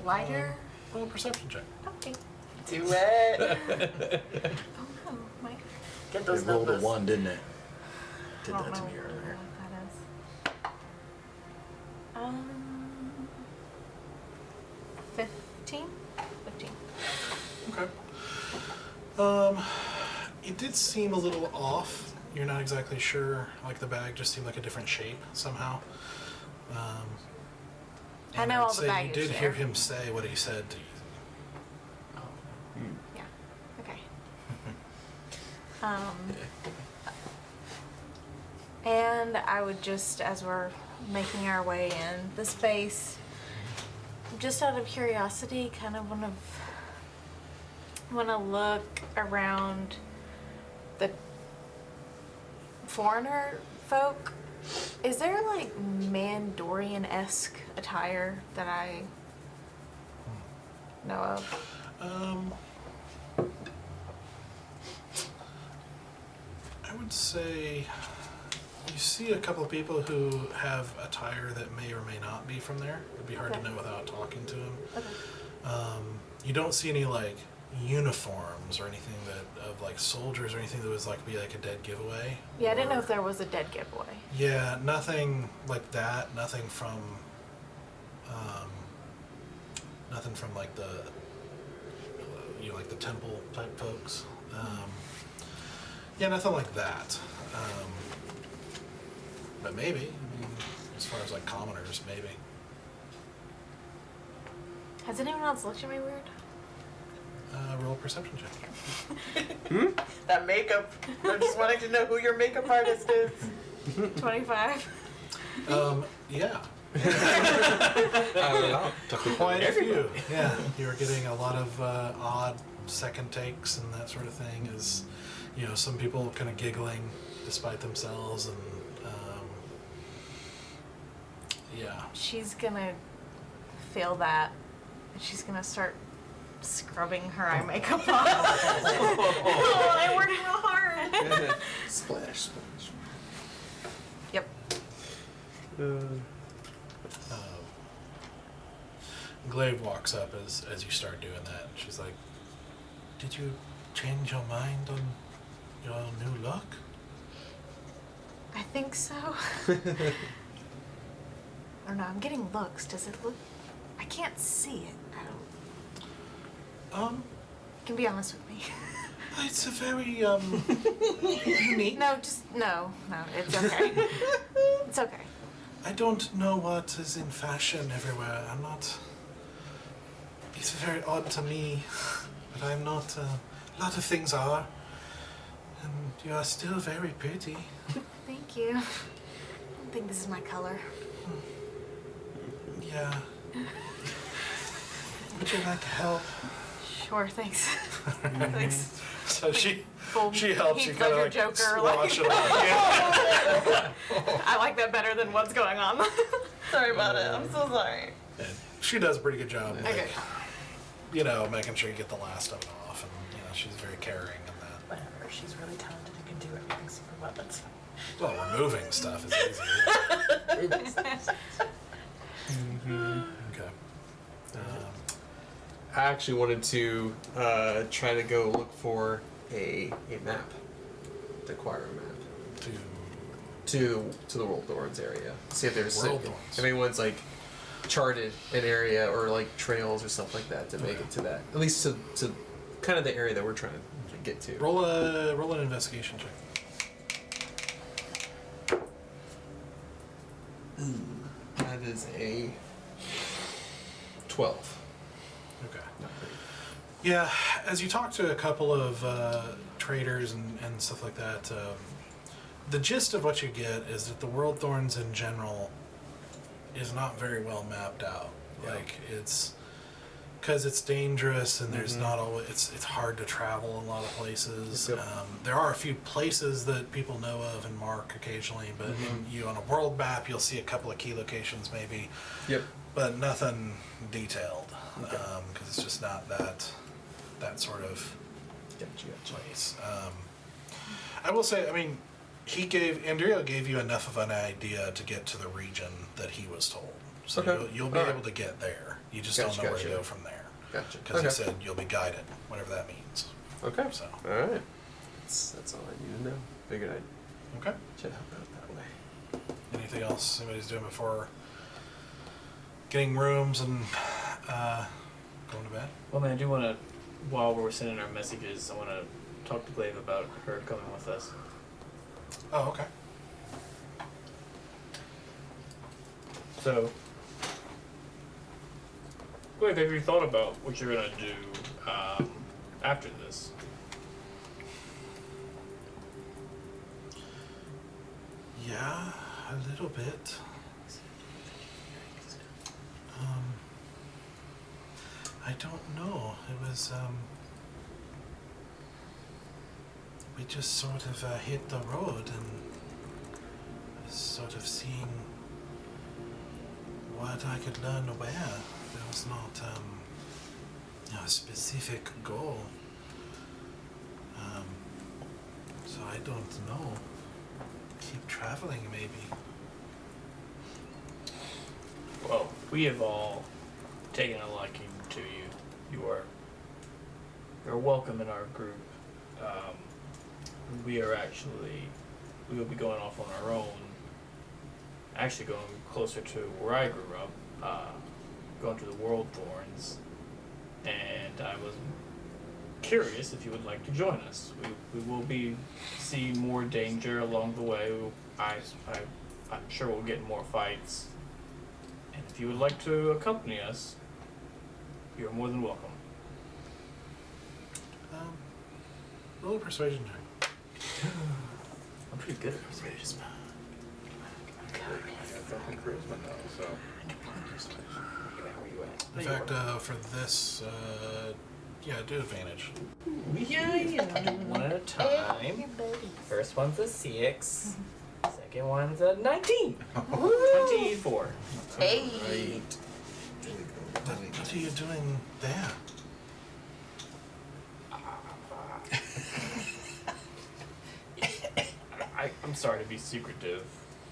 lighter? Roll a perception check. Okay. Do it! Oh no, my. Get It those rolled a numbers. 1, didn't it? Did I don't that to know me earlier. what that is. 15? 15. Okay. It did seem a little off. You're not exactly sure. Like the bag just seemed like a different shape somehow. I and know I'd all the say baggage you did hear there. him say what he said to you. Yeah. Okay. And I would just, as we're making our way in the space, just out of curiosity, kind of want to look around the foreigner folk. Is there like Mandorian-esque attire that I know of? I would say you see a couple of people who have attire that may or may not be from there. It'd be hard to Okay. know without talking to them. Okay. You don't see any like uniforms or anything that of like soldiers or anything that was like be like a dead giveaway. Yeah, I didn't know Or- if there was a dead giveaway. Yeah, nothing like that. Nothing from like the like the temple type folks. Yeah, nothing like that. But maybe. I mean, as far as like commoners, maybe. Has anyone else looked at me weird? Roll a perception check. That makeup. I'm just wanting to know who your makeup artist is. 25. Yeah. I Quite a few. Yeah, you were getting a lot of odd second takes and that sort of thing. As you know, some people kind of giggling despite themselves, and yeah. She's gonna feel that, and she's gonna start scrubbing her eye makeup off. Oh, I'm working real hard. Splash, splash. Yep. Glaive walks up as you start doing that. She's like, "Did you change your mind on your new look?" I think so. I don't know. I'm getting looks. Does it look? I can't see it. I don't. You can be honest with me. It's a very unique. No, just no. It's okay. It's okay. I don't know what is in fashion everywhere. I'm not. It's very odd to me, but I'm not. A lot of things are, and you are still very pretty. Thank you. I don't think this is my color. Yeah. Would you like help? Sure, thanks. Thanks. So she Full helps you Heath kind of Ledger like Joker, wash like- it off. Yeah. I like that better than what's going on. Sorry about it. I'm so sorry. And she does a pretty good job. Like, Okay. you know, making sure you get the last of it off, and you know, she's very caring in that. Whatever. She's really talented and can do everything super well. That's fine. Well, removing stuff is easy. Okay. I actually wanted to try to go look for a map, to acquire a map to the World Thorns area. See if there's World Thorns. if anyone's like charted an area or like trails or stuff like that to make it to that, at least to kind of the area that we're trying to get to. roll an investigation check. That is a 12. Okay. Not great. Yeah, as you talk to a couple of traders and stuff like that, the gist of what you get is that the World Thorns in general is not very well mapped out. Yeah. Like, it's because it's dangerous and there's not always it's hard to travel in a lot of places. Yep. There are a few places that people know of and mark occasionally, but on a world map you'll see a couple of key locations maybe, Yep. but nothing detailed because Okay. it's just not that sort of Gotcha. place. I will say, I mean, Andrea gave you enough of an idea to get to the region that he was told. So Okay. you'll be All right. able to get there. You just Gotcha, don't know where to gotcha. go from there. Gotcha. Because he Okay. said you'll be guided, whatever that means. Okay. So, All right. That's all I need to know. Figured I'd okay. should help out that way. Anything else anybody's doing before getting rooms and going to bed? Well, man, I do want to, while we're sending our messages, I want to talk to Glaive about her coming with us. Oh, okay. So, Glaive, have you thought about what you're going to do after this? Yeah, a little bit. I don't know. It was, we just sort of hit the road and was sort of seeing what I could learn where. There was not a specific goal. So I don't know. Keep traveling, maybe. Well, we have all taken a liking to you. You're welcome in our group. We will be going off on our own. Actually going closer to where I grew up, going to the World Thorns. And I was curious if you would like to join us. We will be seeing more danger along the way. I'm sure we'll get more fights. And if you would like to accompany us, you're more than welcome. Roll a persuasion check. I'm pretty good at persuasion. Fucking charisma now, so. In fact, for this, do advantage. One at a time. First one's a 6. Second one's a 19. 24. Hey. What are you doing there? I'm sorry to be secretive.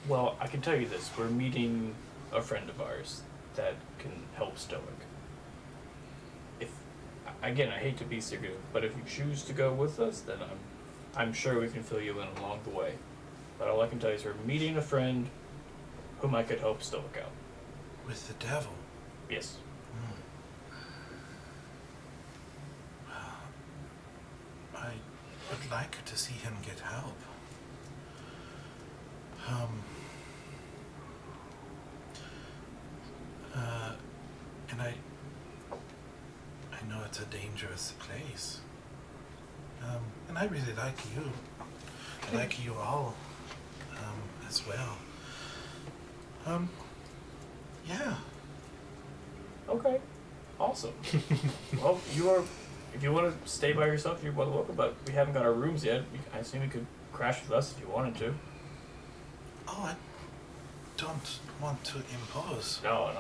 Well, I can tell you this. We're meeting a friend of ours that can help Stoic. Again, I hate to be secretive, but if you choose to go with us, then I'm sure we can fill you in along the way. But all I can tell you is we're meeting a friend whom I could help Stoic out. With the devil? Yes. I would like to see him get help. And I know it's a dangerous place. And I really like you. I like you all, as well. Yeah. Okay. Awesome. Well, if you want to stay by yourself, you're more than welcome, but we haven't got our rooms yet. I assume you could crash with us if you wanted to. Oh, I don't want to impose. No.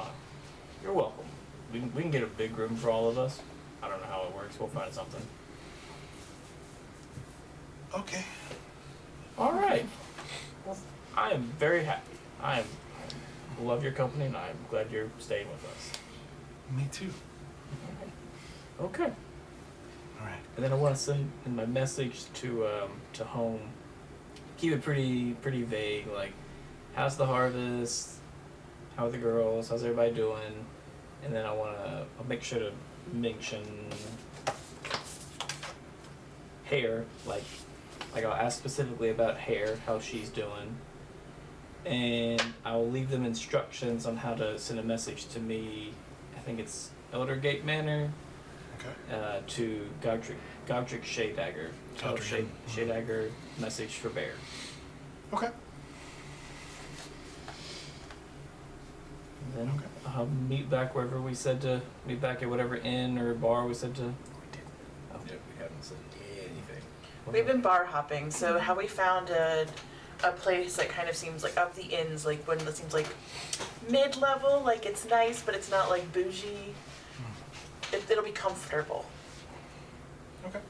You're welcome. We can get a big room for all of us. I don't know how it works. We'll find something. Okay. All right. Well, I am very happy. I love your company, and I'm glad you're staying with us. Me too. Okay. All right. And then I want to send in my message to home. Keep it pretty vague. Like, how's the harvest? How are the girls? How's everybody doing? And then I'll make sure to mention Hair. Like I'll ask specifically about Hair, how she's doing. And I'll leave them instructions on how to send a message to me. I think it's Eldergate Manor. Okay. To Godric Shaydagger. Tell Shaydagger message for Bear. Okay. And then Okay. I'll meet back wherever we said to meet back at whatever inn or bar we said to. We haven't said anything. We've been bar hopping, so have we found a place that kind of seems like of the inns, like one that seems like mid-level, like it's nice but it's not like bougie. It'll be comfortable. Okay.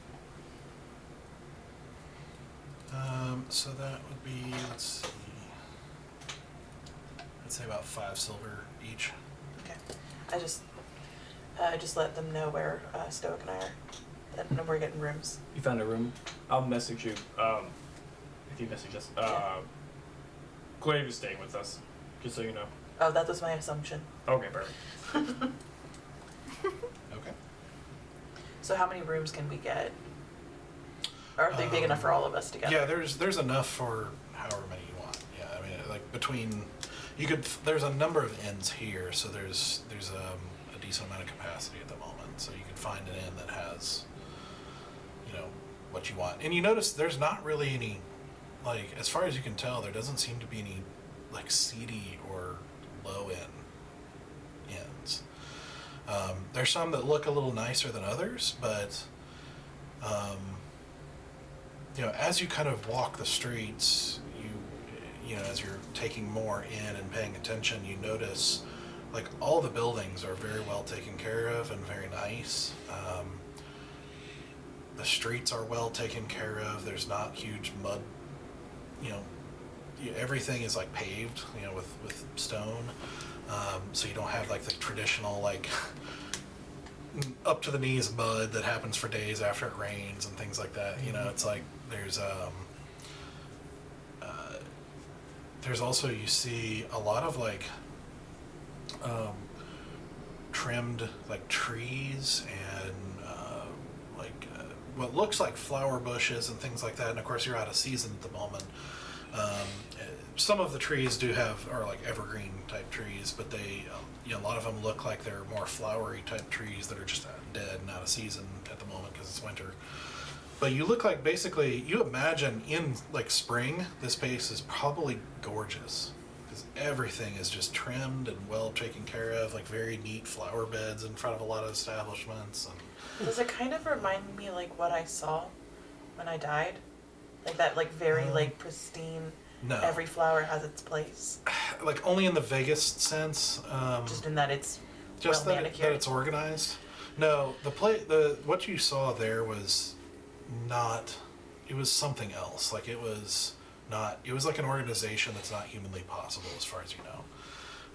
So that would be, let's see, I'd say about 5 silver each. Okay. I just let them know where Stoic and I are. That we're getting rooms. You found a room. I'll message you. If you message us. Glaive is staying with us, just so you know. Oh, that was my assumption. Okay, perfect. Okay. So how many rooms can we get? Or are they big enough for all of us together? Yeah, there's enough for however many you want. Yeah, I mean, like there's a number of inns here, so there's a decent amount of capacity at the moment. So you could find an inn that has, what you want. And you notice there's not really any, like, as far as you can tell, there doesn't seem to be any, like, seedy or low-end inns. There's some that look a little nicer than others, but, as you kind of walk the streets, as you're taking more in and paying attention, you notice, like, all the buildings are very well taken care of and very nice. The streets are well taken care of. There's not huge mud, everything is like paved, with stone. So you don't have like the traditional, like, up to the knees mud that happens for days after it rains and things like that. It's like there's also, you see a lot of like trimmed like trees and what looks like flower bushes and things like that. And of course you're out of season at the moment. Some of the trees are like evergreen type trees, but they, a lot of them look like they're more flowery type trees that are just dead and out of season at the moment because it's winter. But you look like basically, you imagine in like spring, this place is probably gorgeous. Because everything is just trimmed and well taken care of, like very neat flower beds in front of a lot of establishments. And Does it kind of remind me like what I saw when I died? Like that like very like pristine, no, every flower has its place. like only in the vaguest sense. Just in that it's Just well that, manicured. that it's organized. No, what you saw there was not. It was something else. Like it was not. It was like an organization that's not humanly possible, as far as you know.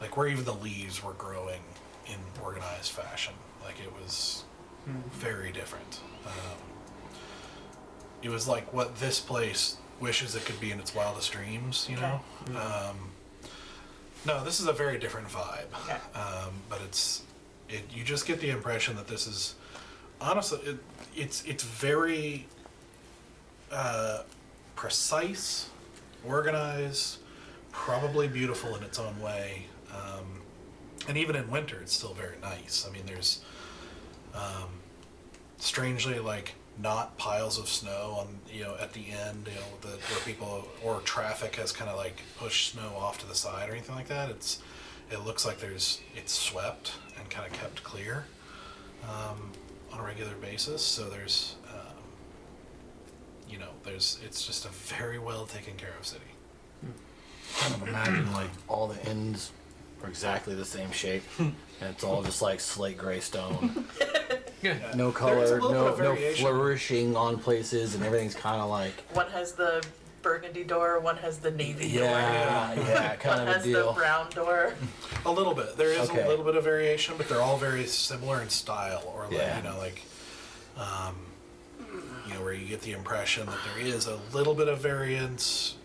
Like where even the leaves were growing in organized fashion. Like it was very different. It was like what this place wishes it could be in its wildest dreams. You know. No, this is a very different vibe. Okay. But you just get the impression that this is, honestly, it's very precise, organized, probably beautiful in its own way, and even in winter, it's still very nice. I mean, there's strangely like not piles of snow on at the end, where people or traffic has kind of like pushed snow off to the side or anything like that. It looks like it's swept and kind of kept clear on a regular basis. So it's just a very well taken care of city. Kind of imagine like all the ends are exactly the same shape, and it's all just like slate gray stone. No There is a color, little bit no of variation. flourishing on places, and everything's kind of like One has the burgundy door, one has the navy door. yeah, kind One of a has the deal. brown door. A little bit. There is Okay. a little bit of variation, but they're all very similar in style, or like Yeah. where you get the impression that there is a little bit of variance.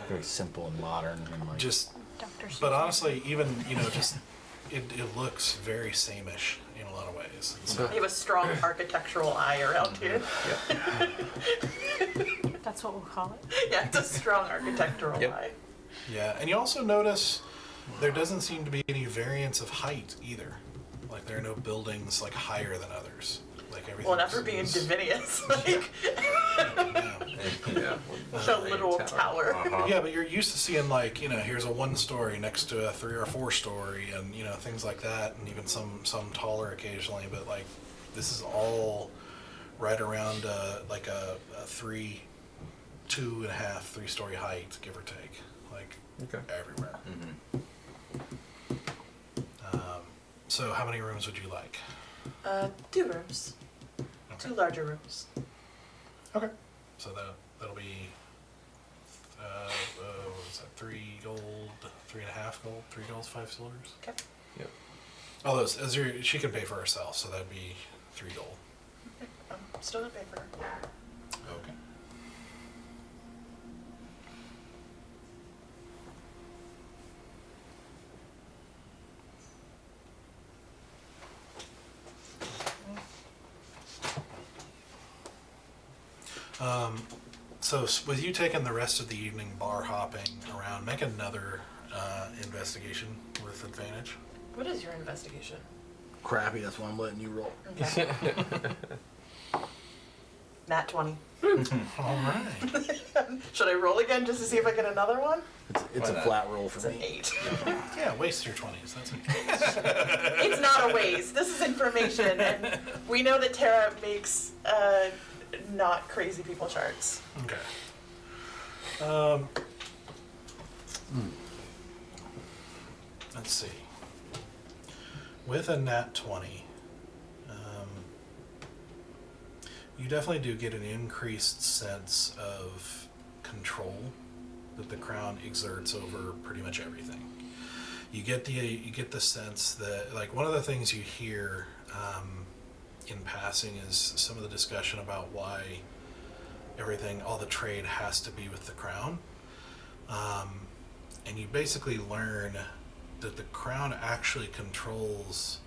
Very simple and modern, and like Just. Dr. But honestly, even just it looks very same-ish in a lot of ways. And so, They have a strong architectural eye around here. That's what we'll call it. Yeah, it's a strong architectural Yep. eye. yeah, and you also notice there doesn't seem to be any variance of height either. Like there are no buildings like higher than others. Like everything. Well, not for being Divinius. Like Yeah. a little tower. Yeah, but you're used to seeing like here's a 1-story next to a 3 or 4-story, and things like that, and even some taller occasionally. But like this is all right around like a 2.5, 3-story height, give or take, like Okay. everywhere. So how many rooms would you like? 2 rooms. Okay. 2 larger rooms. Okay. So that'll be what was that? 3 gold, 3.5 gold, 3 gold, 5 silvers. Okay. Yep. Oh, she can pay for herself, so that'd be 3 gold. I'm still gonna pay for her. Okay. So with you taking the rest of the evening bar hopping around, make another investigation with advantage. What is your investigation? crappy. That's why I'm letting you roll. Okay. Nat 20. All right. Should I roll again just to see if I get another one? It's a not? flat roll It's for an me. 8. Yeah, waste your 20s. That's okay. It's not a waste. This is information, and we know that Tara makes not crazy people charts. Okay. Let's see. With a nat 20, you definitely do get an increased sense of control that the crown exerts over pretty much everything. You get the sense that, like, one of the things you hear in passing is some of the discussion about why all the trade has to be with the crown. And you basically learn that the crown actually controls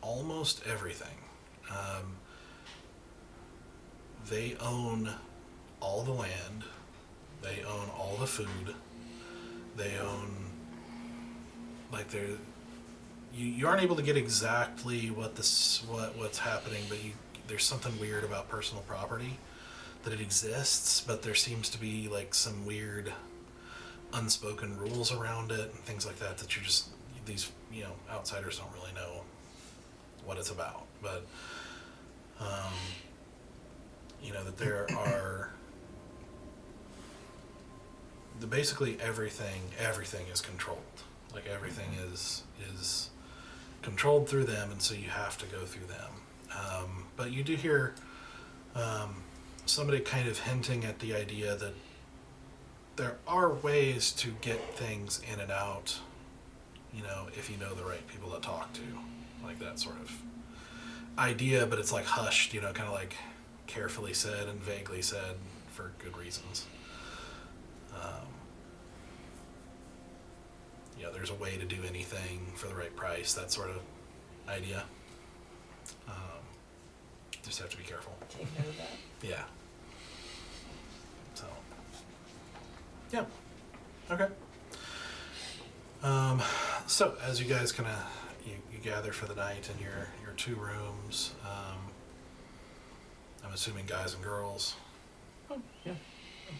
almost everything. They own all the land. They own all the food. They own, like, you aren't able to get exactly what's happening, but there's something weird about personal property, that it exists, but there seems to be like some weird unspoken rules around it and things like that that these outsiders don't really know what it's about. But that there are basically everything is controlled. Like everything is controlled through them, and so you have to go through them. But you do hear somebody kind of hinting at the idea that there are ways to get things in and out, if you know the right people to talk to, like that sort of idea, but it's like hushed, kind of like carefully said and vaguely said for good reasons. There's a way to do anything for the right price, that sort of idea. Just have to be careful. Take note of that. Yeah. So. Yeah. Okay. So as you guys kind of you gather for the night in your 2 rooms, I'm assuming guys and girls. Oh, yeah.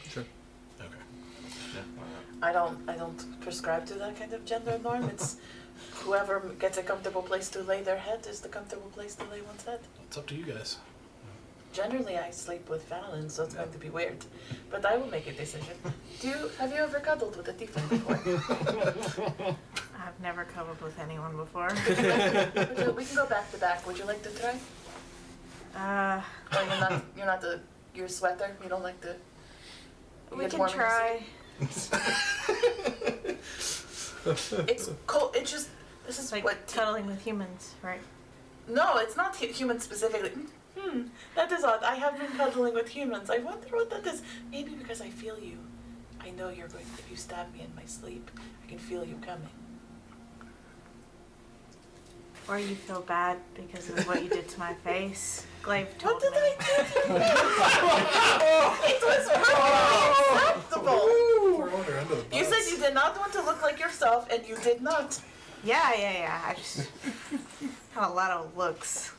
Sure. Okay. I don't prescribe to that kind of gender norm. It's whoever gets a comfortable place to lay their head is the comfortable place to lay one's head. It's up to you guys. Generally, I sleep with Fallon, so it's going to be weird. But I will make a decision. Have you ever cuddled with a tiefling before? I've never cuddled with anyone before. We can go back to back. Would you like to try? Or you're a sweater. You don't like to. We can try. It's cold. It's just this is Like what cuddling with humans, right? No, it's not human specifically. That is odd. I have been cuddling with humans. I wonder what that is. Maybe because I feel you. I know you're going. If you stab me in my sleep, I can feel you coming. Or you feel bad because of what you did to my face. Glaive told What did me. I do? It was perfectly acceptable. Throw her under the bus. You said you did not want to look like yourself, and you did not. Yeah. I just had a lot of looks.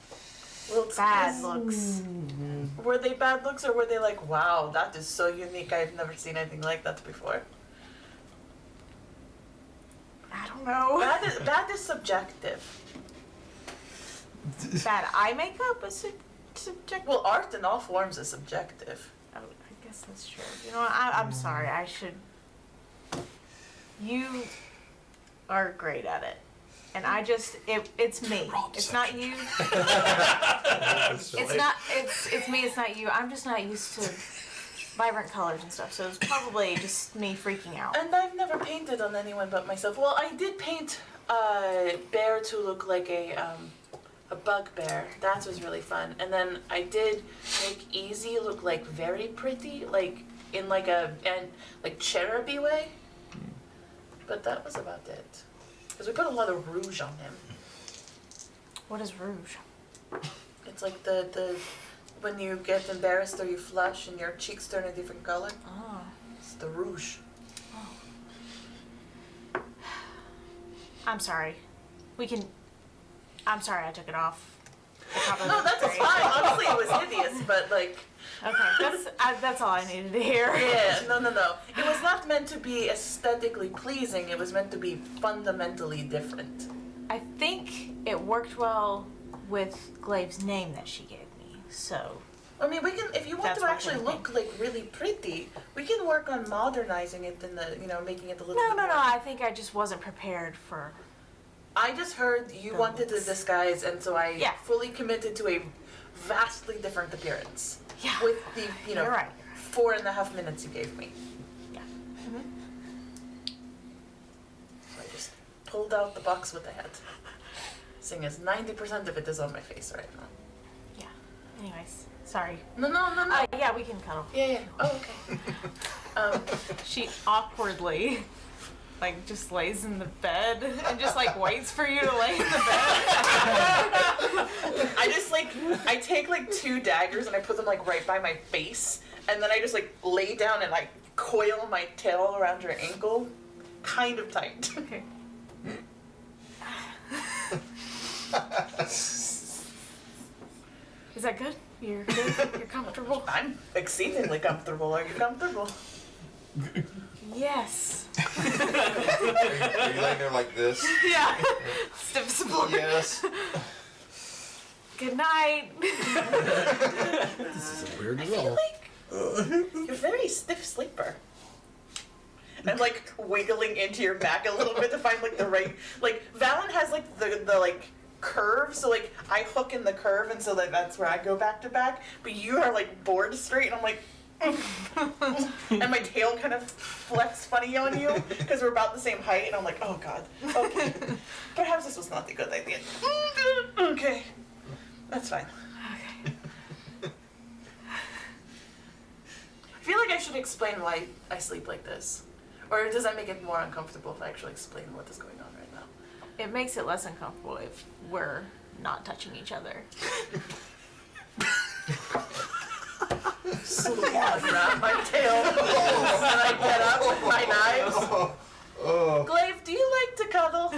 Looks Bad looks. Were they bad looks, or were they like, wow, that is so unique, I've never seen anything like that before? I don't know. That is subjective. Bad eye makeup is subjective. Well, art in all forms is subjective. Oh, I guess that's true. You know what? I'm sorry. I should. You are great at it. And I just, it's me. It's not you. It's me, it's not you. I'm just not used to vibrant colors and stuff. So it's probably just me freaking out. And I've never painted on anyone but myself. Well, I did paint a bear to look like a bugbear. That was really fun. And then I did make Easy look like very pretty, like in like cherubby way. But that was about it. Because we put a lot of rouge on him. What is rouge? It's like the when you get embarrassed or you flush and your cheeks turn a different color. Oh. It's the rouge. I'm sorry. I'm sorry I took it off. No, that's fine. Honestly, it was hideous, but like. Okay, that's all I needed to hear. Yeah, no. It was not meant to be aesthetically pleasing. It was meant to be fundamentally different. I think it worked well with Glaive's name that she gave me, so. I mean, we can, if you want That's to what actually I look like really pretty, we can work on modernizing it and making it a little No, bit more. I think I just wasn't prepared for. I just heard you wanted to disguise, and so I Yeah. fully committed to a vastly different appearance. Yeah. With the, You're right. 4.5 minutes you gave me. Yeah. So I just pulled out the box with the head. Seeing as 90% of it is on my face right now. Yeah. Anyways, sorry. No. Yeah, we can cuddle. Yeah. Oh, okay. She awkwardly, just lays in the bed and just, waits for you to lay in the bed. I take, 2 daggers and I put them, right by my face. And then I just, lay down and, coil my tail around your ankle. Kind of tight. Okay. Is that good? You're good? You're comfortable? I'm exceedingly comfortable. Are you comfortable? Yes. Are you laying there like this? Yeah. Stiff support. Yes. Good night. This is a weird I feel role. like you're a very stiff sleeper. And like wiggling into your back a little bit to find like the right, like Valen has like the like curve, so like I hook in the curve, and so that's where I go back to back. But you are like bored straight, and I'm like, and my tail kind of flex funny on you because we're about the same height, and I'm like, oh god, okay, perhaps this was not the good idea. Okay, that's fine. Okay. I feel like I should explain why I sleep like this. Or does that make it more uncomfortable if I actually explain what is going on right now? It makes it less uncomfortable if we're not touching each other. So I grab my tail and I get up with my knives. Glaive, do you like to cuddle?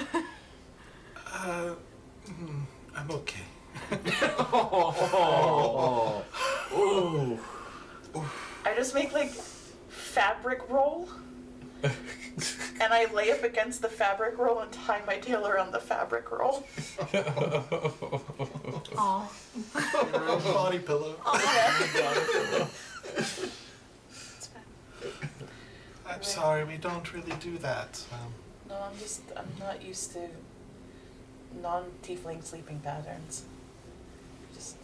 I'm okay. I just make like fabric roll. And I lay up against the fabric roll and tie my tail around the fabric roll. Oh. Your own body pillow. I'm sorry, we don't really do that. No, I'm not used to non-tiefling sleeping patterns. Just,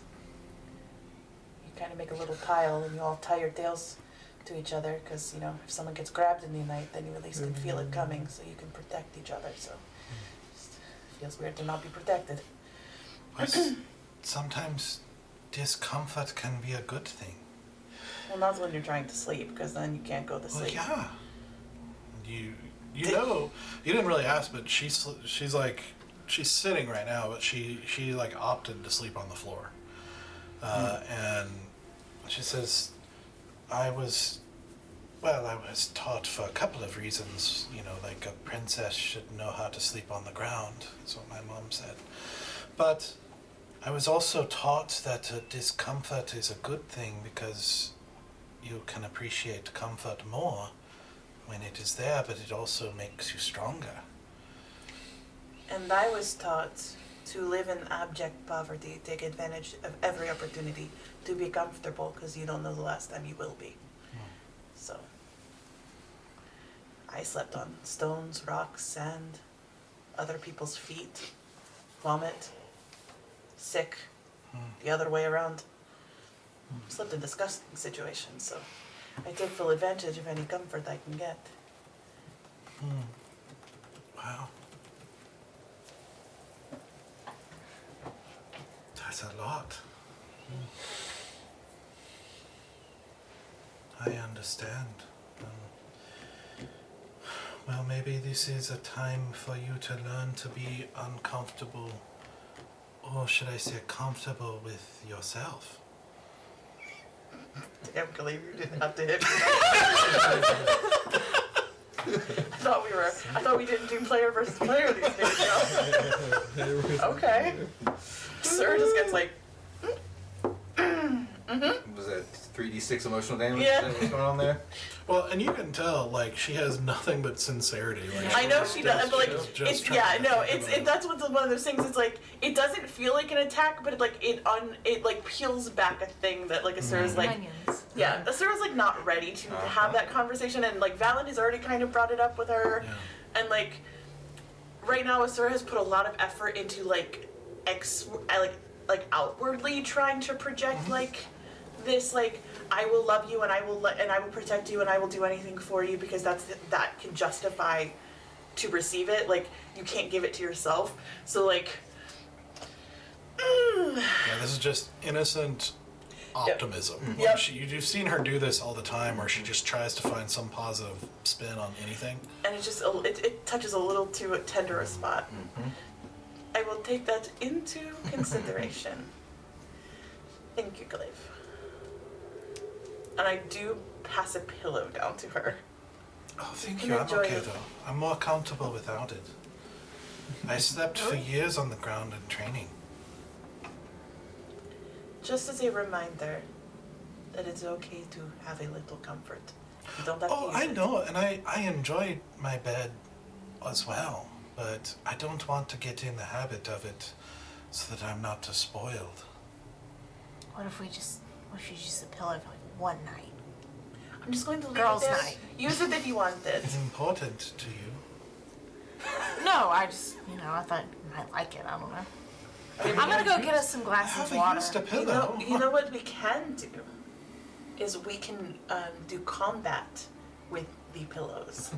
you kind of make a little pile and you all tie your tails to each other because, you know, if someone gets grabbed in the night, then you at least can feel it coming so you can protect each other. So it just feels weird to not be protected. But sometimes discomfort can be a good thing. Well, not when you're trying to sleep, because then you can't go to Well, sleep. yeah. You know, you didn't really ask, but she's sitting right now, but she like opted to sleep on the floor, and she says, I was taught for a couple of reasons, you know, like a princess should know how to sleep on the ground. That's what my mom said. But I was also taught that discomfort is a good thing because you can appreciate comfort more when it is there, but it also makes you stronger. And I was taught to live in abject poverty, take advantage of every opportunity to be comfortable, because you don't know the last time you will be. So I slept on stones, rocks, sand, other people's feet, vomit, sick, the other way around. Slept in disgusting situations, so I take full advantage of any comfort I can get. Wow. That's a lot. I understand. Well, maybe this is a time for you to learn to be uncomfortable, or should I say comfortable with yourself. Damn, Khalif, you didn't have to hit me. I thought we didn't do player versus player these days, yo. Okay. Sir just gets like, Was that 3d6 emotional damage? Yeah. Is that what's going on there? Well, and you can tell, like, she has nothing but sincerity. Like, I know she does, but like, she's just it's, trying yeah, to no, think it's, about it, that's what's one of those things, it's like, it doesn't feel like an attack, but it like, it like peels back a thing that like Asura's like, Onions. yeah, Asura's like not ready to have that conversation, and like Valen has already kind of brought it up with her, Yeah. and like, right now Asura has put a lot of effort into like, like outwardly trying to project like, this like, I will love you and I will protect you and I will do anything for you, because that can justify to receive it. Like, you can't give it to yourself. So like, Yeah, this is just innocent optimism. Yep. Like you've seen her do this all the time, where she just tries to find some positive spin on anything. and it's just it touches a little too tender a spot. I will take that into consideration. Thank you, Glaive. And I do pass a pillow down to her. Oh, thank can you. I'm enjoy okay it. though. I'm more comfortable without it. I slept for years on the ground in training. Just as a reminder that it's okay to have a little comfort. You don't have to use I it. know, and I enjoy my bed as well, but I don't want to get in the habit of it so that I'm not too spoiled. What if you just use a pillow for like one night? I'm just going to leave Girls' it there. night. Use it if you want it. It's important to you. No, I just, I thought you might like it. I don't know. I'm gonna go get us some glasses of Have water. used a You pillow. know what we can do? Is we can do combat with the pillows.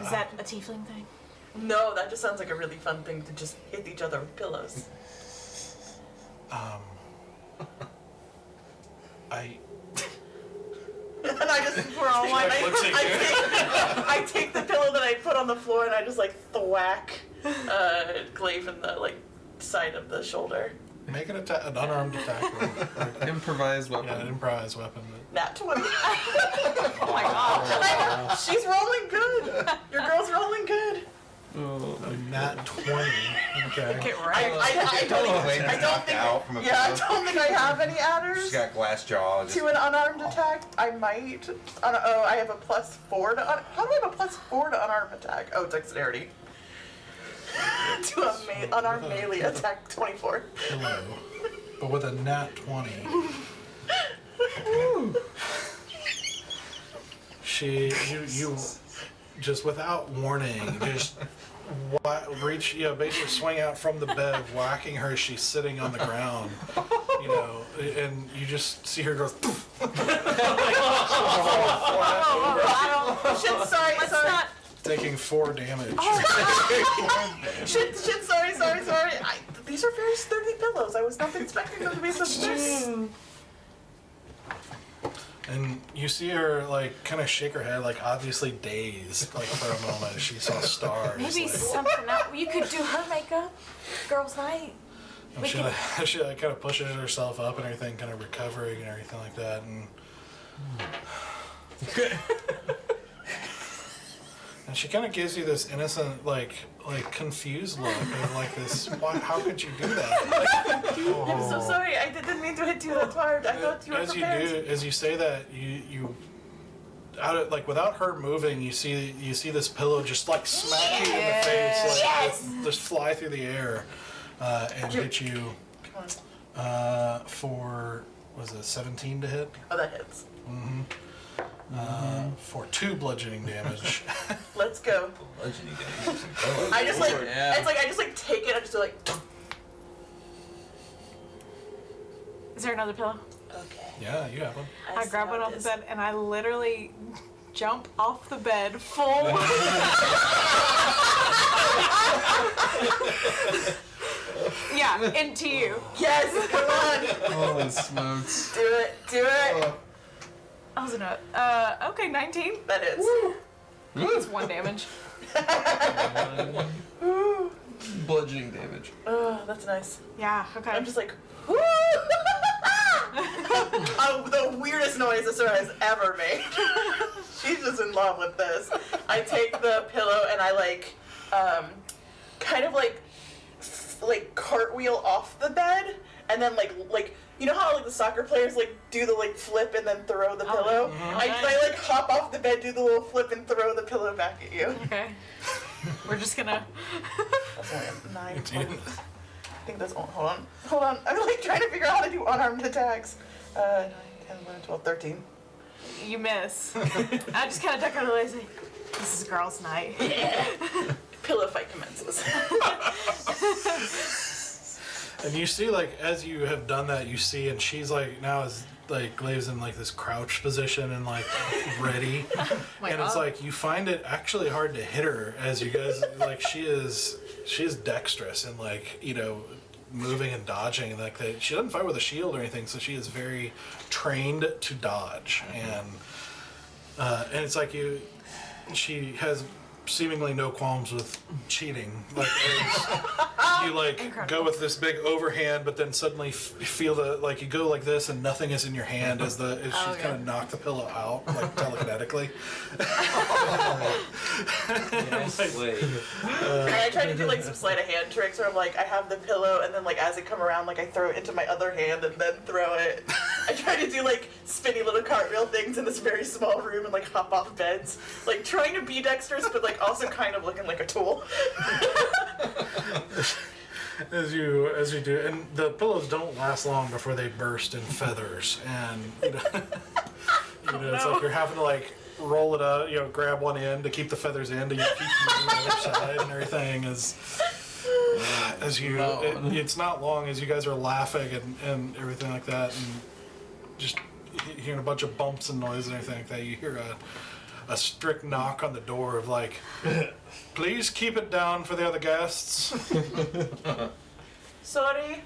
Is that a tiefling thing? No, that just sounds like a really fun thing to just hit each other with pillows. And I just I take the pillow that I put on the floor and I just like thwack Glaive in the like side of the shoulder. Make an unarmed attack roll. Improvised weapon. Yeah, an improvised weapon. Nat 20. Oh my god. She's rolling good. Your girl's rolling good. Oh, A nat 20. Okay. Get I right. don't even, Wayne's I don't knocked think out from a I pillow. don't think I have any adders She's got glass jaw. Just, to an unarmed attack. I might. I have a +4 to how do I have a +4 to unarmed attack? Oh, dexterity. To a unarmed melee attack 24. Pillow. But with a nat 20. You just without warning, just reach, basically swing out from the bed, whacking her as she's sitting on the ground, and you just see her go, Shit, sorry. taking 4 damage. Shit, sorry. These are very sturdy pillows. I was not expecting them to be so sturdy. And you see her kind of shake her head, obviously dazed, for a moment as she saw stars. Maybe something else. You could do her makeup. Girls' night. And she kind of pushes herself up and everything, kind of recovering and everything like that. And she kind of gives you this innocent, confused look of this. Why? How could you do that? I'm so sorry. I didn't mean to hit you that hard. I thought you were prepared. As you say that, you out of without her moving, you see this pillow just smack you in the face, just fly through the air, and hit you. Come on. For was it 17 to hit? Oh, that hits. Mm-hmm. For 2 bludgeoning damage. Let's go. Bludgeoning damage. Some pillows. I just Yeah. it's I just take it. I just do Is there another pillow? Okay. Yeah, you have one. I grab one off the bed and I literally jump off the bed full. Yeah, into you. Yes, come on. holy smokes. Do it. I was enough. Okay, 19. That is. That's 1 damage. Bludgeoning damage. Oh, that's nice. Yeah, okay. I'm just woo! Oh, the weirdest noise this has ever made. She's just in love with this. I take the pillow and I kind of cartwheel off the bed and then you know how the soccer players do the flip and then throw the pillow? okay. I hop off the bed, do the little flip and throw the pillow back at you. Okay. We're just gonna. That's only a 9, 12. I think that's hold on. I'm trying to figure out how to do unarmed attacks. 9, 10, 11, 12, 13. You miss. I just kind of duck out of the way and say, "This is girls' night." Yeah. Pillow fight commences. And you see, as you have done that, you see, and she's now is Glaive's in this crouch position and ready, and it's you find it actually hard to hit her as you guys she is dexterous and moving and dodging and that. She doesn't fight with a shield or anything, so she is very trained to dodge, and it's she has seemingly no qualms with cheating. Like you like Incredible. go with this big overhand, but then suddenly feel the like you go like this and nothing is in your hand as she okay. kind of knocked the pillow out like telekinetically. Yes, wait. And I try to do like some sleight of hand tricks where I'm like, I have the pillow, and then like as it come around, like I throw it into my other hand and then throw it. I try to do like spinny little cartwheel things in this very small room and like hop off beds, like trying to be dexterous, but like also kind of looking like a tool. As you do, and the pillows don't last long before they burst in feathers, and it's like you're having to like roll it up, grab one end to keep the feathers in, to keep moving the other side and everything. It's not long as you guys are laughing and everything like that, and just hearing a bunch of bumps and noise and everything like that. You hear a strict knock on the door of like, please keep it down for the other guests. Sorry.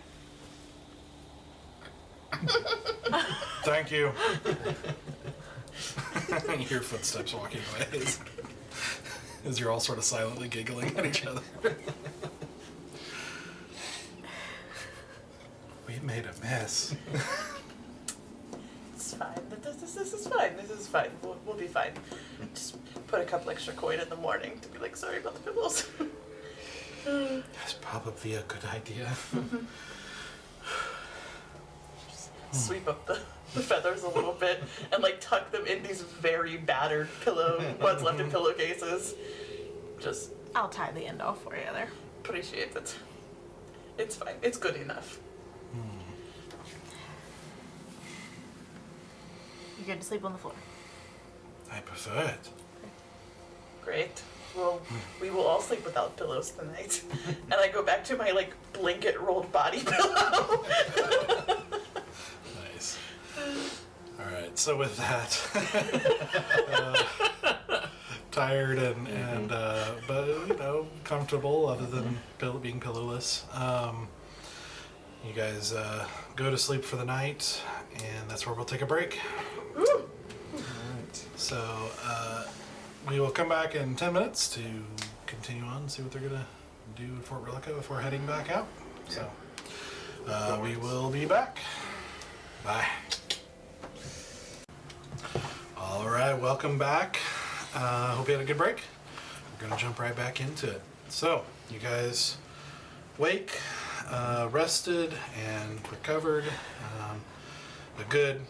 Thank you. You hear footsteps walking away as you're all sort of silently giggling at each other. We made a mess. It's fine. This is fine. This is fine. We'll be fine. Just put a couple extra coin in the morning to be like, sorry about the pillows. That's probably a good idea. Sweep up the feathers a little bit and like tuck them in these very battered ones left in pillowcases. Just I'll tie the end off for you there. appreciate it. It's fine. It's good enough. You good to sleep on the floor? I prefer it. Great. Well, we will all sleep without pillows tonight. And I go back to my like blanket rolled body pillow. Nice. All right. So with that, tired and but comfortable, other than being pillowless. You guys go to sleep for the night, and that's where we'll take a break. So we will come back in 10 minutes to continue on and see what they're going to do at Fort Relica before heading back out. So we will be back. Bye. All right, welcome back. Hope you had a good break. We're going to jump right back into it. So you guys wake, rested and recovered. A good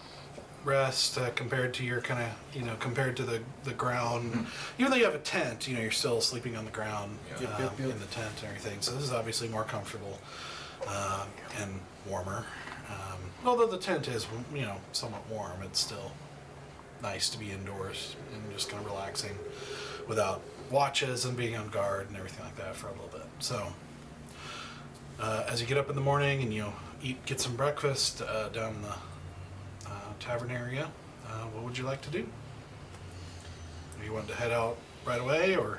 rest compared to your kind of, compared to the ground. Even though you have a tent, you're still sleeping on the ground in the tent and everything. So this is obviously more comfortable and warmer. Although the tent is, somewhat warm, it's still nice to be indoors and just kind of relaxing without watches and being on guard and everything like that for a little bit. So as you get up in the morning and get some breakfast down in the tavern area, what would you like to do? Do you want to head out right away, or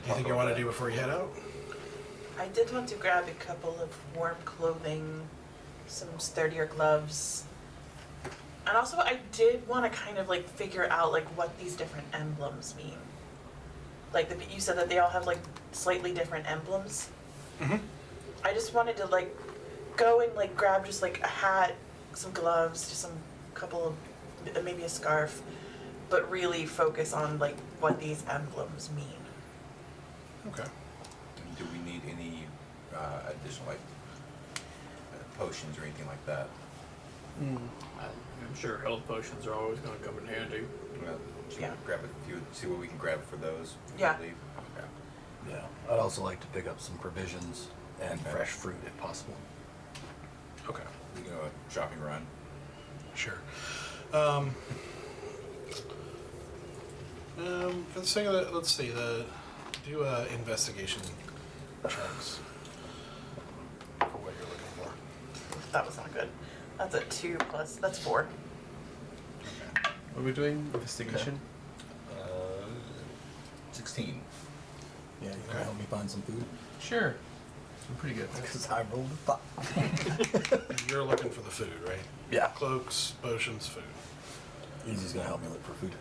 anything you want to do before you head out? I did want to grab a couple of warm clothing, some sturdier gloves. And also I did want to kind of like figure out like what these different emblems mean. Like you said that they all have like slightly different emblems. Mm-hmm. I just wanted to like go and like grab just like a hat, some gloves, just some couple of maybe a scarf, but really focus on like what these emblems mean. Okay. Do we need any additional potions or anything like that? I'm sure health potions are always going to come in handy. Should Yeah. we grab a few, see what we can grab for those? before we Yeah. leave? Okay. Yeah, I'd also like to pick up some provisions and fresh fruit if possible. Okay. We can go a shopping run. Sure. For the sake of that, let's see. Do investigation checks for what you're looking for. That was not good. That's a 2 plus, that's 4. What are we doing? Investigation? 16. Yeah, you can help me find some food? Sure. I'm pretty good. Because I rolled a 5. You're looking for the food, right? Yeah. Cloaks, potions, food. Easy's gonna help me look for food.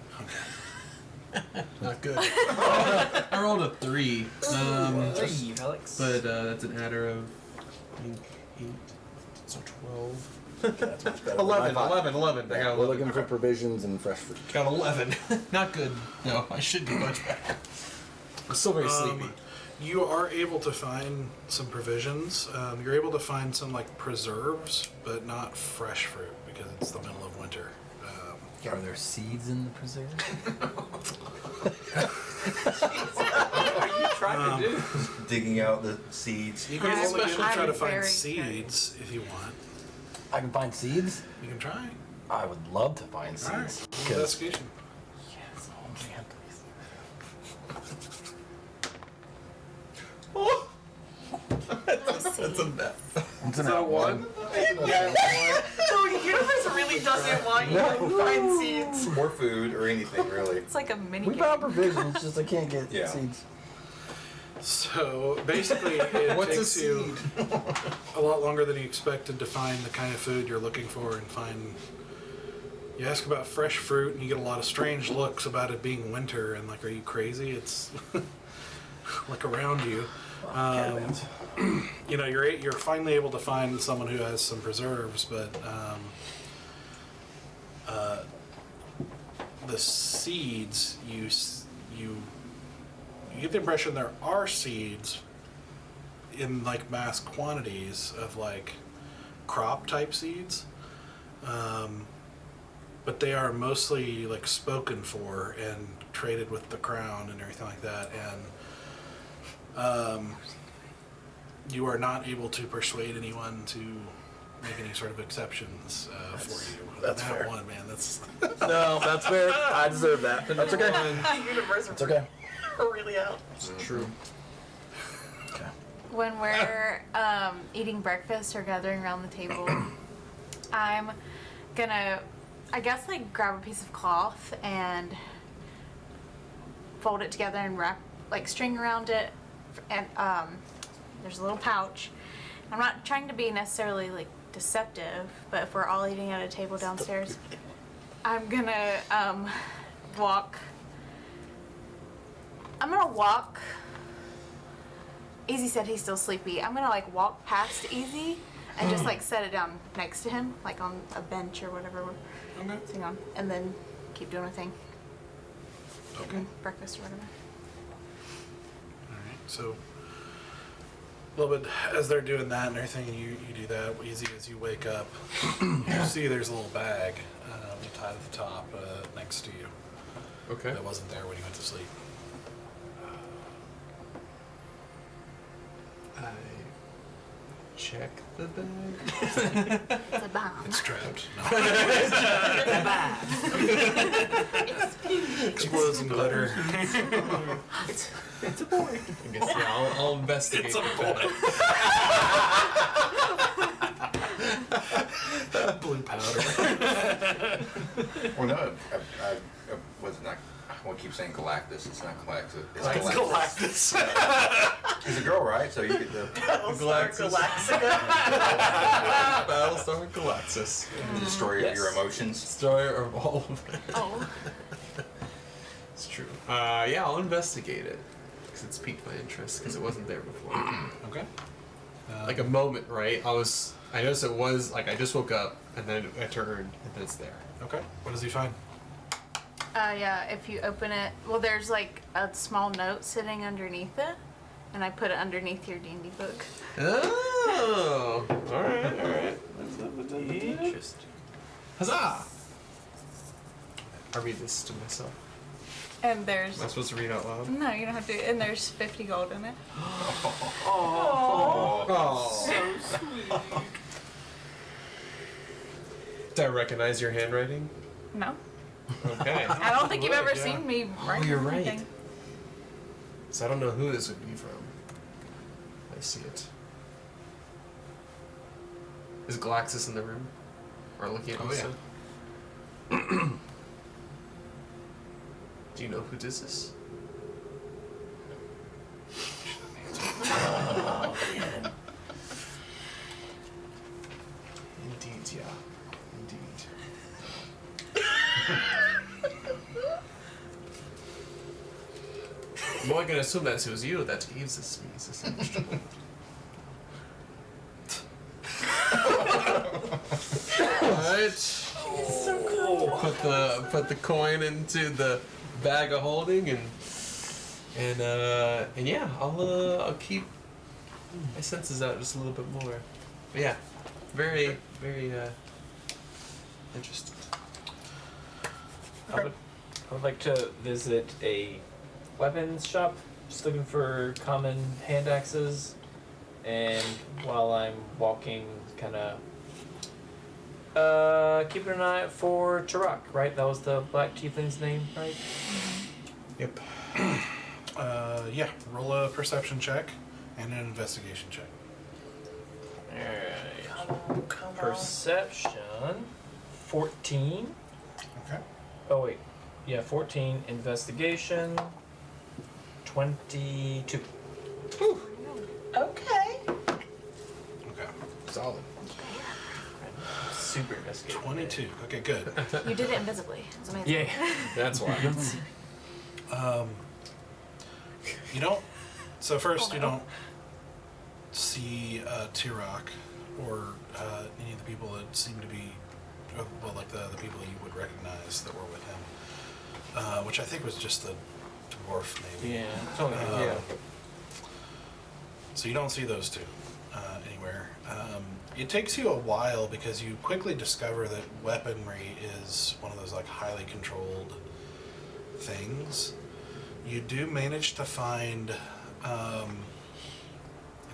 Not good. I rolled a 3. Three, Alex. But that's an adder of, I think, 8. So 12. That's much better. 11. I got 11. We're looking for provisions and fresh fruit. Got 11. Not good. No, I should do much better. I'm still very sleepy. You are able to find some provisions. You're able to find some like preserves, but not fresh fruit because it's the middle of winter. Are there seeds in the preserve? What are you trying to do? Digging out the seeds. You can only I'm try to find very seeds if you want. I can find seeds? You can try. I would love to find All right. seeds. Roll investigation. Yes, oh man, please. That's a mess. It's an one. So the universe really doesn't want you to find seeds. Or food or anything, really. It's like a mini We game. found provisions, just I can't get Yeah. seeds. So basically, it What's a takes you a lot longer than you expected to find the kind of food you're looking for and find. You ask about fresh fruit and you get a lot of strange looks about it being winter and like, are you crazy? It's like around you. Caravans. You know, you're finally able to find someone who has some preserves, but the seeds you get the impression there are seeds in like mass quantities of like crop type seeds, but they are mostly like spoken for and traded with the crown and everything like that, and you are not able to persuade anyone to make any sort of exceptions for you. That's Nat fair. one, man. That's No, that's fair. I deserve that. That's okay. The universe It's okay. are really out. It's true. Okay. When we're eating breakfast or gathering around the table, I'm gonna, I guess, like grab a piece of cloth and fold it together and wrap, like string around it, and there's a little pouch. I'm not trying to be necessarily like deceptive, but if we're all eating at a table downstairs, I'm gonna walk. Easy said he's still sleepy. I'm gonna like walk past Easy and just like set it down next to him, like on a bench or whatever we're sitting on, and then keep doing my thing. okay. Breakfast or whatever. All right. So a little bit as they're doing that and everything, and you do that easy as you wake up. You see there's a little bag tied at the top next to you Okay. that wasn't there when you went to sleep. I check the bag. It's a bomb. It's trapped. No. Explodes and glitter. It's a boy. I guess, yeah, I'll investigate. It's a boy. Blue powder. Well, no, I was not. I want to keep saying Galactus. It's not Galactus. It's Galactus. He's a girl, right? So you get the Battlestar Galactica. Battlestar Galactus. destroyer of your emotions. Destroyer of all of it. Oh. It's true. Yeah, I'll investigate it. Because it's piqued my interest, because it wasn't there before. Okay. Like a moment, right? I noticed it was, like, I just woke up, and then I turned, and then it's there. Okay. What does he find? Yeah, if you open it, well, there's like a small note sitting underneath it, and I put it underneath your D&D book. Oh! Alright. Interesting. Huzzah! I read this to myself. And there's, Am I supposed to read out loud? no, you don't have to, and there's 50 gold in it. Oh. So sweet. Do I recognize your handwriting? No. Okay. I don't think you've ever Yeah. seen me write you're right. anything. So I don't know who this would be from. I see it. Is Galaxis in the room? Or looking at Oh, me yeah. still? Do you know who this is? Indeed, yeah. Indeed. I'm only gonna assume that it was you that gave this to me. Is this understandable? Alright. So cool. Put the coin into the bag of holding and yeah, I'll keep my senses out just a little bit more. But yeah, very interesting. I would like to visit a weapons shop, just looking for common hand axes. And while I'm walking, kind of keeping an eye out for Turok, right? That was the Black Tiefling's name, right? Yep. Yeah, roll a perception check and an investigation check. Alright. Come on. Perception, 14. Okay. Oh wait, yeah, 14. Investigation, 22. Okay. Okay. Solid. Super investigative. 22. Okay, good. You did it invisibly. It's amazing. Yeah. That's why. You don't. So first, you don't see Tirok or any of the people that seem to be, well, like the people you would recognize that were with him, which I think was just the dwarf, maybe. Yeah. Totally. Yeah. So you don't see those two anywhere. It takes you a while because you quickly discover that weaponry is one of those like highly controlled things. You do manage to find, it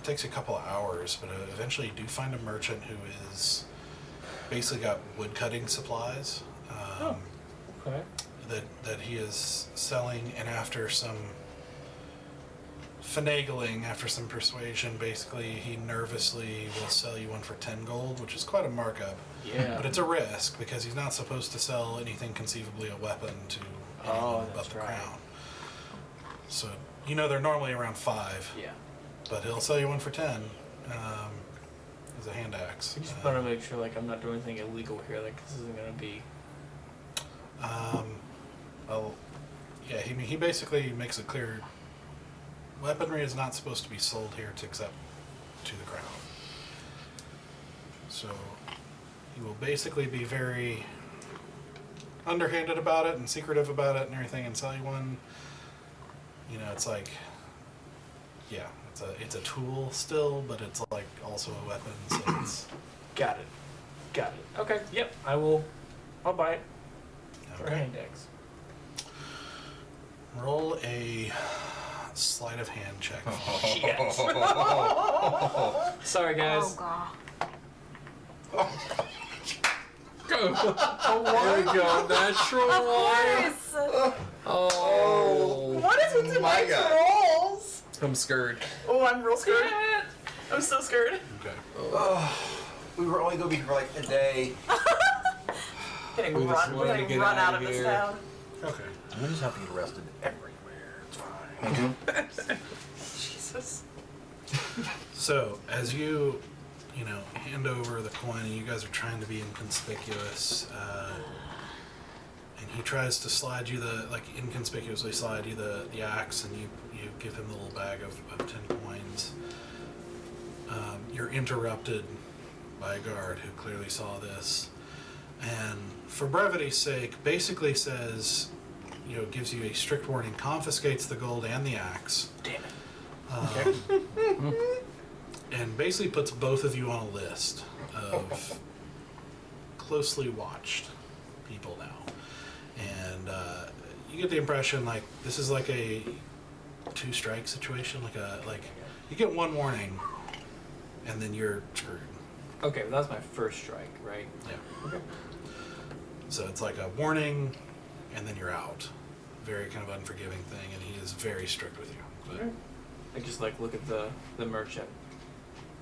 takes a couple of hours, but eventually you do find a merchant who is basically got wood cutting supplies Okay. that he is selling, and after some finagling, after some persuasion, basically he nervously will sell you one for 10 gold, which is quite a markup. Yeah. But it's a risk because he's not supposed to sell anything conceivably a weapon to anyone but that's the right. crown. So, you know, they're normally around 5, Yeah. but he'll sell you one for 10 as a hand axe. I just want to make sure, like, I'm not doing anything illegal here. Like, this isn't gonna be. Well, yeah, he basically makes it clear weaponry is not supposed to be sold here except to the crown. So he will basically be very underhanded about it and secretive about it and everything and sell you one. You know, it's like, yeah, it's a tool still, but it's like also a weapon, so it's... Got it. Okay. Yep. I'll buy it for a Okay. hand axe. Roll a sleight of hand check. Shit. Sorry, guys. Oh god. Go. There we go. Natural Of one. course. Oh. What is with my tonight's God. rolls? I'm scared. Oh, I'm real scared. I'm so scared. Okay. We were only going to be for like a day. Getting We just run, wanted to getting get run out out of of this here. town. Okay. We just have to get arrested everywhere. It's fine. Jesus. So, as you hand over the coin, and you guys are trying to be inconspicuous, and he tries to slide you inconspicuously slide you the axe, and you give him the little bag of 10 coins. You're interrupted by a guard who clearly saw this, and for brevity's sake, basically says, gives you a strict warning, confiscates the gold and the axe. Damn it. And basically puts both of you on a list of closely watched people now. And you get the impression like this is like a 2-strike situation, like you get one warning and then you're screwed. Okay, well, that's my first strike, right? Yeah. Okay. So it's like a warning and then you're out. Very kind of unforgiving thing, and he is very strict with you. But I just look at the merchant.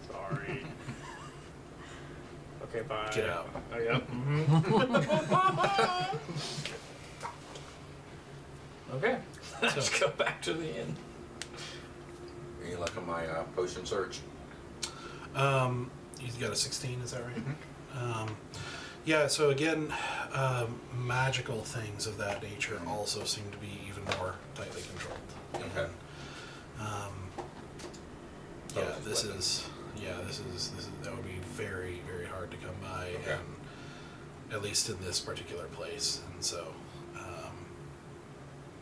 Sorry. Okay, bye. Get out. Oh, yep. Okay. Let's go back to the inn. You look at my potion search. He's got a 16, is that right? Yeah, so again, magical things of that nature also seem to be even more tightly controlled. Okay. this weapon. is that would be very, very hard to come by, Okay. and at least in this particular place. And so,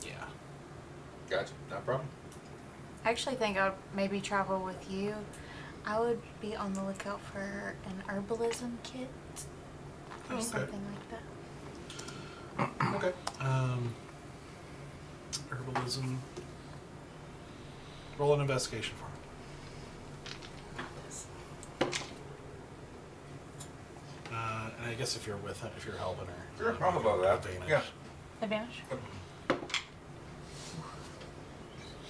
yeah. Gotcha. No problem. I actually think I would maybe travel with you. I would be on the lookout for an herbalism kit or Okay. something like that. Okay. Herbalism. Roll an investigation for me. And I guess if you're with him, if you're helping her, Sure, I'm above that. advantage. Yeah. Advantage?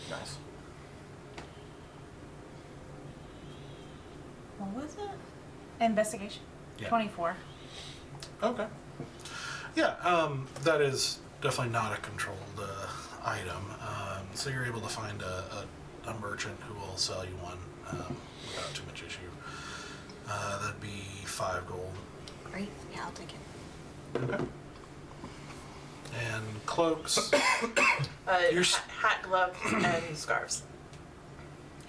Nice. What was it? Investigation? Yeah. 24. Okay. Yeah, that is definitely not a controlled item. So you're able to find a merchant who will sell you one without too much issue. That'd be 5 gold. Great. Yeah, I'll take it. Okay. And cloaks. You're Hat, gloves, and scarves.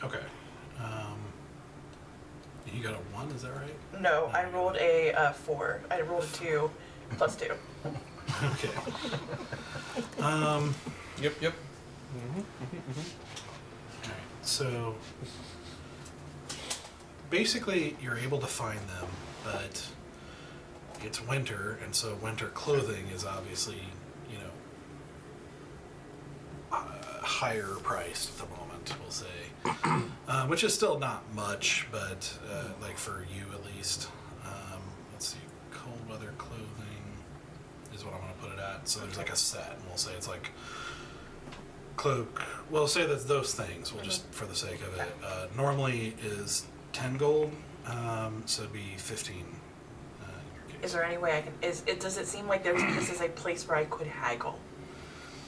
Okay. You got a 1, is that right? No, I rolled a 4. I rolled a 2 plus 2. Okay. Yep. Alright, so basically you're able to find them, but it's winter, and so winter clothing is obviously, you know, higher priced at the moment, we'll say. Which is still not much, but like for you at least. Let's see, cold weather clothing is what I'm going to put it at. So there's like a set, and we'll say it's like cloak. We'll say that's those things. We'll just, for the sake of it, normally is 10 gold, so it'd be 15 in your case. Is there any way I can? Does it seem like this is a place where I could haggle,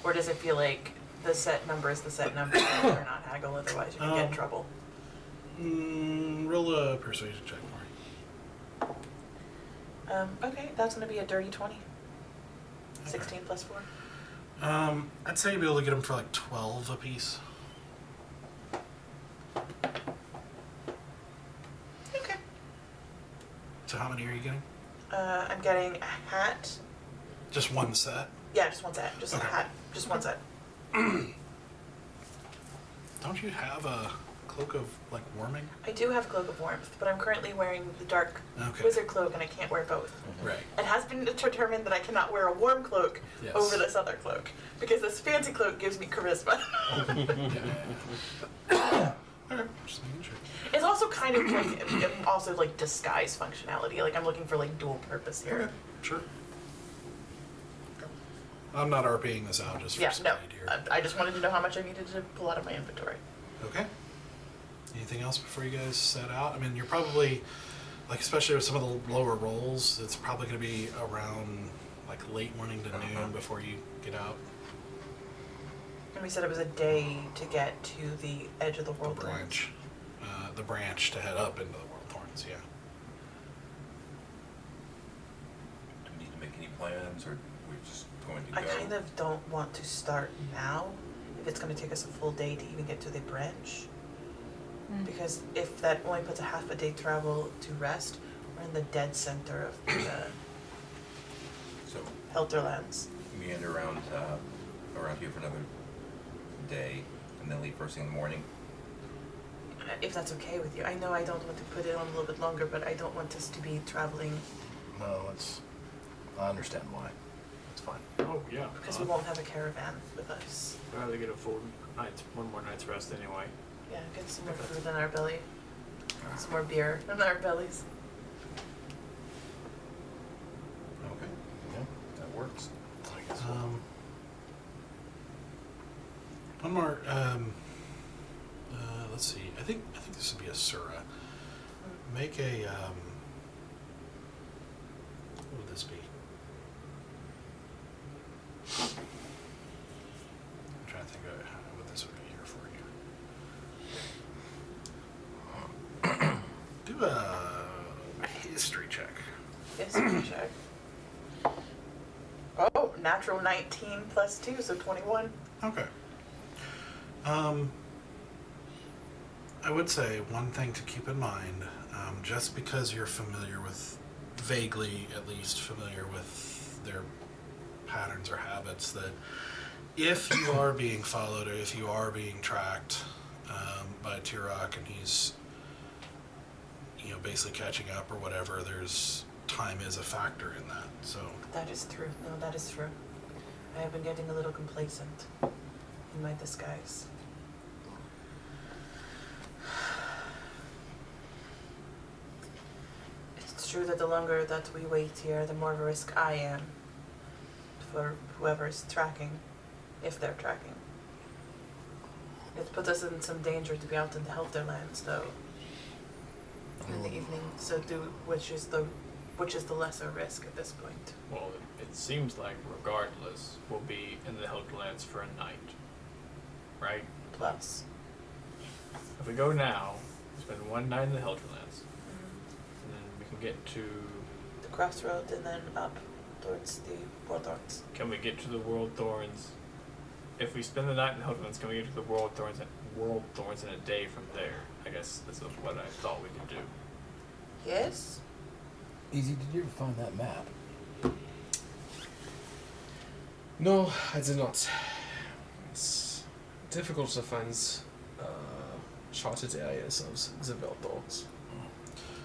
or does it feel like the set number is the set number and you not haggle? Otherwise, you can get in trouble. Roll a persuasion check for me. Okay, that's gonna be a dirty 20. 16 plus 4. I'd say you'd be able to get them for like 12 a piece. Okay. So how many are you getting? I'm getting a hat. Just one set? Yeah, just one set. Just Okay. a hat. Just one set. Don't you have a cloak of like warming? I do have a cloak of warmth, but I'm currently wearing the dark Okay. wizard cloak, and I can't wear both. Right. It has been determined that I cannot wear a warm cloak Yes. over this other cloak because this fancy cloak gives me charisma. Yeah. Okay, just making sure. It's also kind of like disguise functionality. Like I'm looking for like dual purpose here. Okay, sure. Okay. I'm not RPing this out just for Yeah, no. speed here. I just wanted to know how much I needed to pull out of my inventory. Okay. Anything else before you guys set out? I mean, you're probably, like, especially with some of the lower rolls, it's probably going to be around, like, late morning to noon before you get out. And we said it was a day to get to the edge of the The world. branch. The branch to head up into the World Thorns, yeah. Do we need to make any plans, or we're just going to go? I kind of don't want to start now if it's going to take us a full day to even get to the branch. Because if that only puts a half a day travel to rest, we're in the dead center of the So Helterlands. meander around here for another day, and then leave first thing in the morning. If that's okay with you. I know I don't want to put it on a little bit longer, but I don't want us to be traveling No, I understand why. It's fine. Oh, yeah. because we won't have a caravan with us. I'd rather get a full one more night's rest anyway. Yeah, get some more food in our belly. Some more beer in our bellies. Okay. Yeah, that works. I guess. One more, let's see. I think this would be a Sura. Make a, what would this be? I'm trying to think of what this would be here for you. Do a history check. History check. Oh, natural 19 plus 2, so 21. Okay. I would say one thing to keep in mind, just because you're familiar with, vaguely at least familiar with their patterns or habits, that if you are being followed or if you are being tracked by Tirok and he's, basically catching up or whatever, there's time is a factor in that. So That is true. No, that is true. I have been getting a little complacent in my disguise. It's true that the longer that we wait here, the more of a risk I am for whoever's tracking, if they're tracking. It puts us in some danger to be out in the Helterlands, though, in the evening. So, which is the lesser risk at this point? Well, it seems like regardless, we'll be in the Helterlands for a night, right? Plus, If we go now, spend one night in the Helterlands, and then we can get to. the crossroads and then up towards the Warthorns. Can we get to the World Thorns? If we spend the night in the Helterlands, can we get to the World Thorns in a day from there? I guess this is what I thought we could do. Yes? Easy, did you ever find that map? No, I did not. It's difficult to find charted areas of the Velthorns.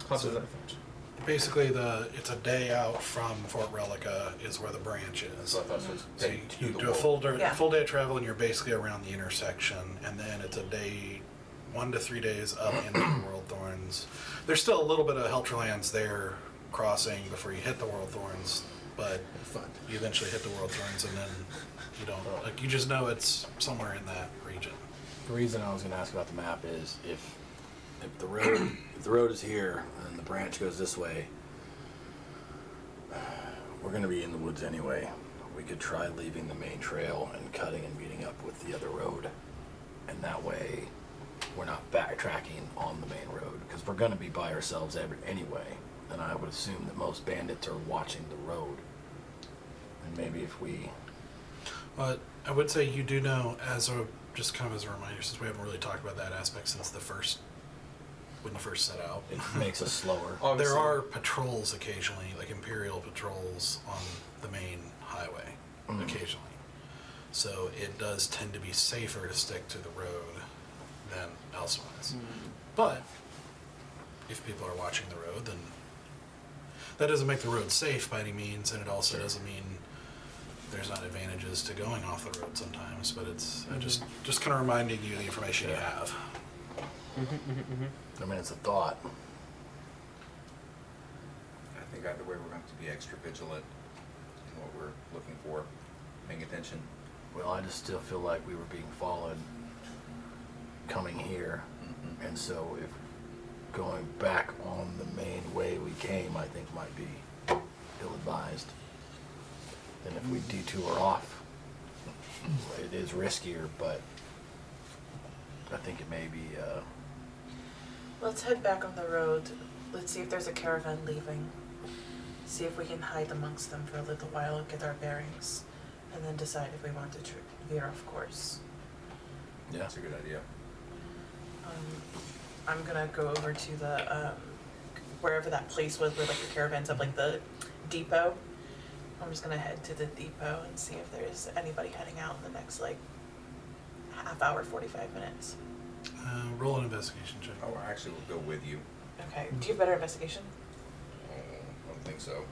How did I find? basically it's a day out from Fort Relica is where the branch is. So I thought it was So day you to do the a full day, Yeah. full day of travel, and you're basically around the intersection, and then it's a day, 1 to 3 days up into the World Thorns. There's still a little bit of Helterlands there crossing before you hit the World Thorns, but Fun. you eventually hit the World Thorns, and then you don't, like, you just know it's somewhere in that region. The reason I was going to ask about the map is if the road is here and the branch goes this way, we're going to be in the woods anyway. We could try leaving the main trail and cutting and meeting up with the other road, and that way we're not backtracking on the main road because we're going to be by ourselves anyway. And I would assume that most bandits are watching the road, and maybe if we But I would say you do know, just kind of as a reminder, since we haven't really talked about that aspect since when you first set out. it makes us slower. There are patrols occasionally, like Imperial patrols on the main highway, occasionally. So it does tend to be safer to stick to the road than elsewise. But if people are watching the road, then that doesn't make the road safe by any means, and it also doesn't mean there's not advantages to going off the road sometimes. But it's just kind of reminding you the information you have. I mean, it's a thought. I think either way we're going to have to be extra vigilant in what we're looking for, paying attention. Well, I just still feel like we were being followed coming here, and so if going back on the main way we came, I think might be ill-advised. And if we detour off, it is riskier, but I think it may be, Let's head back on the road. Let's see if there's a caravan leaving. See if we can hide amongst them for a little while, get our bearings, and then decide if we want to veer off course. yeah. That's a good idea. I'm gonna go over to the wherever that place was where like the caravans up, like the depot. I'm just gonna head to the depot and see if there's anybody heading out in the next like half hour, 45 minutes. Roll an investigation check. Oh, I actually will go with you. Okay. Do you have better investigation? I don't think so.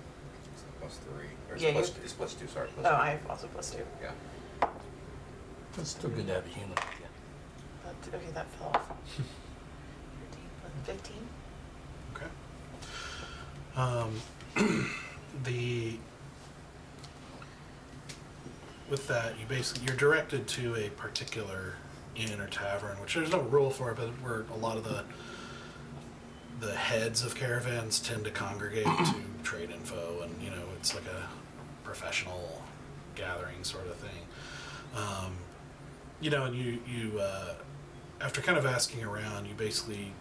It's +3. Or it's Yeah, plus, you- it's +2, sorry. Oh, +2. I have also +2. Yeah. It's still good to have a human with you. But, okay, that fell off. 15. Okay. With that, you're directed to a particular inn or tavern, which there's no rule for it, but where a lot of the heads of caravans tend to congregate to trade info, and it's like a professional gathering sort of thing. And you after kind of asking around, you basically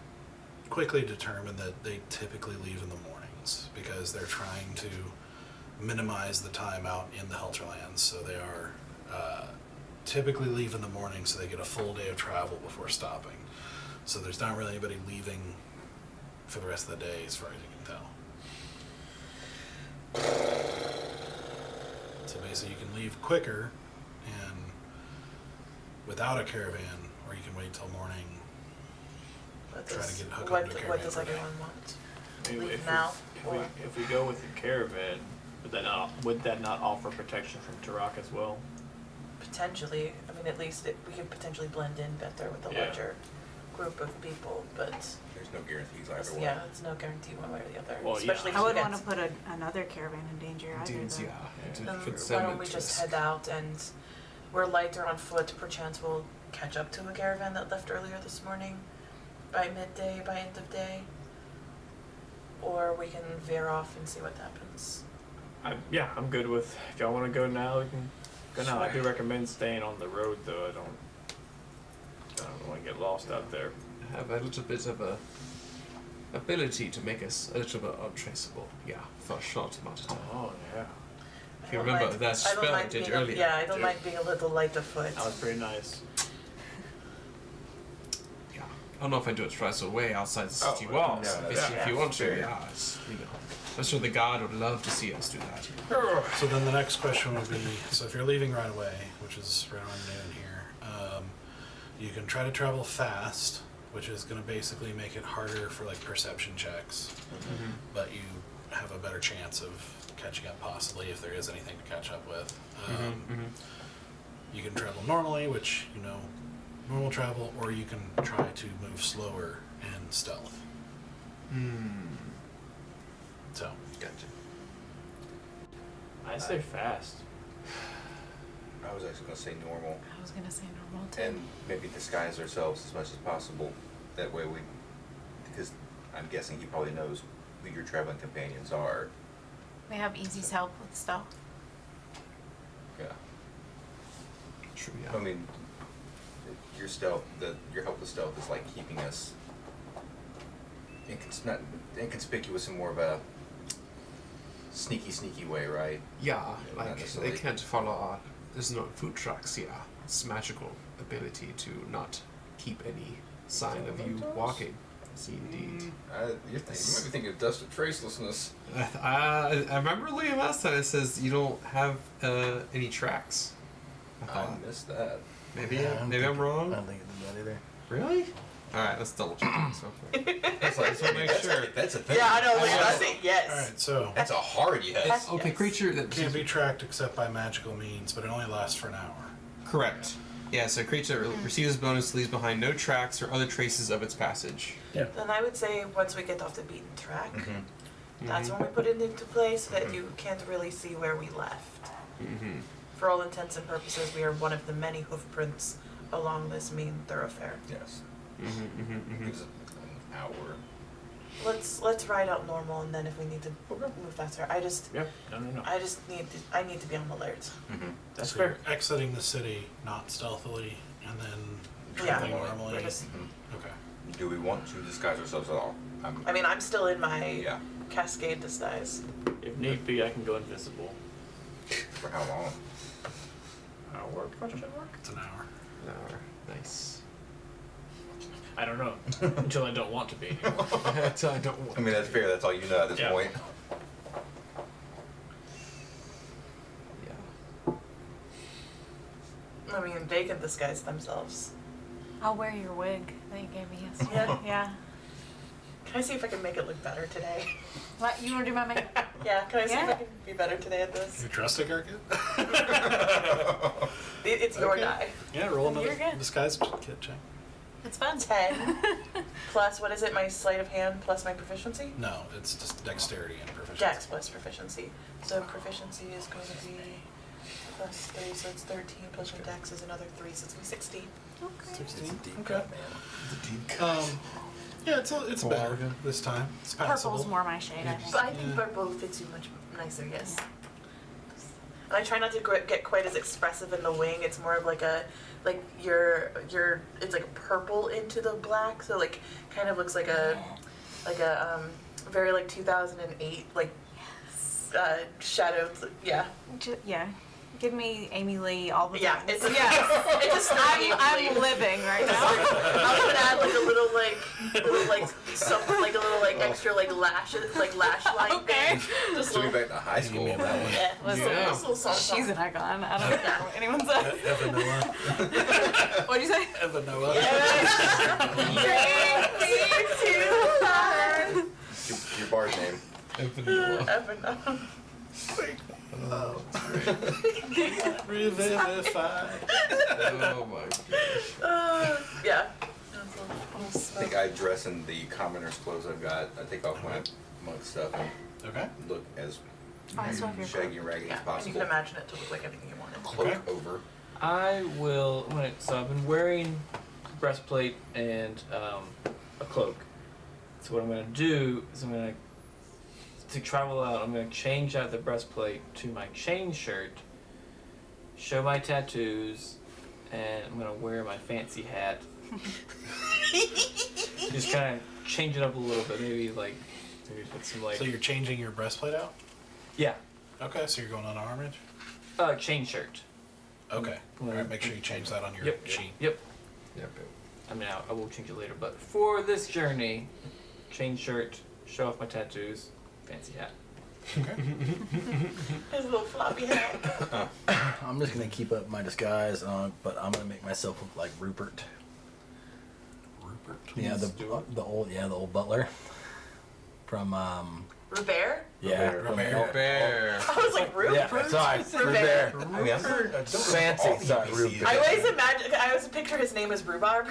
quickly determine that they typically leave in the mornings because they're trying to minimize the time out in the Helterlands. So they are typically leave in the morning so they get a full day of travel before stopping. So there's not really anybody leaving for the rest of the day, as far as you can tell. So basically, you can leave quicker and without a caravan, or you can wait till morning. Try to get hooked onto a caravan What does for a day. everyone want? Maybe Leave if now, or if we go with the caravan, would that not offer protection from Turok as well? potentially, I mean, at least we could potentially blend in better with a Yeah. larger group of people, but There's no guarantees either way. yeah, it's no guarantee one way or the other. Well, yeah. Especially if I she wouldn't gets- want to put another caravan in danger either. Dudes, though. yeah. Then Put why them don't we at just risk. head out and we're lighter on foot, perchance we'll catch up to a caravan that left earlier this morning by midday, by end of day. Or we can veer off and see what happens. I'm good with. If y'all want to go now, we can go now. I do recommend staying on the road though. I don't want to get lost out there. Have a little bit of a ability to make us a little bit untraceable. Yeah, for a short amount of time. Oh yeah, If you remember that spell I did earlier. Yeah, I don't mind being a little light of foot. that was pretty nice. Yeah. I don't know if I do it twice away outside the city Oh, walls. no, if you want to, fair. yeah. I'm sure the guard would love to see us do that. So then the next question would be, so if you're leaving right away, which is right around noon here, you can try to travel fast, which is going to basically make it harder for like perception checks, but you have a better chance of catching up possibly if there is anything to catch up with. You can travel normally, which, you know, normal travel, or you can try to move slower and stealth. So, Gotcha. I say fast. I was actually going to say normal, I was gonna say normal too. and maybe disguise ourselves as much as possible. That way because I'm guessing he probably knows who your traveling companions are. We have Easy's help with stuff. Yeah. True, I yeah. mean, your stealth, your help with stealth is like keeping us not inconspicuous in more of a sneaky way, right? Yeah, Not like necessarily. they can't follow our. There's no food tracks, yeah. It's magical ability to not keep any sign of you walking. Yes, indeed. You might be thinking of dust of tracelessness. I remember Liam last time it says you don't have any tracks. I missed that. Maybe Yeah, maybe I'm I wrong. don't think it did that either. Really? All right, let's double check this real quick. That's like, Just to make sure. That's a thing. Yeah, I know, like, I I say yes. alright, so That's a hard yes. Okay, Yes. creature that can't be tracked except by magical means, but it only lasts for an hour. correct. Yeah, so a creature that receives bonus leaves behind no tracks or other traces of its passage. Then I would say once we get off the beaten track, Mm-hmm. that's when we put it into place so that you can't really see where we left. Mm-hmm. For all intents and purposes, we are one of the many hoof prints along this main thoroughfare. Yes. Mm-hmm. Gives it an hour. Let's ride out normal, and then if we need to move faster, I just Yep. No. need to be on alert. Mm-hmm. That's So fair. you're exiting the city, not stealthily, and then Yeah, traveling we're normally. just. Okay. Do we want to disguise ourselves at all? I mean, I'm still in my Yeah. cascade disguise. If need be, I can go invisible. For how long? Hour? Question mark? It's an hour. Nice. I don't know. Until I don't want to be anymore. I don't want. I mean, that's fair. That's all you know at this Yeah. point. Yeah. I mean, they can disguise themselves. I'll wear your wig that you gave me yesterday. Yeah. Yeah. Can I see if I can make it look better today? What? You wanna do my makeup? Yeah, can I see if I Yeah. can be better today at this? You trust a Garkit? It's your Okay. die. Yeah, roll You're another good. disguise kit check. It's fun. 10 plus, what is it, my sleight of hand plus my proficiency? No, it's just dexterity and proficiency. Dex plus proficiency. So proficiency is going to be plus 3, so it's 13, plus your dex is another 3, so it's going to be 16. Okay. 16? Deep Okay. cut, man. Yeah, it's better this time. It's passable. Purple's more my shade, I think. But I think Yeah. purple fits you much nicer, yes. And I try not to get quite as expressive in the wing. It's more of like a, like it's like purple into the black, so like kind of looks like a very like 2008 like Yes. shadowed, yeah. Yeah. Give me Amy Lee all the Yeah, time. it's yes. it's just I'm living right now. I'm gonna add like a little something like a little extra lashes lash line Okay. thing. Just Took me little, back to high school. You mean that one? yeah, Listen, Yeah. just little song. she's an icon. I don't care what anyone says. Vanilla. What'd you say? Vanilla. Your bar's name. Revivify. Oh my gosh. Yeah. I think I dress in the commoner's clothes I've got. I take off my monk stuff and Okay. look as Oh, that's my favorite. shaggy and raggedy Yeah, as and you possible. can imagine it to look like anything you wanted. Cloak Okay. over. I will. So I've been wearing breastplate and a cloak. So what I'm gonna do is to travel out. I'm gonna change out the breastplate to my chain shirt, show my tattoos, and I'm gonna wear my fancy hat. Just kind of change it up a little bit. Maybe put some So you're changing your breastplate out? yeah, Okay, so you're going on armor? chain shirt. Okay. All right, make sure you change that on your Yep. sheet. Yep. Yep. I mean, I will change it later, but for this journey, chain shirt, show off my tattoos, fancy hat. Okay. His little floppy hat. I'm just gonna keep up my disguise, but I'm gonna make myself look like Rupert. Rupert. Yeah, the old butler from Robert? yeah, Robert. from Robert. Bear. I was like, Rupert? yeah, sorry, Robert. Rupert. Fancy, sorry, Rupert. I always picture his name as Rhubarb.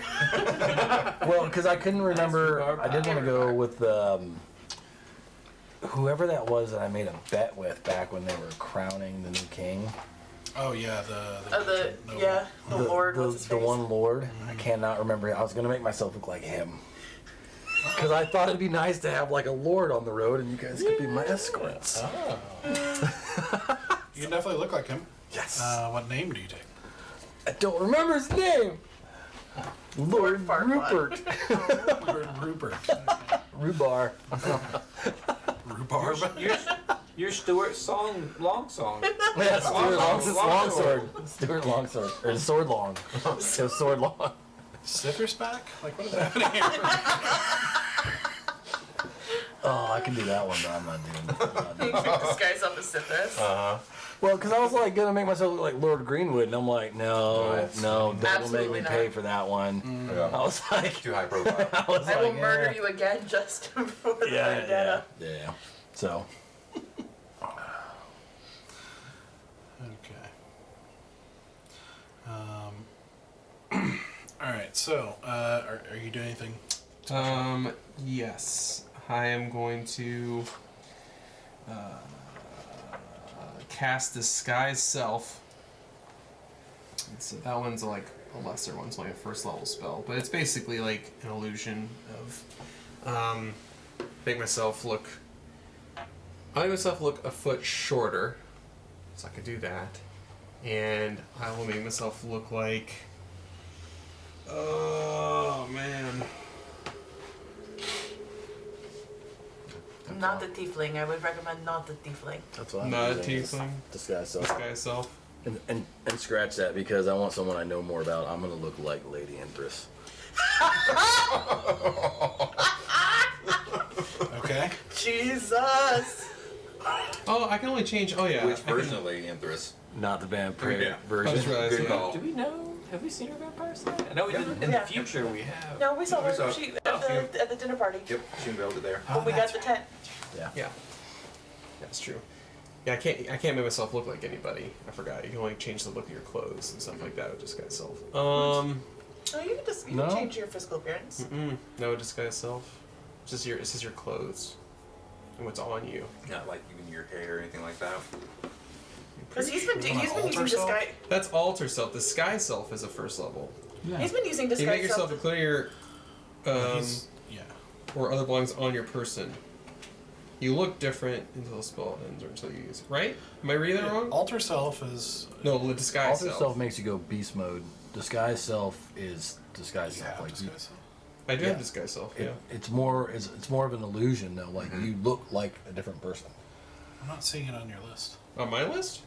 Well, because I couldn't remember, Rhubarb. I did want to go with whoever that was that I made a bet with back when they were crowning the new king. Oh yeah, The no. Lord, what's his The face? one lord. I cannot remember. I was gonna make myself look like him. Because I thought it'd be nice to have like a lord on the road, and you guys could be my escorts. Oh. You definitely look like him. Yes. What name do you take? I don't remember his name. Lord Farquaad. Rupert. Lord Rupert. Rhubarb. Rhubarb. Your Stuart long song. Yeah, Stuart Longsword. Longsword. Stuart Longsword. Or Sword Long. It was Sword Long. Sithers back? Like, what is happening here? Oh, I can do that one, but I'm not doing You it. should disguise up as Sithis. Well, because I was like gonna make myself look like Lord Greenwood, and I'm like, no, Doug will make Absolutely me not. pay for that one. Yeah. I was like, Too high profile. I was I will like, murder you again just for the vendetta. yeah. So, Okay. All right. So, are you doing anything? Yes. I am going to cast Disguise Self. So that one's like a lesser one, it's only a first level spell, but it's basically like an illusion of make myself look. I'll make myself look a foot shorter, so I can do that, and I will make myself look like. Oh man. Not the tiefling. I would recommend not the tiefling. that's what I'm Not a using is tiefling. Disguise self. Disguise Self. And scratch that because I want someone I know more about. I'm gonna look like Lady Empress. Okay. Jesus. Oh, I can only change. Oh yeah. Which version of Lady Empress? Not the vampire Yeah. version. I just realized Good that. call. Do we know? Have we seen her vampire side? I know we didn't. In Yeah. the future, we have. No, we saw We her saw- at the dinner party. Yep, she unveiled it there. When we got the tent. Yeah, that's true. Yeah, I can't make myself look like anybody. I forgot. You can only change the look of your clothes and stuff like that with Disguise Self. Oh, you can just No. change your physical appearance. No Disguise Self. It's just your clothes and what's on you. Not like even your hair or anything like that. Because he's been You wanna using alter self? disguise. That's Alter Self. Disguise Self is a first level. He's been using You disguise. make yourself including your Yeah. or other belongings on your person. You look different until the spell ends or until you use it. Right? Am I reading that wrong? Alter self is. No, the Disguise Alter self makes you go beast mode. Disguise self is disguise You self. have Like disguise self? I do yeah. have Disguise Self, yeah. it's more of an illusion though. Like you look like a different person. I'm not seeing it on your list. On my list?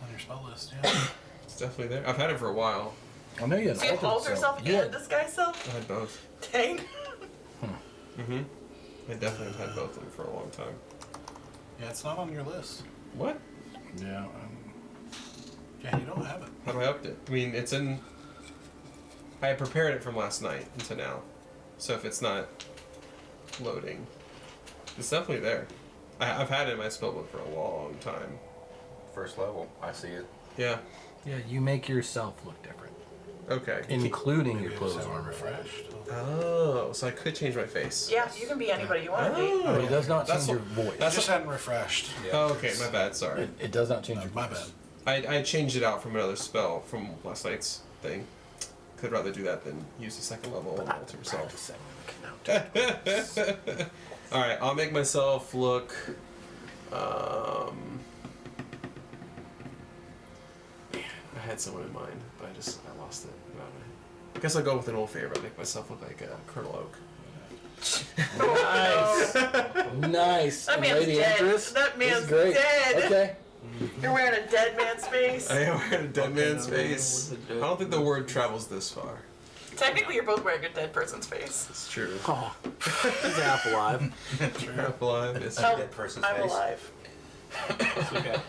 on your spell list, yeah. It's definitely there. I've had it for a while. I know you had So you have alter self and disguise self? I had both. Dang. Mm-hmm. I definitely have had both of them for a long time. Yeah, it's not on your list. What? Yeah. Yeah, you don't have it. How do I update? I mean, it's in. I had prepared it from last night into now, so if it's not loading, it's definitely there. I've had it in my spellbook for a long time. First level, I see it. Yeah. Yeah, you make yourself look different, Okay. including Maybe your I clothes just haven't armor. refreshed. Oh, so I could change my face. Yeah, you can be anybody you want to be. Oh, But it does not That's change your what- voice. It That's just hadn't refreshed. Oh, okay, my bad. Sorry. It does not change No, your my voice. bad. I changed it out from another spell from last night's thing. Could rather do that than use the second level and alter myself. All right, I'll make myself look. I had someone in mind, but I lost it. I guess I'll go with an old favorite. Make myself look like Colonel Oak. Nice. Nice. That And man's Lady dead. Empress? That This is man's great. dead. Okay. You're wearing a dead man's face. I am wearing a dead man's no, face. with I a don't think the word travels this far. Technically, you're both wearing a dead person's face. It's true. Oh, he's half alive. Half alive. It's Oh, Dead person's I'm face. alive. So we got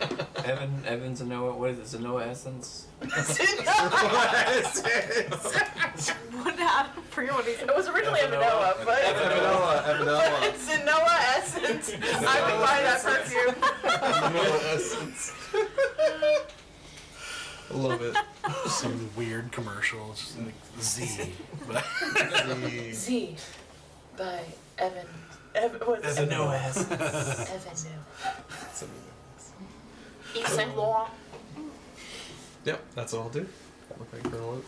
Evan Zenoa. What is it? Zenoa essence. What happened? I forget what he said. It was originally a Manoa, but Evanoa. it's a Noah essence. I would buy that perfume. Essence. I love it. Some weird commercial, just like Z. Z by Evan. What's Evan Noah Noah. essence. Evan Yves Saint Laurent. Yep, that's all I'll do. Look like Colonel Oak.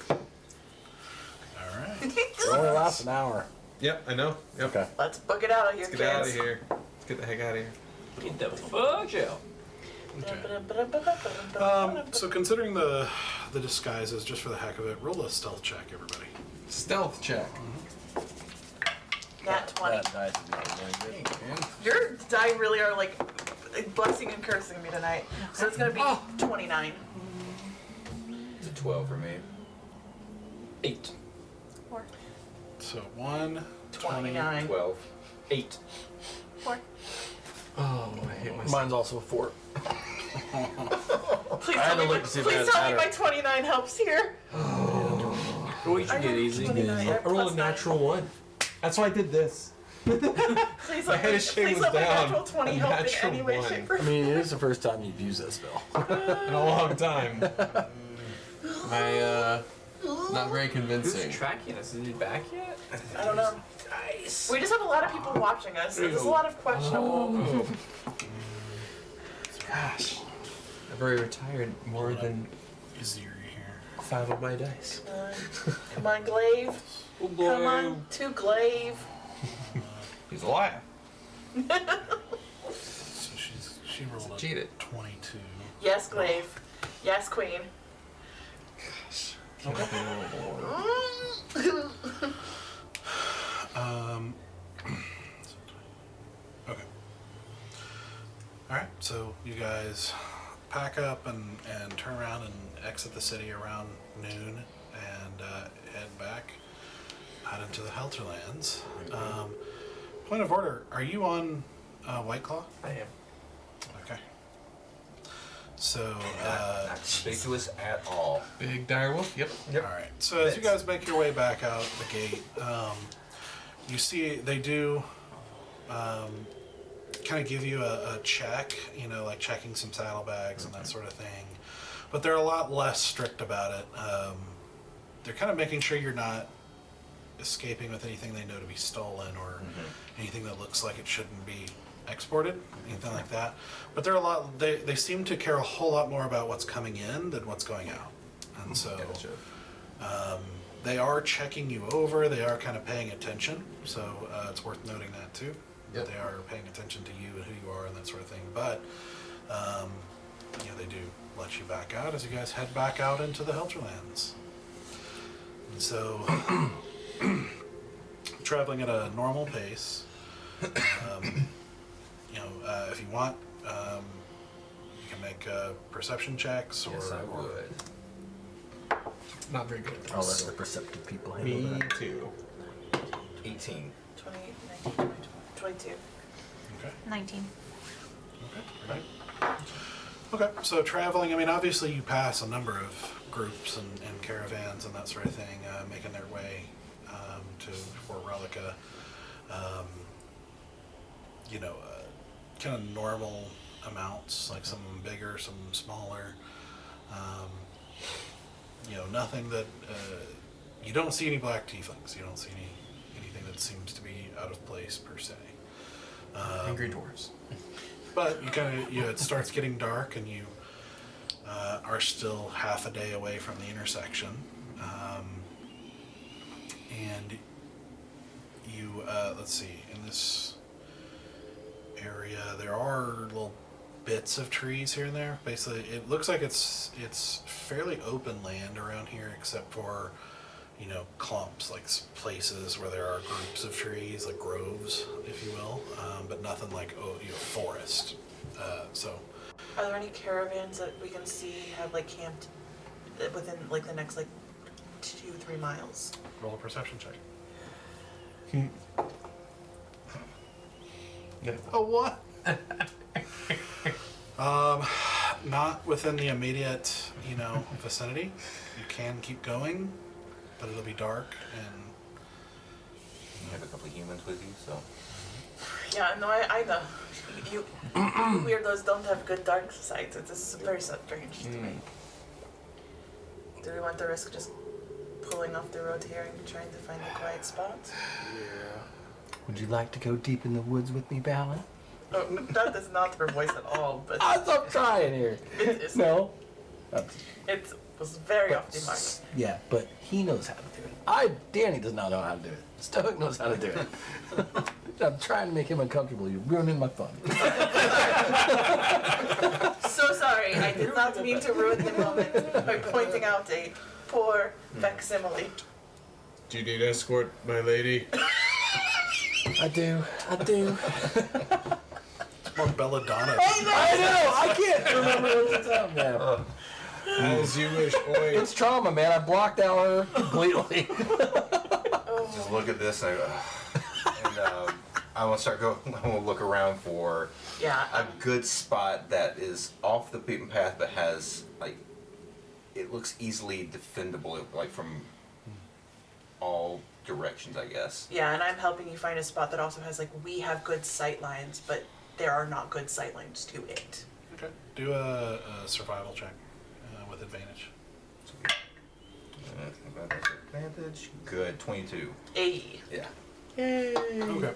Alright. It only lasts an hour. Yep, I know. Yep. Okay. Let's book it out of here, Let's get out of kids. here. Let's get the heck out of here. Get the fuck out. So considering the disguises, just for the heck of it, roll a stealth check, everybody. Stealth check. Nat 20. That dice is not very good. Your die really are like blessing and cursing me tonight. So it's gonna be 29. It's a 12 for me. 8. So 1, 29. 12. 8. Oh, I hate myself. Mine's also a 4. Please I had tell to me, look to see if please that tell me mattered. my 29 helps here. Oh, you I should get rolled easy. 29. I have rolled plus a 9. natural 1. That's why I did this. Please My let head me, of shame please was let my down. natural 20 A help in natural any way, 1. shape, or I mean, it is the first time you've used that spell. In a long time. Not very convincing. Who's tracking us? Is he back yet? I don't know. Nice. We just have a lot of people watching us. So there's a lot of questionable. Gosh. I've already retired more than Ziri here. 5 of my dice. Come on, Glaive. Oh boy. Come on to Glaive. He's alive. So she rolled a Cheated. 22. Yes, Glaive. Yes, Queen. Okay. Alright, so you guys pack up and turn around and exit the city around noon and head back out into the Helterlands. Point of order, are you on White Claw? I am. Okay. So, Not conspicuous at all. Big direwolf. Yep. alright. So as you guys make your way back out the gate, you see they do kind of give you a check, you know, like checking some saddlebags and that sort of thing. But they're a lot less strict about it. They're kind of making sure you're not escaping with anything they know to be stolen or anything that looks like it shouldn't be exported, anything like that. But they're a lot. They seem to care a whole lot more about what's coming in than what's going out, and so. They are checking you over. They are kind of paying attention, so it's worth noting that too. Yep. They are paying attention to you and who you are and that sort of thing. But you know, they do let you back out as you guys head back out into the Helterlands. And so, traveling at a normal pace. You know, if you want, you can make perception checks, or Yes, I would. Not very good at I'll let this. the perceptive people handle Me that. too. 18. 20, 19, 20, 22. Okay. 19. Okay. Right. Okay. So traveling. I mean, obviously, you pass a number of groups and caravans and that sort of thing, making their way to Fort Relica. You know, kind of normal amounts, like some bigger, some smaller. You know, nothing that you don't see any black tieflings. You don't see anything that seems to be out of place per se. Angry dwarves. But you kind of, it starts getting dark, and you are still half a day away from the intersection, and you let's see, in this area there are little bits of trees here and there. Basically, it looks like it's fairly open land around here, except for, you know, clumps, like places where there are groups of trees, like groves, if you will, but nothing like, forest. So, Are there any caravans that we can see have like camped within like the next like 2-3 miles? roll a perception check. No. Oh, what? Not within the immediate, vicinity. You can keep going, but it'll be dark, and You have a couple of humans with you, so. Yeah, no, I know. You weirdos don't have good dark sight. This is very strange to me. Do we want to risk just pulling off the road here and trying to find a quiet spot? Would you like to go deep in the woods with me, Balin? Oh, that is not her voice at all, but I'm trying here. it is. No. It was very off the mark. Yeah, but he knows how to do it. Danny does not know how to do it. Stoic knows how to do it. I'm trying to make him uncomfortable. You're ruining my fun. So sorry, I did not mean to ruin the moment by pointing out a poor facsimile. Do you need escort, my lady? I do. more belladonna. I know. I can't remember what to tell man. As you wish, oi. It's trauma, man. I blocked out her completely. Just look at this, and I want to start going. I want to look around for a good spot that is off the beaten path, but has it looks easily defendable, like from all directions, I guess. Yeah, and I'm helping you find a spot that also has we have good sight lines, but there are not good sight lines to it. Okay. Do a survival check with advantage. Advantage. Good. 22. Ayy. Yeah. Okay.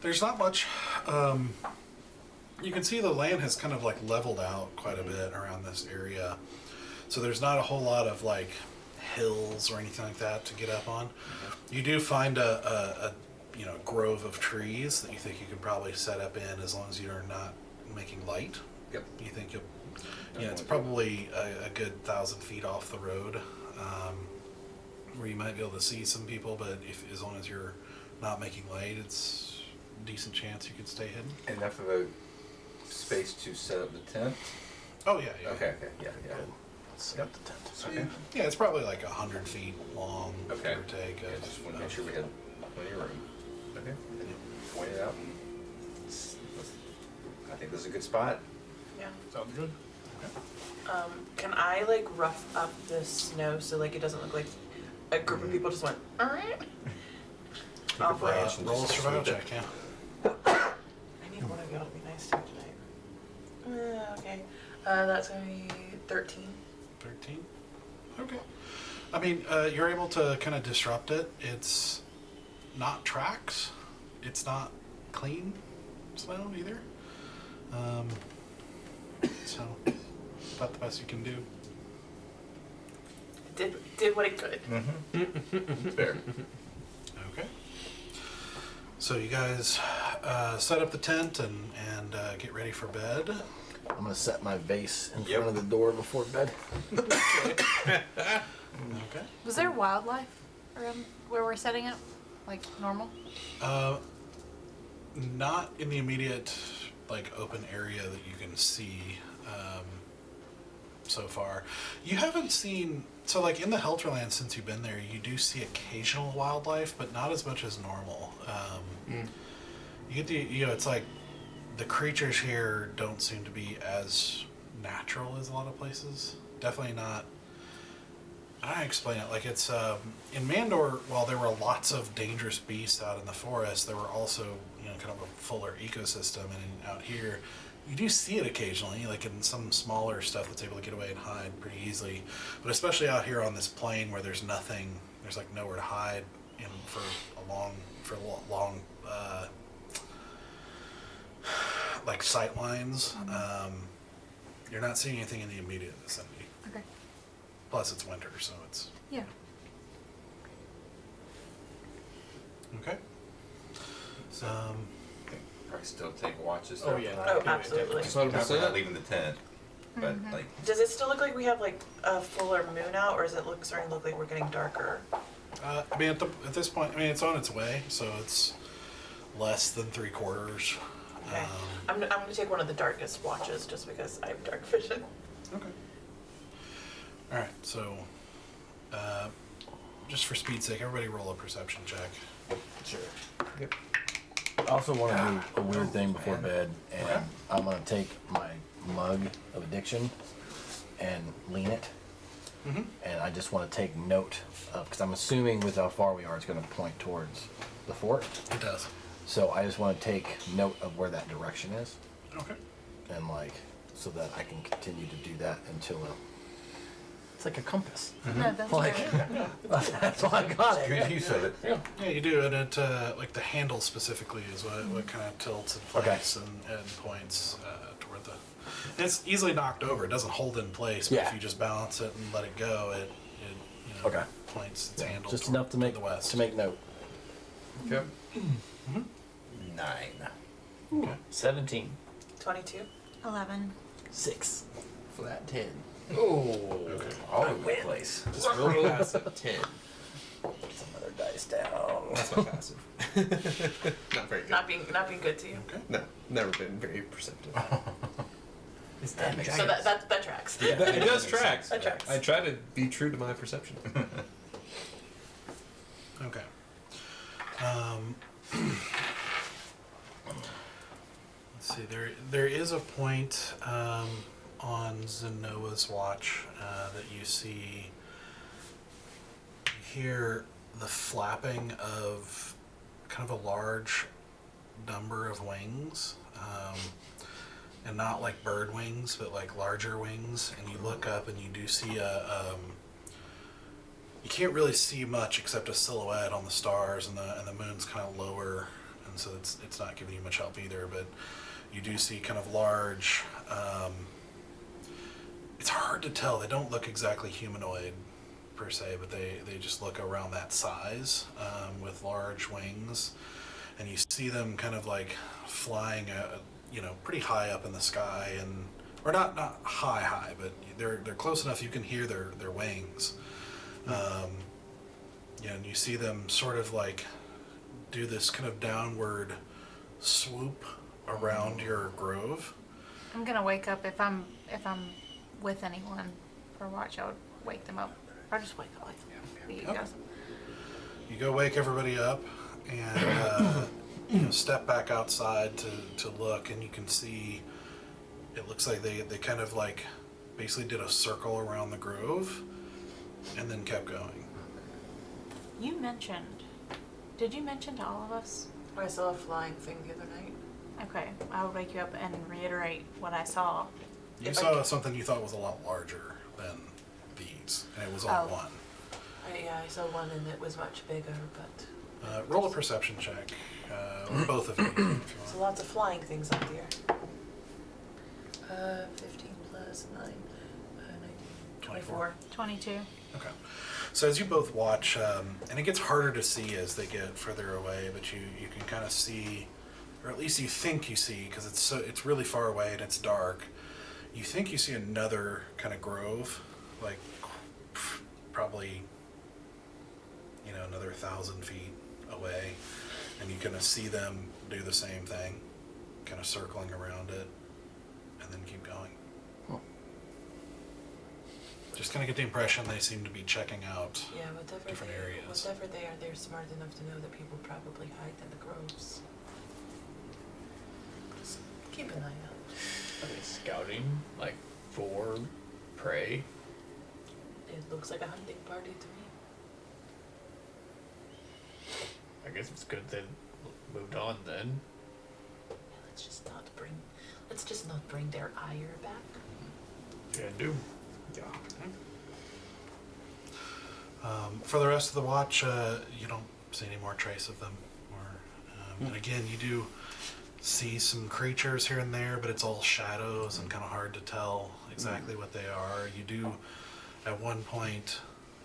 There's not much. You can see the land has kind of leveled out quite a bit around this area, so there's not a whole lot of hills or anything like that to get up on. You do find a grove of trees that you think you can probably set up in, as long as you're not making light. Yep. You think you'll. Yeah, it's probably a good 1,000 feet off the road, where you might be able to see some people, but as long as you're not making light, it's a decent chance you could stay hidden. Enough of a space to set up the tent. Oh yeah. Okay. Yeah. Set up the tent. Okay. Yeah, it's probably 100 feet long, Okay. give or take. Yeah, just want to make sure we had plenty of room. Okay. Point it out. And I think this is a good spot. Yeah. Sounds good. Can I rough up the snow so it doesn't look like a group of people just went, alright? Off way. branch and Roll a just survival swoop it. check, yeah. I need one of y'all to be nice to me tonight. Okay. That's gonna be 13. 13. Okay. I mean, you're able to kind of disrupt it. It's not tracks. It's not clean snow either. So, about the best you can do. Did what it could. Fair. Okay. So you guys set up the tent and get ready for bed. I'm gonna set my vase in Yep. front of the door before bed. Okay. Was there wildlife around where we're setting up? Normal? Not in the immediate open area that you can see. so far. You haven't seen, so like in the Helterlands, since you've been there, you do see occasional wildlife, but not as much as normal. You get it's like the creatures here don't seem to be as natural as a lot of places. Definitely not. I explain it like it's in Mandor. While there were lots of dangerous beasts out in the forest, there were also kind of a fuller ecosystem. And out here, you do see it occasionally, like in some smaller stuff that's able to get away and hide pretty easily. But especially out here on this plain where there's nothing, there's like nowhere to hide in for long like sight lines. You're not seeing anything in the immediate vicinity. Okay. Plus, it's winter, so it's Yeah. okay. Probably still take watches. Oh, yeah. Oh, absolutely. We're not leaving the tent, but like Does it still look like we have like a fuller moon out, or is it starting to look like we're getting darker? I mean, at this point, I mean, it's on its way, so it's less than 3/4. Okay. I'm going to take one of the darkest watches just because I have dark vision. Okay. All right, so just for speed's sake, everybody roll a perception check. Sure. Yep. I also want to do a weird thing before bed, and Okay. I'm going to take my mug of addiction and lean it. Mm-hmm. And I just want to take note of, because I'm assuming with how far we are, it's going to point towards the fort. It does. So I just want to take note of where that direction is, Okay. and so that I can continue to do that until it's like a compass. No, that's Like, good. that's why I got it. good use of it. Yeah. Yeah, you do, and it like the handle specifically is what kind of tilts in Okay. place and points toward the. And it's easily knocked over. It doesn't hold in place, but Yeah. if you just balance it and let it go, it Okay. points its Yeah, handle just toward enough to make the west. note. Okay. 9. 17. 22. 11. 6. Flat 10. Oh. All over the place. Just real passive 10. Some other dice down. That's my passive. Not very good. Not being good to you. No, never been very perceptive. So that tracks. It does track. That tracks. I try to be true to my perception. Okay. Let's see. There is a point on Zenoa's watch that you see. You hear the flapping of kind of a large number of wings, and not like bird wings, but like larger wings. And you look up and you do see you can't really see much except a silhouette on the stars, and the moon's kind of lower, and so it's not giving you much help either. But you do see kind of large. It's hard to tell. They don't look exactly humanoid per se, but they just look around that size with large wings, and you see them kind of like flying, pretty high up in the sky, or not high, but they're close enough you can hear their wings. And you see them sort of like do this kind of downward swoop around your grove. I'm gonna wake up if I'm with anyone for watch. I would wake them up. Or just wake up with you guys. You go wake everybody up and step back outside to look, and you can see it looks like they kind of like basically did a circle around the grove and then kept going. Did you mention to all of us? I saw a flying thing the other night. Okay, I would wake you up and reiterate what I saw. You saw something you thought was a lot larger than these, and it was all one. I saw one and it was much bigger, but... Roll a perception check, or both of you. If you want. So lots of flying things up here. 15 plus 9, 19, 24. 22. Okay. So as you both watch, and it gets harder to see as they get further away, but you can kind of see, or at least you think you see, because it's really far away and it's dark. You think you see another kind of grove, like probably another 1,000 feet away, and you kind of see them do the same thing, kind of circling around it, and then keep going. Just kind of get the impression they seem to be checking out Yeah, different areas. whatever they are, they're smart enough to know that people probably hide in the groves. Just keep an eye out. Are they scouting, like, for prey? It looks like a hunting party to me. I guess it's good they moved on then. Let's just not bring their ire back. Yeah, do. Yeah. For the rest of the watch, you don't see any more trace of them. And again, you do see some creatures here and there, but it's all shadows and kind of hard to tell exactly what they are. You do, at one point,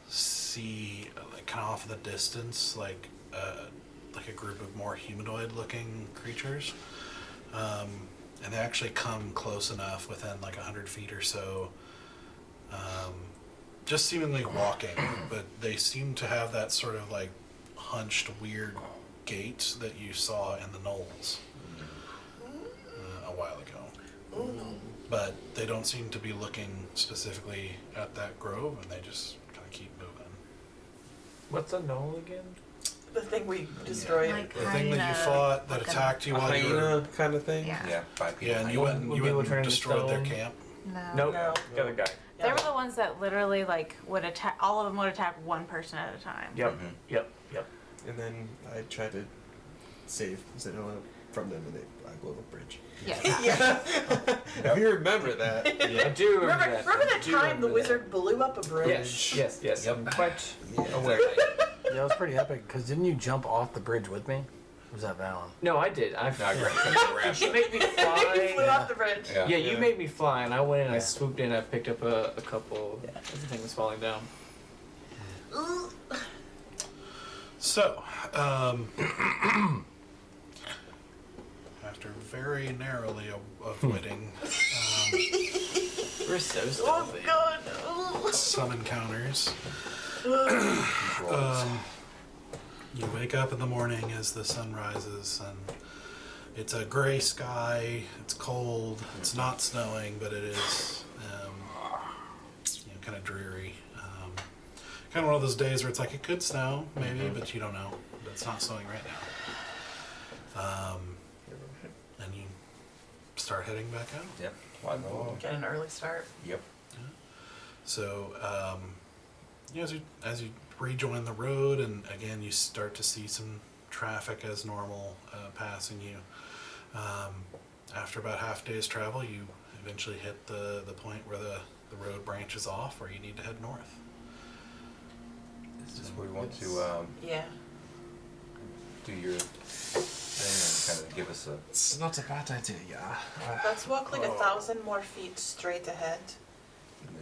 see, like, kind of off in the distance, like a group of more humanoid-looking creatures. And they actually come close enough, within like 100 feet or so, just seemingly walking, but they seem to have that sort of like hunched, weird gait that you saw in the knolls a while ago. But they don't seem to be looking specifically at that grove, and they just kind of keep moving. What's a knoll again? The thing we destroyed. Like The thing that you hyena, fought that like a- attacked you A while you were... hyena kind of thing. Yeah. Yeah, 5 people. Yeah, and you went Would and people turn into destroyed their stone? camp. No. Nope. No. The other guy. They were the ones that literally like would attack. All of them would attack one person at a time. Yep. Mhm. Yep. And then I tried to save Zenoa from them, and I blew up a bridge. Yeah. If you remember that. I do remember that. Remember that I do time the remember that. wizard blew up a bridge? Yes. I'm quite aware. Yeah, it was pretty epic. Because didn't you jump off the bridge with me? Or was that Valen? No, I did. No, I grabbed You made me He fly. flew off the bridge. Yeah, you Yeah. made me fly, and I went in. I swooped in. I picked up a couple. Everything was falling down. So, after very narrowly avoiding We're so Oh stealthy. god. Oh. some encounters, you wake up in the morning as the sun rises, and it's a gray sky. It's cold. It's not snowing, but it is kind of dreary. Kind of one of those days where it's like it could snow, maybe, but you don't know. But it's not snowing right now. And you start heading back out. Yep. Why not? Get an early start. Yep. So, as you rejoin the road, and again you start to see some traffic as normal passing you. After about half a day's travel, you eventually hit the point where the road branches off, where you need to head north. Is this where we want to Yeah. do your thing and kind of give us a... It's not a bad idea, yeah. Let's walk like 1,000 more feet straight ahead.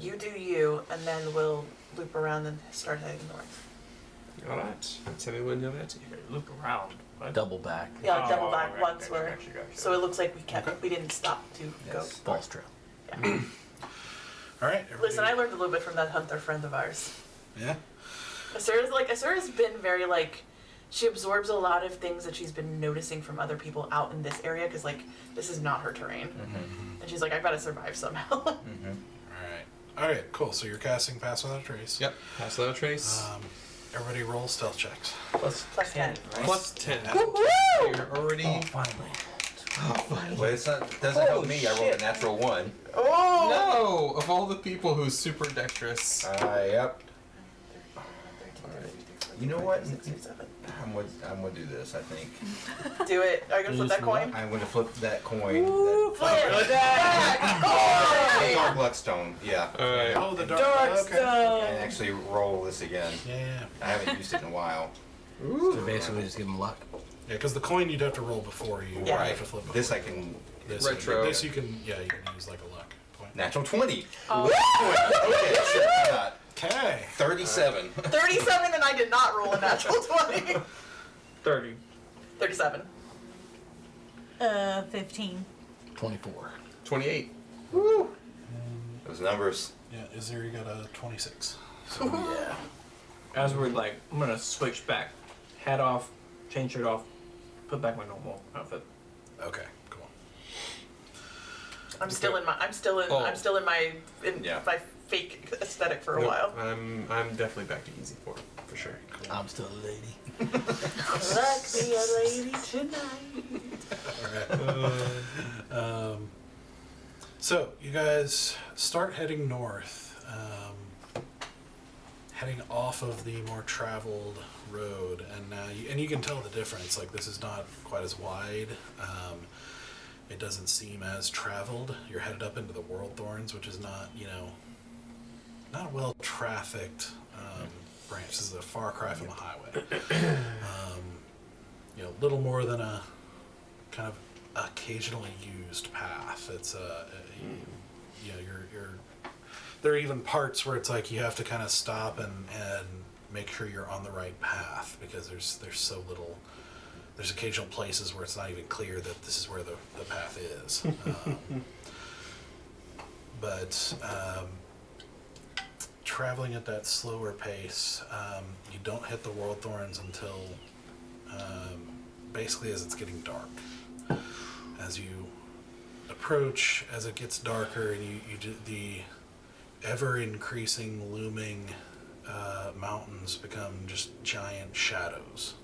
You do you, and then we'll loop around and start heading north. Alright. Tell me when you're ready. Loop around. What? Double back. Yeah, Oh, double back right, once gotcha, we're. gotcha. So it looks like Okay. we didn't stop to go. Yes. False trail. Yeah. All right. Listen, I everybody- learned a little bit from that hunter friend of ours. Yeah. Asura's been very like, she absorbs a lot of things that she's been noticing from other people out in this area, because like this is not her terrain, and she's like, I've got to survive somehow. All right. Cool. So you're casting Pass Without a Trace. Yep. Pass without a trace. Everybody roll stealth checks. Plus 10. Right? Plus 10. Woo-hoo! You're already. Finally. Well, it's not, doesn't help me. I rolled a natural 1. Oh! No! Of all the people who's super dexterous. Yep. You know what? 67. I'm gonna do this, I think. Do it. Are you gonna flip that coin? I'm gonna flip that coin. Flip that Dark Luckstone, yeah. Alright. Oh, the Dark okay. And stone. actually roll this again. Yeah. I haven't used it in a while. So basically, just give him luck. Yeah, because the coin you'd have to roll before you Yeah. have to flip it. This I can. This Retro. This you can. Yeah, you can use like a luck point. Natural 20. Oh. Okay, sure. Why not? Okay. 37. 37, and I did not roll a natural 20. 30. 37. 15. 24. 28. Those numbers. Yeah, Izir, you got a 26. Yeah. As we're like, I'm gonna switch back. Hat off, chain shirt off, put back my normal outfit. Okay, cool. I'm still in my Yeah. my fake aesthetic for a while. I'm definitely back to easy for sure. I'm still a lady. Like me a lady tonight. Alright. So, you guys start heading north, heading off of the more traveled road, and now you can tell the difference. Like, this is not quite as wide. It doesn't seem as traveled. You're headed up into the World Thorns, which is not, not a well-trafficked branch. This is a far cry from the highway. Little more than a kind of occasionally used path. It's there are even parts where it's like you have to kind of stop and make sure you're on the right path, because there's so little. There's occasional places where it's not even clear that this is where the path is. But traveling at that slower pace, you don't hit the World Thorns until basically as it's getting dark. As you approach, as it gets darker, and you do the ever-increasing, looming mountains become just giant shadows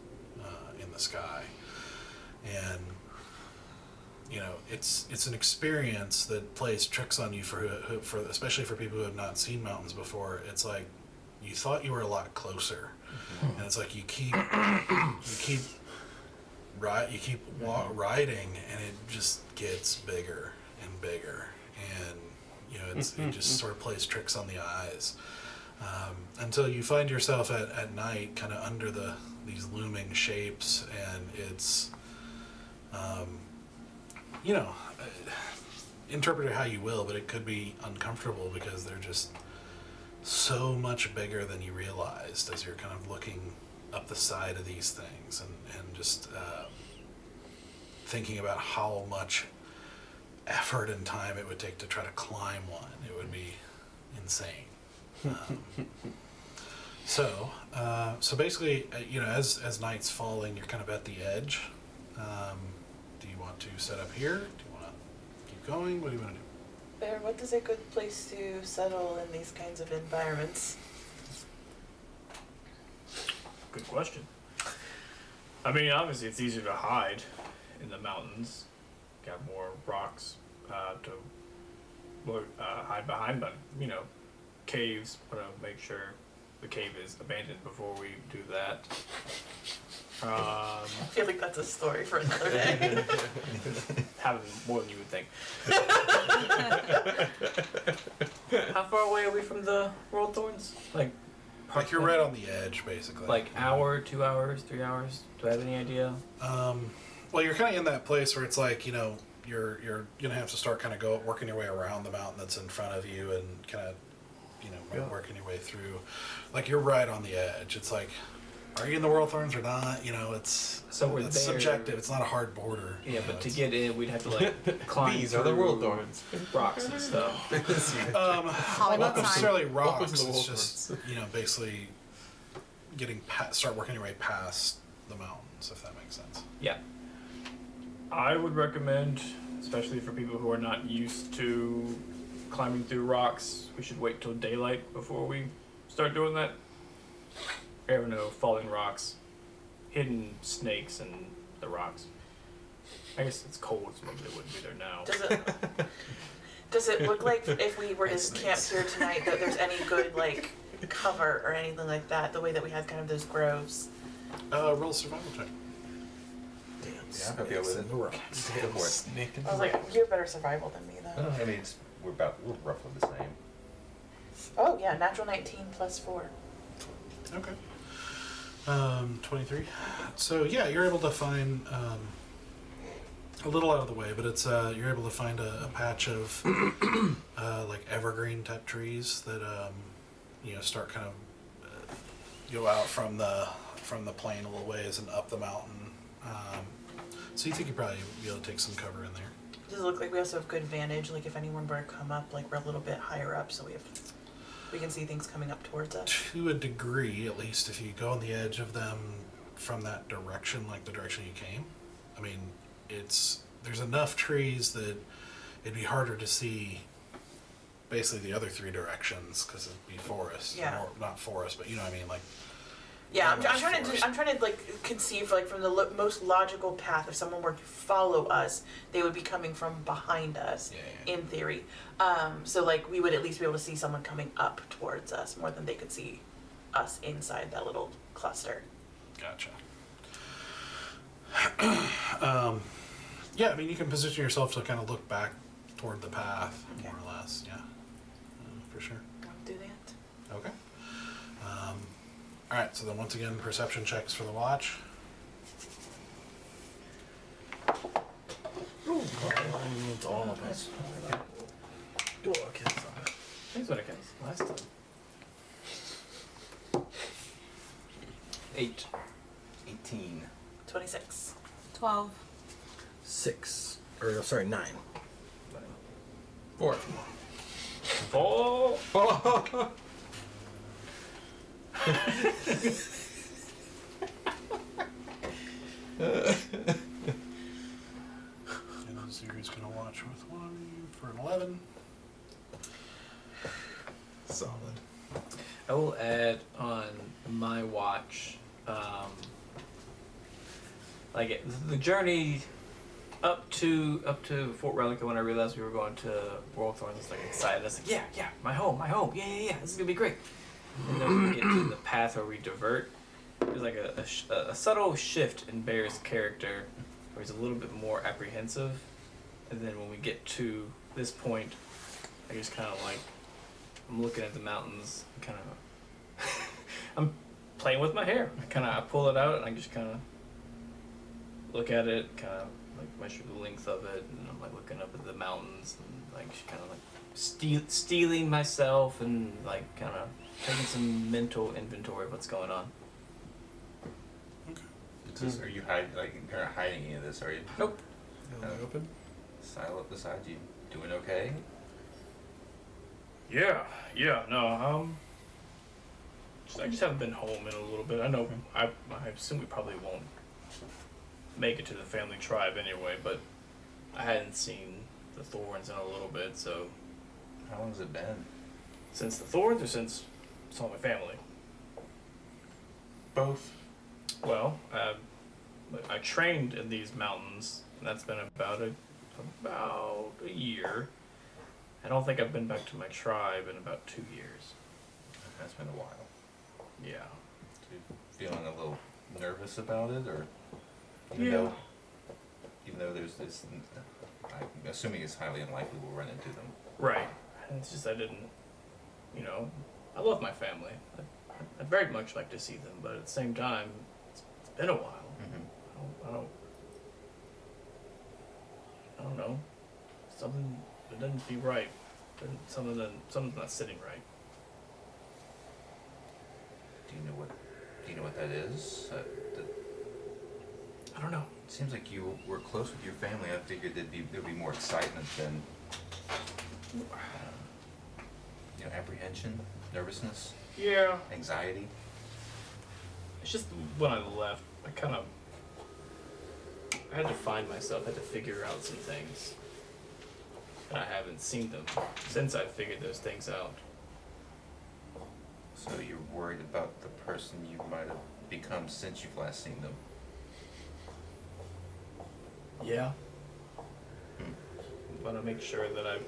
in the sky. And it's an experience that plays tricks on you for especially for people who have not seen mountains before. It's like you thought you were a lot closer, and it's like you keep riding, and it just gets bigger and bigger, and it just sort of plays tricks on the eyes, until you find yourself at night kind of under these looming shapes, and it's interpret it how you will, but it could be uncomfortable because they're just so much bigger than you realized as you're kind of looking up the side of these things, and just thinking about how much effort and time it would take to try to climb one. It would be insane. So basically, as night's falling, you're kind of at the edge. Do you want to set up here? Do you want to keep going? What do you want to do? Bear, what is a good place to settle in these kinds of environments? Good question. I mean, obviously it's easier to hide in the mountains. Got more rocks to hide behind, but caves. Want to make sure the cave is abandoned before we do that. I feel like that's a story for another day. Having more than you would think. How far away are we from the World Thorns? Like you're right on the edge, basically. Like hour, 2 hours, 3 hours? Do I have any idea? Well, you're kind of in that place where it's like, you're gonna have to start kind of working your way around the mountain that's in front of you, and kind of, working your way through. Like, you're right on the edge. It's like, are you in the World Thorns or not? It's subjective. It's not a hard border. Yeah, but to get in, we'd have to like climb. These are the World Thorns. Rocks and stuff. Not necessarily Welcome rocks. to the It's World just basically start working your way past the mountains, if that makes sense. Yeah. I would recommend, especially for people who are not used to climbing through rocks, we should wait till daylight before we start doing that. There are no falling rocks, hidden snakes in the rocks. I guess it's cold, so maybe they wouldn't be there now. Does it look like if we were to camp here tonight that there's any good cover or anything like that? The way that we had kind of those groves. Roll a survival check. Yeah, I'm happy with it. Go for it. I was like, you have better survival than me though. I mean, we're roughly the same. Oh yeah, natural 19 plus 4. Okay. 23. So yeah, you're able to find a little out of the way, but it's you're able to find a patch of like evergreen type trees that start kind of go out from the plain a little ways and up the mountain. So you think you'd probably be able to take some cover in there. Does it look like we also have good vantage? Like if anyone were to come up, like we're a little bit higher up, so we can see things coming up towards us. To a degree, at least, if you go on the edge of them from that direction, like the direction you came. I mean, there's enough trees that it'd be harder to see basically the other three directions because it'd be forest. Yeah. Or, not forest, but you know what I mean, like. Yeah, I'm Almost trying forest. to I'm trying to like conceive like from the most logical path. If someone were to follow us, they would be coming from behind us, Yeah. in theory. So like we would at least be able to see someone coming up towards us more than they could see us inside that little cluster. Gotcha. Yeah, I mean, you can position yourself to kind of look back toward the path, Okay. more or less. Yeah, for sure. I'll do that. Okay. All right. So then, once again, perception checks for the watch. It's all of us. Here's what I got last time. 8. 18. 26. 12. 6. Or, no, sorry, 9. 4. Oh! And Zuri's gonna watch with 1 for an 11. Solid. I will add on my watch, like the journey up to Fort Relica. When I realized we were going to World Thorns, I was like excited. I was like, yeah, my home, yeah, this is gonna be great. And then when we get to the path where we divert, there's like a subtle shift in Bear's character, where he's a little bit more apprehensive. And then when we get to this point, I just kind of like, I'm looking at the mountains, kind of, I'm playing with my hair. I pull it out and I just kind of look at it, kind of like measure the length of it, and I'm like looking up at the mountains and like kind of like stealing myself and like kind of taking some mental inventory of what's going on. Are you you're not hiding any of this, are you? Nope. Open? Style up beside you. Doing okay? Yeah, no, I just haven't been home in a little bit. I know, I assume we probably won't make it to the family tribe anyway, but I hadn't seen the Thorns in a little bit, so. How long has it been? Since the Thorns or since saw my family? Both. Well, I trained in these mountains, and that's been about a year. I don't think I've been back to my tribe in about 2 years. That's been a while. Yeah. So you feeling a little nervous about it, or Yeah. even though there's this, I'm assuming it's highly unlikely we'll run into them. Right. And it's just I didn't, I love my family. I'd very much like to see them, but at the same time, it's been a while. Mm-hmm. I don't know. Something that doesn't feel right. Something's not sitting right. Do you know what that is? I don't know. It seems like you were close with your family. I figured there'd be more excitement than apprehension, nervousness, Yeah. anxiety. It's just when I left, I had to find myself, I had to figure out some things. And I haven't seen them since I figured those things out. So you're worried about the person you might have become since you've last seen them. Yeah. Hmm. Want to make sure that I've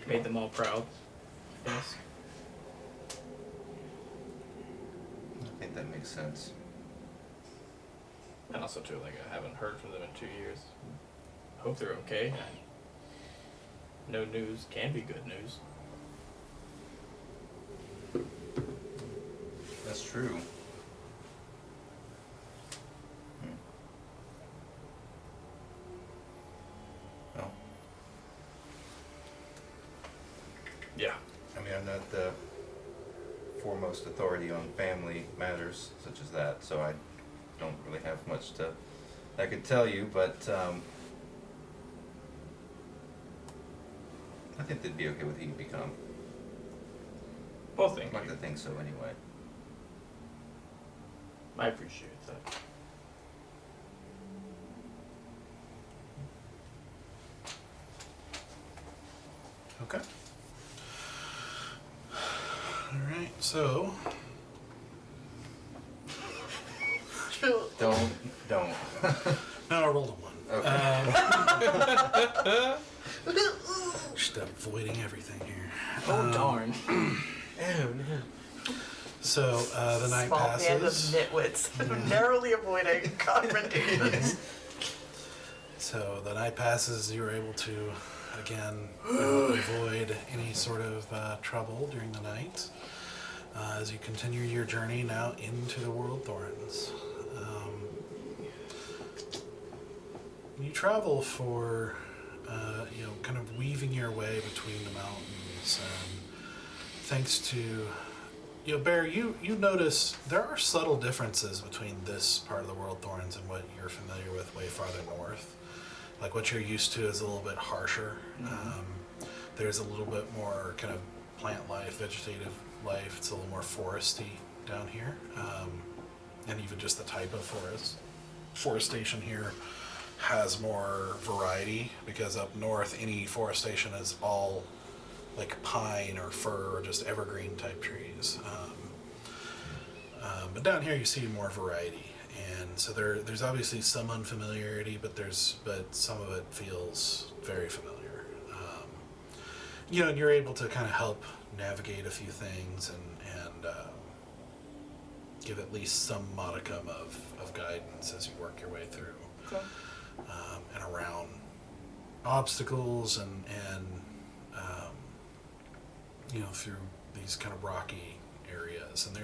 made them all proud. Yes. I think that makes sense. And also too, like I haven't heard from them in 2 years. I hope they're okay. No news can be good news. That's true. Well, Yeah. I mean, I'm not the foremost authority on family matters such as that, so I don't really have much I could tell you, but I think they'd be okay with who you become. Well, thank I'd like you. to think so anyway. I appreciate that. Okay. Alright, so... Don't. No, I rolled a 1. Okay. Just avoiding everything here. Oh darn. So, the night Small band of passes. nitwits narrowly avoiding confrontations. So, the night passes, you're able to, again, avoid any sort of trouble during the night. As you continue your journey now into the World Thorns. You travel for, kind of weaving your way between the mountains, and thanks to, Bear, you notice there are subtle differences between this part of the World Thorns and what you're familiar with way farther north. Like what you're used to is a little bit harsher. There's a little bit more kind of plant life, vegetative life. It's a little more foresty down here, and even just the type of forestation here has more variety, because up north any forestation is all like pine or fir or just evergreen type trees. But down here you see more variety, and so there's obviously some unfamiliarity, but some of it feels very familiar. And you're able to kind of help navigate a few things and give at least some modicum of guidance as you work your way through. Okay. And around obstacles and through these kind of rocky areas. And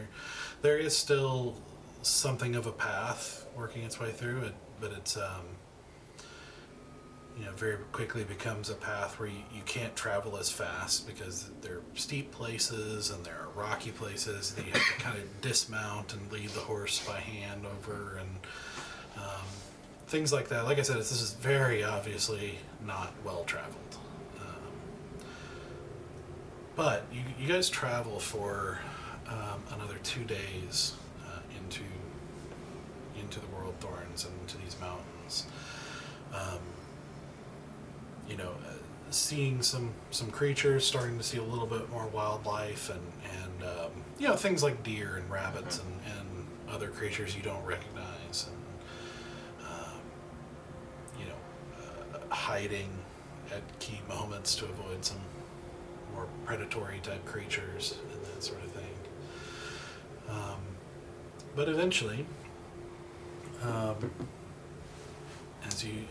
there is still something of a path working its way through it, but it's very quickly becomes a path where you can't travel as fast, because there are steep places and there are rocky places that you have to kind of dismount and lead the horse by hand over, and things like that. Like I said, this is very obviously not well traveled. But you guys travel for another 2 days into the World Thorns and into these mountains. Seeing some creatures, starting to see a little bit more wildlife, and things like deer and rabbits and other creatures you don't recognize, and hiding at key moments to avoid some more predatory type creatures and that sort of thing. But eventually, as you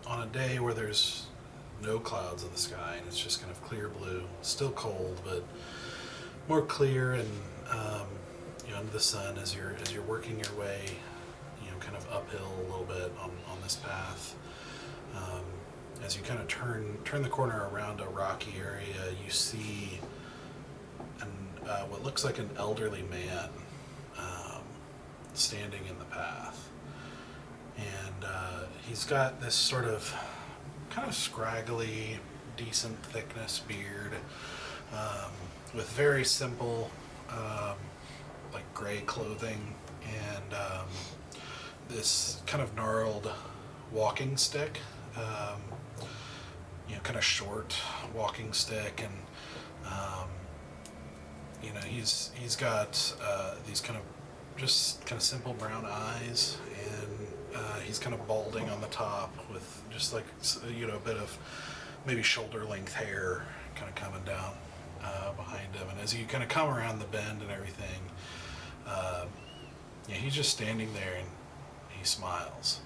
on a day where there's no clouds in the sky and it's just kind of clear blue, still cold, but more clear, and under the sun, as you're working your way, kind of uphill a little bit on this path. As you kind of turn the corner around a rocky area, you see what looks like an elderly man standing in the path, and he's got this sort of kind of scraggly, decent thickness beard, with very simple, like gray clothing, and this kind of gnarled walking stick, kind of short walking stick, and he's got these kind of simple brown eyes, and he's kind of balding on the top with just like a bit of maybe shoulder length hair kind of coming down behind him. And as you kind of come around the bend and everything, he's just standing there, and he smiles.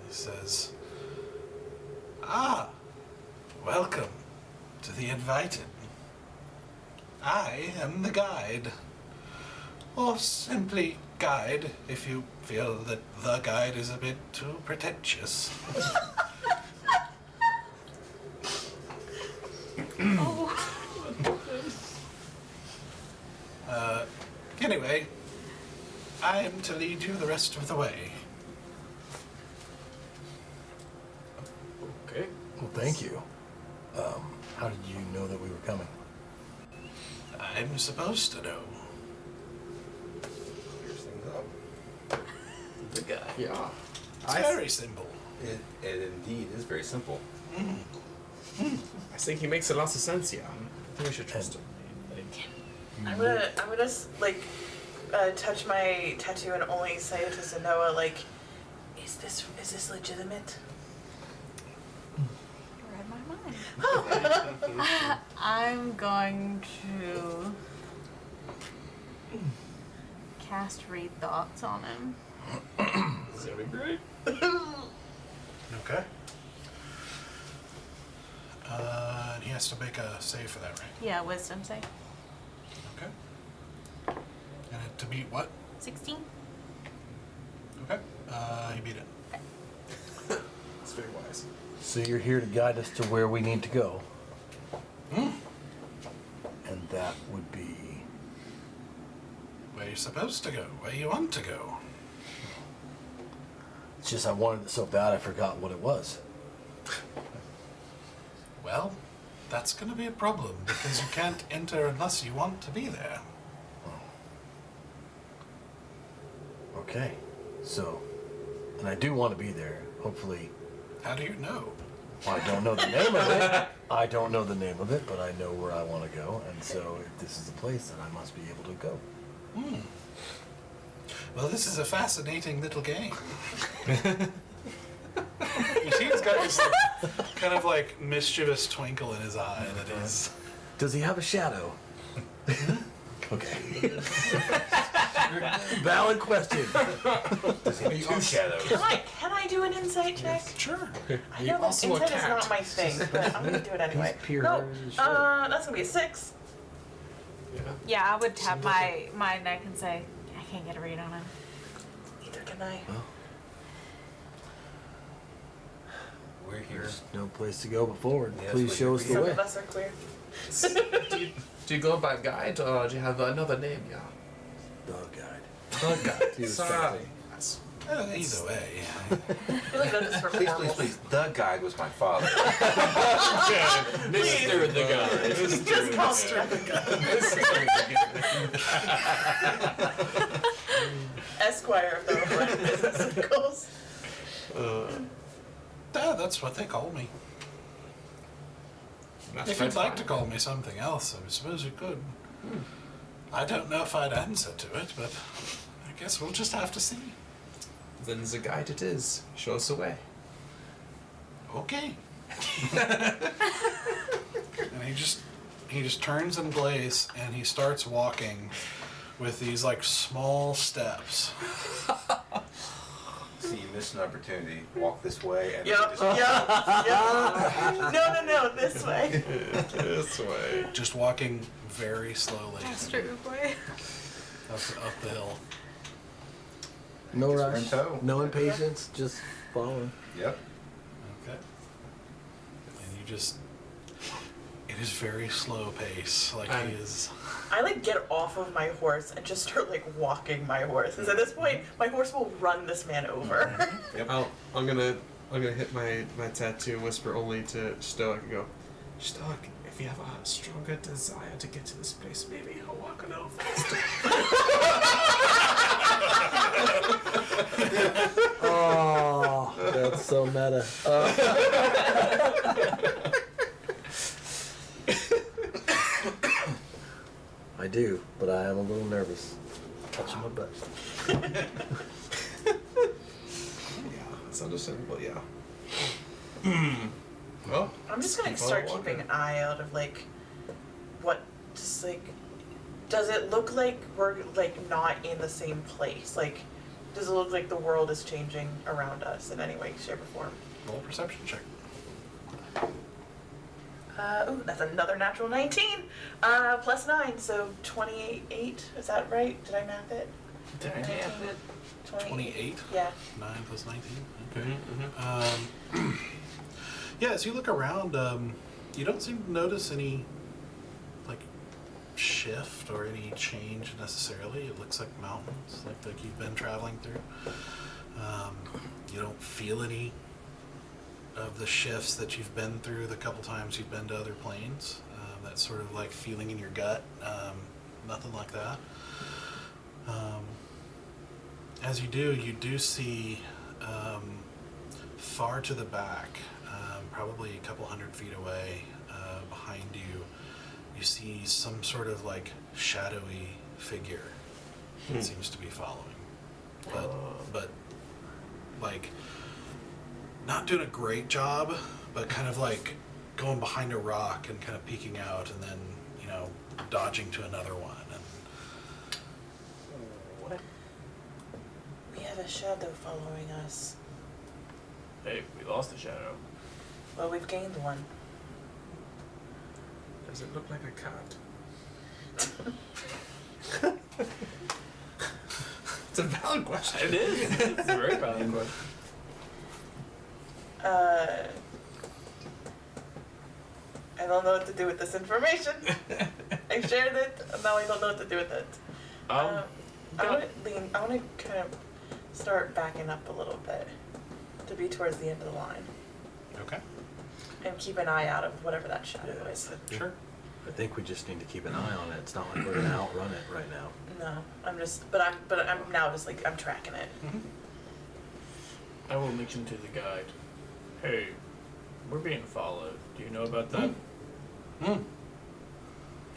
He says, "Ah, welcome to the invited. I am the guide. Or simply guide, if you feel that the guide is a bit too pretentious." Anyway, I am to lead you the rest of the way. Okay. Well, thank you. How did you know that we were coming? I'm supposed to know. Clears things up. The guy. Yeah. It's very simple. It indeed is very simple. I think he makes a lot of sense, yeah. I think we should trust him. I'm gonna like touch my tattoo and only say to Zenoa, like, is this legitimate? You read my mind. I'm going to cast Read Thoughts on him. This is gonna be great. Okay. And he has to make a save for that, right? Yeah, Wisdom save. Okay. And to beat what? 16. Okay. He beat it. It's very wise. So you're here to guide us to where we need to go. And that would be... Where you're supposed to go. Where you want to go. It's just I wanted it so bad I forgot what it was. Well, that's going to be a problem because you can't enter unless you want to be there. Okay. So, and I do want to be there. Hopefully, How do you know? I don't know the name of it. I don't know the name of it, but I know where I want to go. And so if this is the place, then I must be able to go. Well, this is a fascinating little game. You see, he's got this kind of like mischievous twinkle in his eye that is. Does he have a shadow? Okay. Valid question. Does he have two shadows? Can I do an insight check? Sure. I know that also a insight is cat. not my thing, but I'm gonna do it anyway. He's pure No, as shit. that's gonna be a 6. Yeah, I would tap my neck and say, I can't get a read on him. Neither can I. We're here. There's no place to go but forward. Yes, Please we show us agree. the Some way. of us are clear. Do you go by guide or do you have another name, yeah? The guide. The guide. He was Sorry. something. Yes. Either way. I feel like that is for Please, formal. please, please. The guide was my father. Mr. the guy. Just call me Esquire of the Everwind business circles. That's what they call me. If you'd like to call me something else, I suppose you could. I don't know if I'd answer to it, but I guess we'll just have to see. Then the guide it is. Show us the way. Okay. And he just turns in place and he starts walking with these like small steps. See, you missed an opportunity. Walk this way and Yep. No, this way. This way. Just walking very slowly That's true, boy. up the hill. No We're rush. in tow. No impatience. Just following. Yep. Okay. And you just it is very slow pace. Like he is I like get off of my horse and just start like walking my horse. Because at this point, my horse will run this man over. Yep. I'm gonna hit my tattoo and whisper only to Stoic and go, Stoic, if you have a stronger desire to get to this place, maybe I'll walk a little faster. Oh, that's so meta. I do, but I am a little nervous. Touching my butt. Yeah, it's understandable, yeah. Well, I'm just gonna keep start on walking. keeping an eye out of like what just like does it look like we're like not in the same place? Like does it look like the world is changing around us in any way, shape, or form? roll a perception check. Ooh, that's another natural 19. Plus 9, so 28. Is that right? Did I math it? Did I math it? 28. Yeah. 9 plus 19. Okay. Yeah, as you look around, you don't seem to notice any like shift or any change necessarily. It looks like mountains, like you've been traveling through. You don't feel any of the shifts that you've been through the couple times you've been to other planes. That sort of like feeling in your gut. Nothing like that. As you do see far to the back, probably a couple 100 feet away, behind you, you see some sort of like shadowy figure that seems to be following. But like not doing a great job, but kind of like going behind a rock and kind of peeking out and then, you know, dodging to another one. And What? We have a shadow following us. Hey, we lost the shadow. Well, we've gained one. Does it look like a cat? It's a valid question. It is. It's a very valid question. I don't know what to do with this information. I shared it, and now I don't know what to do with it. I want to kind of start backing up a little bit to be towards the end of the line okay, and keep an eye out of whatever that shadow is. sure. I think we just need to keep an eye on it. It's not like we're gonna outrun it right now. No, I'm now just like I'm tracking it. I will mention to the guide, hey, we're being followed. Do you know about that? Do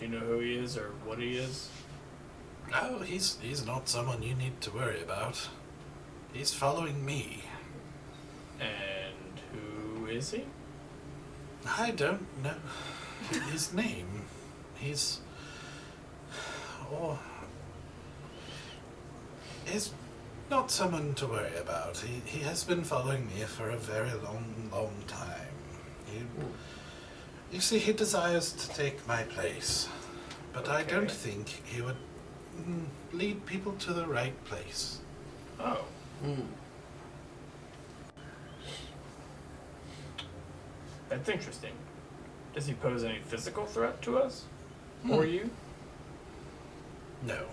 you know who he is or what he is? No, he's not someone you need to worry about. He's following me. And who is he? I don't know his name. He's not someone to worry about. He has been following me for a very long time. You see, he desires to take my place, but I don't think he would lead people to the right place. Oh. That's interesting. Does he pose any physical threat to us? Or you? No.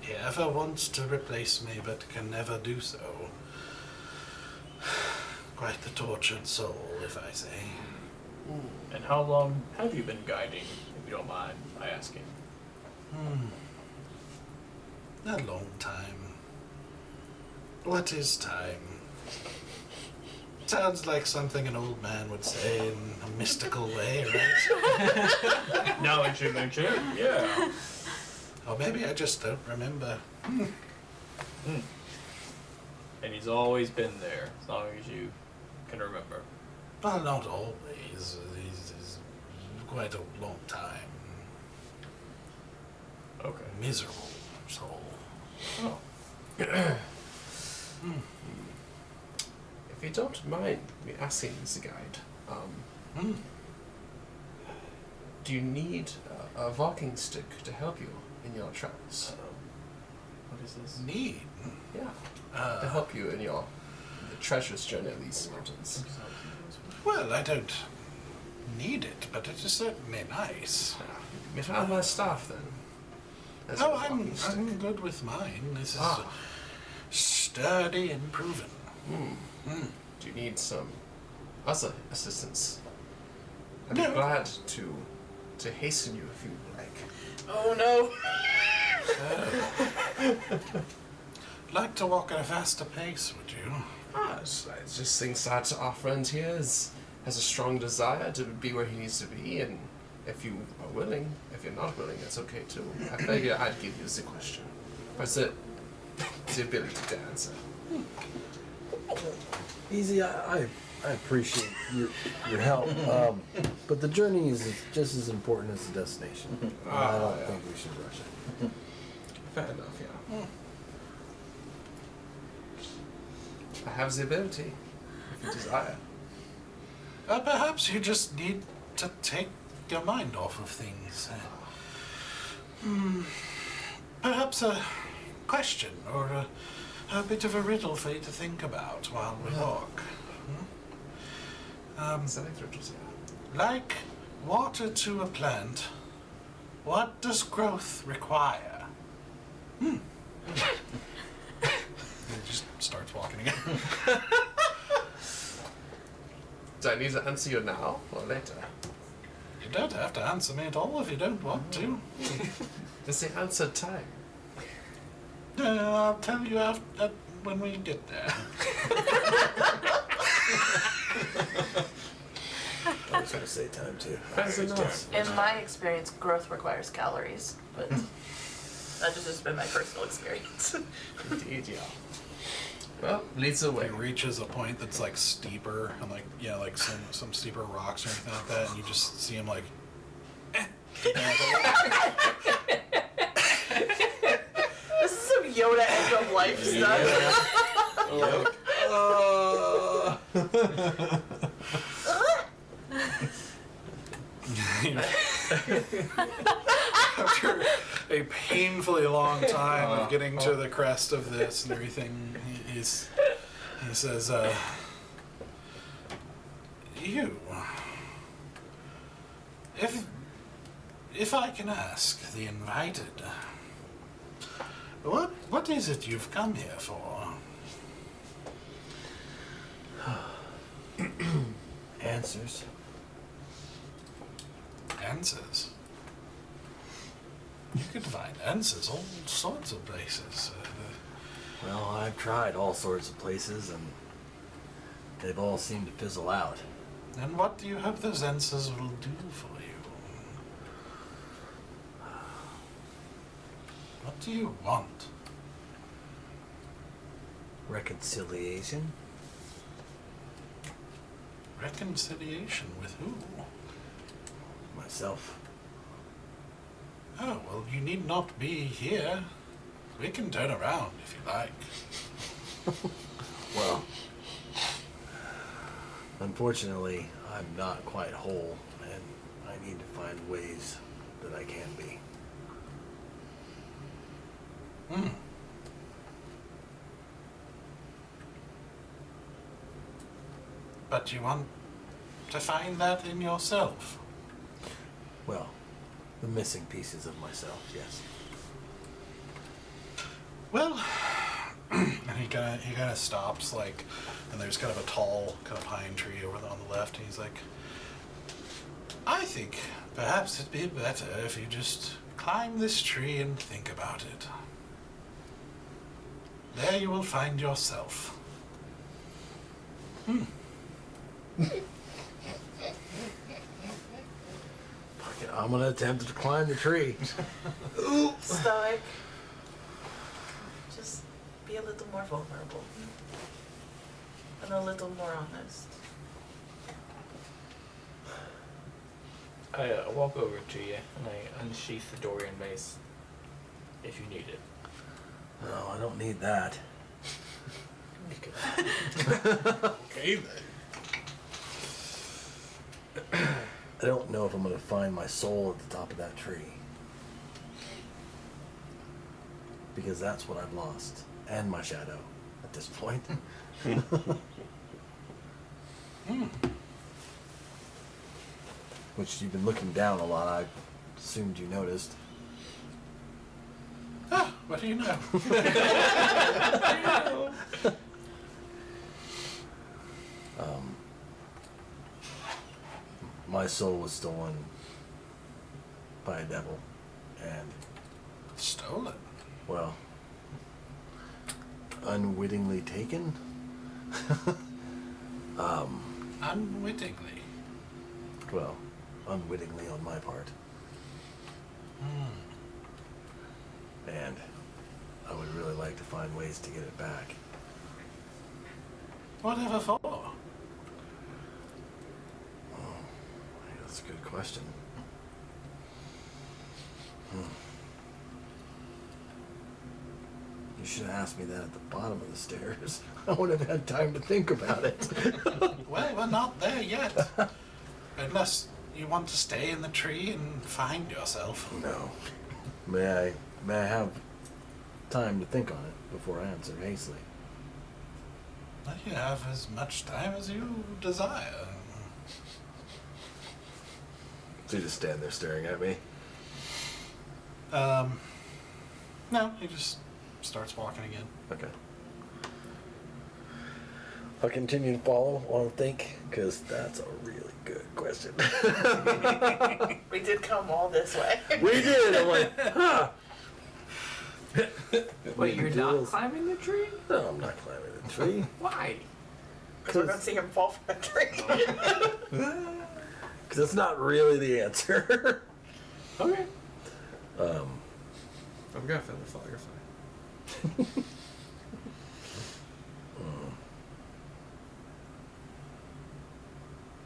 He ever wants to replace me, but can never do so. Quite the tortured soul, if I say. And how long have you been guiding, if you don't mind my asking? A long time. What is time? Sounds like something an old man would say in a mystical way, right? Now that you mention it, yeah. Or maybe I just don't remember. And he's always been there, as long as you can remember. Well, not always. He's quite a long time. Okay. Miserable soul. Oh. If you don't mind me asking, Mr. Guide, do you need a walking stick to help you in your travels? What is this? Need? Yeah, to help you in your treacherous journey of these mountains. Well, I don't need it, but it is certainly nice. Meet one of my staff then. As Oh, a walking stick. I'm good with mine. This is sturdy and proven. Do you need some other assistance? I'd be No. glad to hasten you if you like. Oh no! Like to walk at a faster pace, would you? I just think that our friend here has a strong desire to be where he needs to be, and if you are willing, if you're not willing, that's okay too. I figure I'd give you the question. But the ability to answer. Easy, I appreciate your help, but the journey is just as important as the destination. I don't think we should rush it. Fair enough, yeah. I have the ability, if you desire. Perhaps you just need to take your mind off of things. Perhaps a question or a bit of a riddle for you to think about while we walk. Like water to a plant, what does growth require? He just starts walking again. Do I need to answer you now or later? You don't have to answer me at all if you don't want to. It's the answer time. I'll tell you when we get there. daytime too. That's enough. In my experience, growth requires calories, but that just been my personal experience. Indeed, yeah. Well, leads the way. It reaches a point that's like steeper and like like some steeper rocks or anything like that, and you just see him like. This is some Yoda end of life stuff. After a painfully long time of getting to the crest of this and everything, he says, "You, if I can ask the invited, what is it you've come here for?" Answers. Answers. You could find answers all sorts of places. Well, I've tried all sorts of places, and they've all seemed to fizzle out. And what do you hope those answers will do for you? What do you want? Reconciliation? Reconciliation with who? Myself. Oh, well, you need not be here. We can turn around if you like. Well, unfortunately, I'm not quite whole, and I need to find ways that I can be. But you want to find that in yourself? Well, the missing pieces of myself, yes. Well, and he kind of stops, like, and there's kind of a tall kind of pine tree over on the left, and he's like, I think perhaps it'd be better if you just climb this tree and think about it. There you will find yourself. Fucking, I'm gonna attempt to climb the tree. Stoic. Just be a little more vulnerable. And a little more honest. I walk over to you and I unsheath the Dorian mace if you need it. No, I don't need that. Okay then. I don't know if I'm gonna find my soul at the top of that tree. Because that's what I've lost. And my shadow at this point. Which you've been looking down a lot, I assumed you noticed. Ah, what do you know? My soul was stolen by a devil, and, Stolen? well, unwittingly taken? Unwittingly. Well, unwittingly on my part. And I would really like to find ways to get it back. Whatever for? That's a good question. You should have asked me that at the bottom of the stairs. I would have had time to think about it. Well, we're not there yet. Unless you want to stay in the tree and find yourself. No. May I have time to think on it before I answer hastily? Let you have as much time as you desire. So you just stand there staring at me? No, he just starts walking again. Okay. I'll continue to follow while I think, because that's a really good question. We did come all this way. We did! I'm like, huh! Wait, you're not climbing the tree? No, I'm not climbing the tree. Why? Because we're going to see him fall from a tree. Because that's not really the answer. Okay. I've got feather fall. You're fine.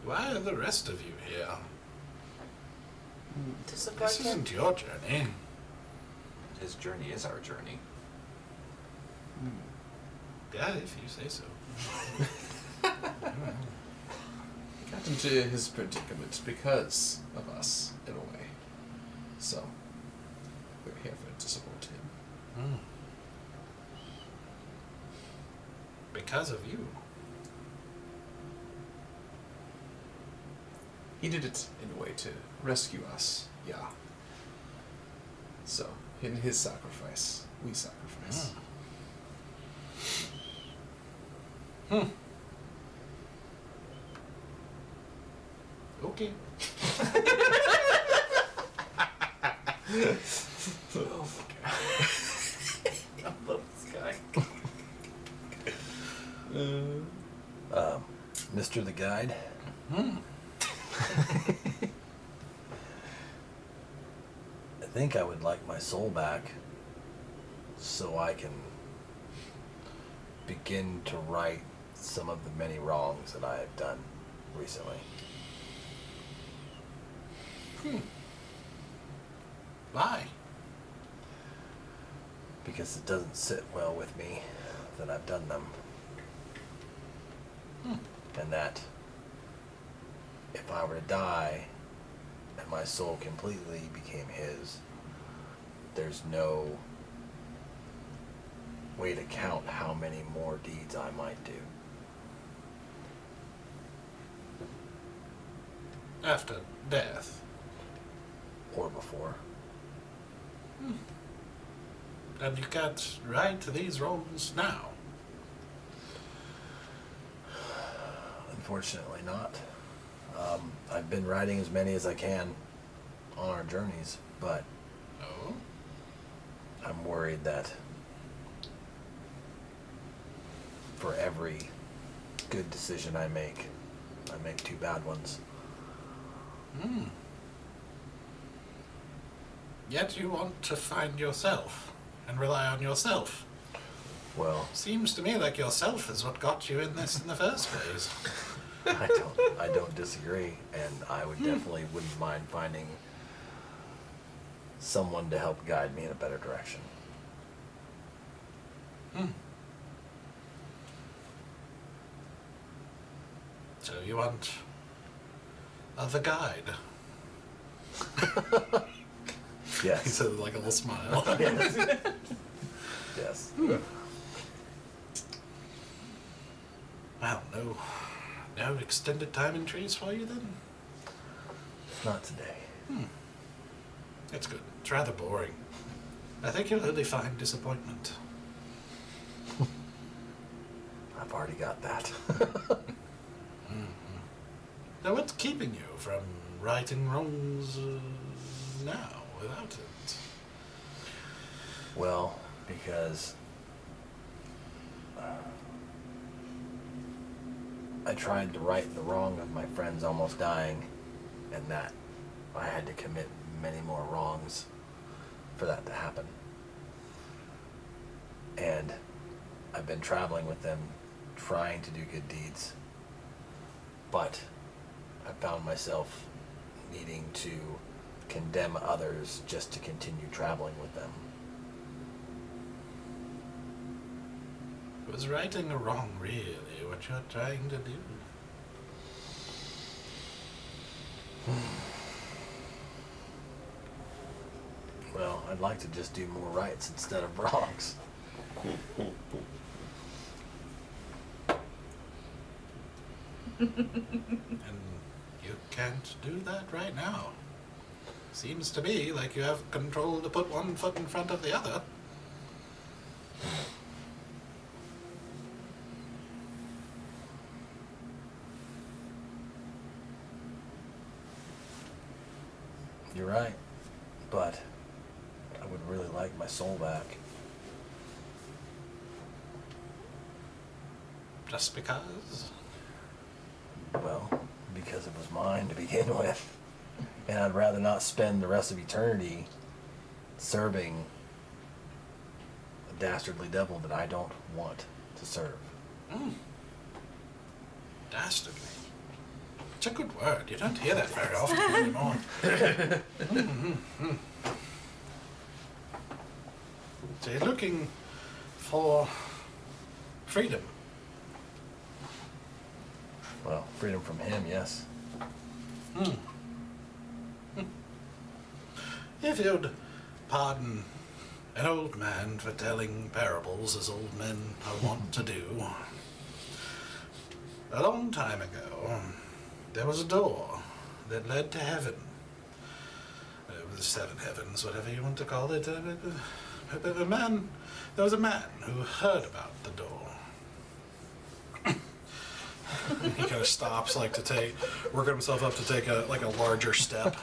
Why are the rest of you here? To support This him. isn't your journey. His journey is our journey. Yeah, if you say so. He got into his predicament because of us, in a way. So, we're here to support him. Because of you. He did it in a way to rescue us, yeah. So, in his sacrifice, we sacrifice. Okay. Oh my god. I love this guy. Mr. the Guide. I think I would like my soul back so I can begin to right some of the many wrongs that I have done recently. Why? Because it doesn't sit well with me that I've done them. And that if I were to die and my soul completely became his, there's no way to count how many more deeds I might do. After death. Or before. And you can't right these wrongs now. Unfortunately not. I've been writing as many as I can on our journeys, but Oh? I'm worried that for every good decision I make 2 bad ones. Yet you want to find yourself and rely on yourself. Well, Seems to me like yourself is what got you in this in the first place. I don't disagree, and I would definitely wouldn't mind finding someone to help guide me in a better direction. So you want the guide. He Yes. said like a little smile. Yes. Well, no extended time in trees for you then? Not today. That's good. It's rather boring. I think you'll only find disappointment. I've already got that. Now what's keeping you from righting wrongs now without it? Well, because I tried to right the wrong of my friends almost dying, and that I had to commit many more wrongs for that to happen. And I've been traveling with them, trying to do good deeds, but I found myself needing to condemn others just to continue traveling with them. Was righting a wrong really what you're trying to do? Well, I'd like to just do more rights instead of wrongs. And you can't do that right now. Seems to me like you have control to put one foot in front of the other. You're right, but I would really like my soul back. Just because? Well, because because it was mine to begin with. And I'd rather not spend the rest of eternity serving a dastardly devil that I don't want to serve. Dastardly. It's a good word. You don't hear that very often anymore. So you're looking for freedom. Well, freedom from him, yes. If you'd pardon an old man for telling parables as old men are wont to do, a long time ago, there was a door that led to heaven. The seven heavens, whatever you want to call it. There was a man who heard about the door. He kind of stops, like working himself up to take a larger step.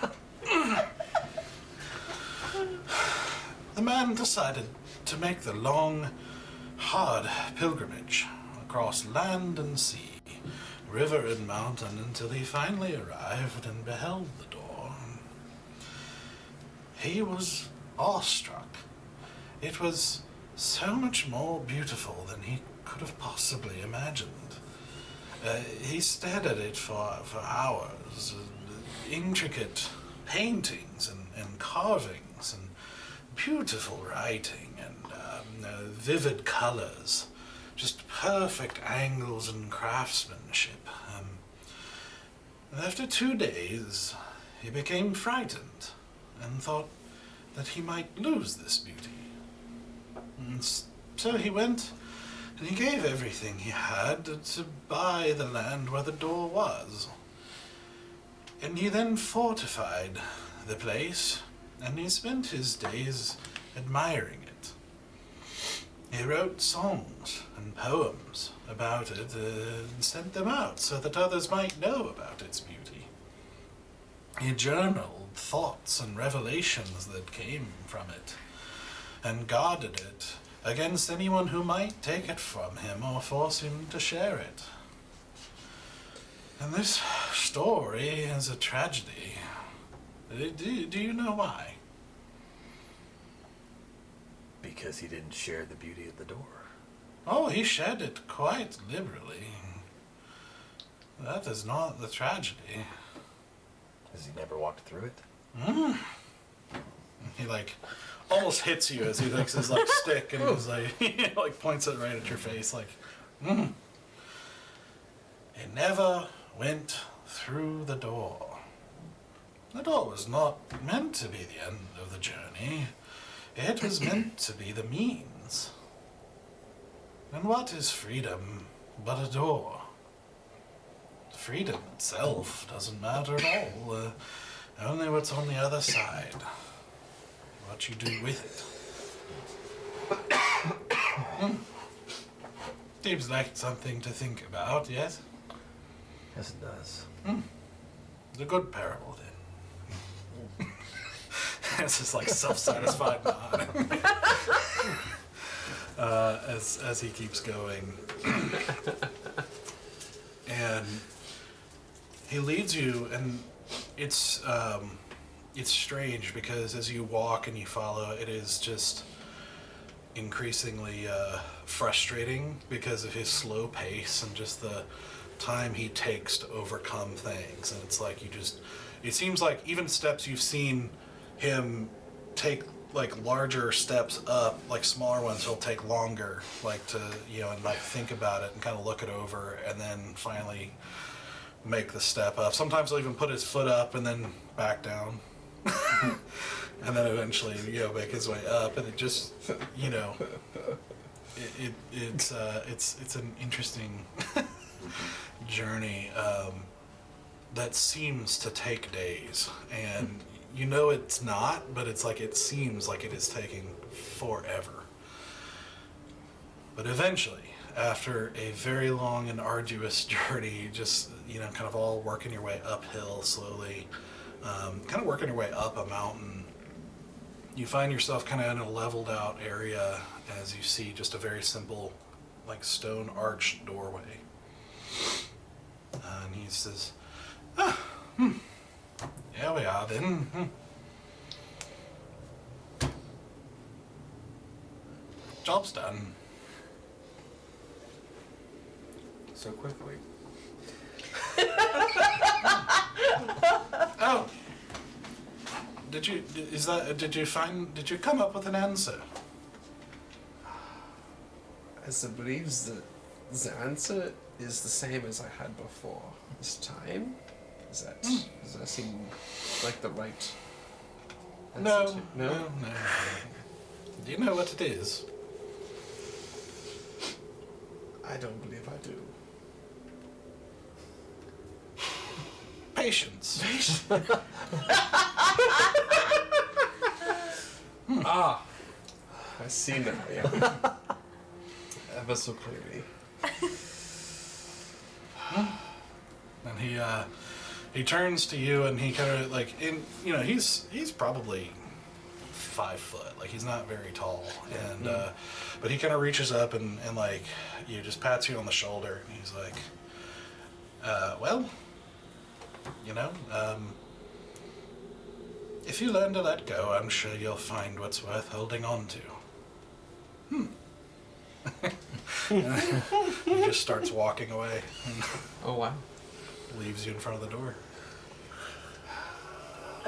The man decided to make the long, hard pilgrimage across land and sea, river and mountain, until he finally arrived and beheld the door. He was awestruck. It was so much more beautiful than he could have possibly imagined. He stared at it for hours. Intricate paintings and carvings and beautiful writing and vivid colors. Just perfect angles and craftsmanship. And after 2 days, he became frightened and thought that he might lose this beauty. And so he went and he gave everything he had to buy the land where the door was. And he then fortified the place, and he spent his days admiring it. He wrote songs and poems about it and sent them out so that others might know about its beauty. He journaled thoughts and revelations that came from it, and guarded it against anyone who might take it from him or force him to share it. And this story is a tragedy. Do you know why? Because he didn't share the beauty of the door. Oh, he shared it quite liberally. That is not the tragedy. Has he never walked through it? He almost hits you as he takes his stick and is points it right at your face He never went through the door. The door was not meant to be the end of the journey. It was meant to be the means. And what is freedom but a door? Freedom itself doesn't matter at all. Only what's on the other side. What you do with it. Seems like something to think about, yes? Yes, it does. It's a good parable, then. It's just self-satisfied nod. As he keeps going. And he leads you, and it's strange because as you walk and you follow, it is just increasingly frustrating because of his slow pace and just the time he takes to overcome things. And it's it seems like even steps you've seen him take larger steps up, smaller ones he'll take longer, to and think about it and kind of look it over and then finally make the step up. Sometimes he'll even put his foot up and then back down. And then eventually, make his way up, and it just, it's an interesting journey that seems to take days, and it's not, but it seems like it is taking forever. But eventually, after a very long and arduous journey, just kind of all working your way uphill slowly. Kind of working your way up a mountain, you find yourself kind of in a leveled out area as you see just a very simple, stone arched doorway. And he says, Here we are then. Job's done. So quickly. Oh. Did you come up with an answer? As I believe the answer is the same as I had before this time. Does that seem like the right answer? No. No? Do you know what it is? I don't believe I do. Patience. Ah! I see now, yeah. Ever so clearly. And he turns to you and he kind of like he's probably 5 foot, like he's not very tall, and but he kind of reaches up and like you just pats you on the shoulder and he's like, well, if you learn to let go, I'm sure you'll find what's worth holding on to. He just starts walking away and Oh, wow. leaves you in front of the door.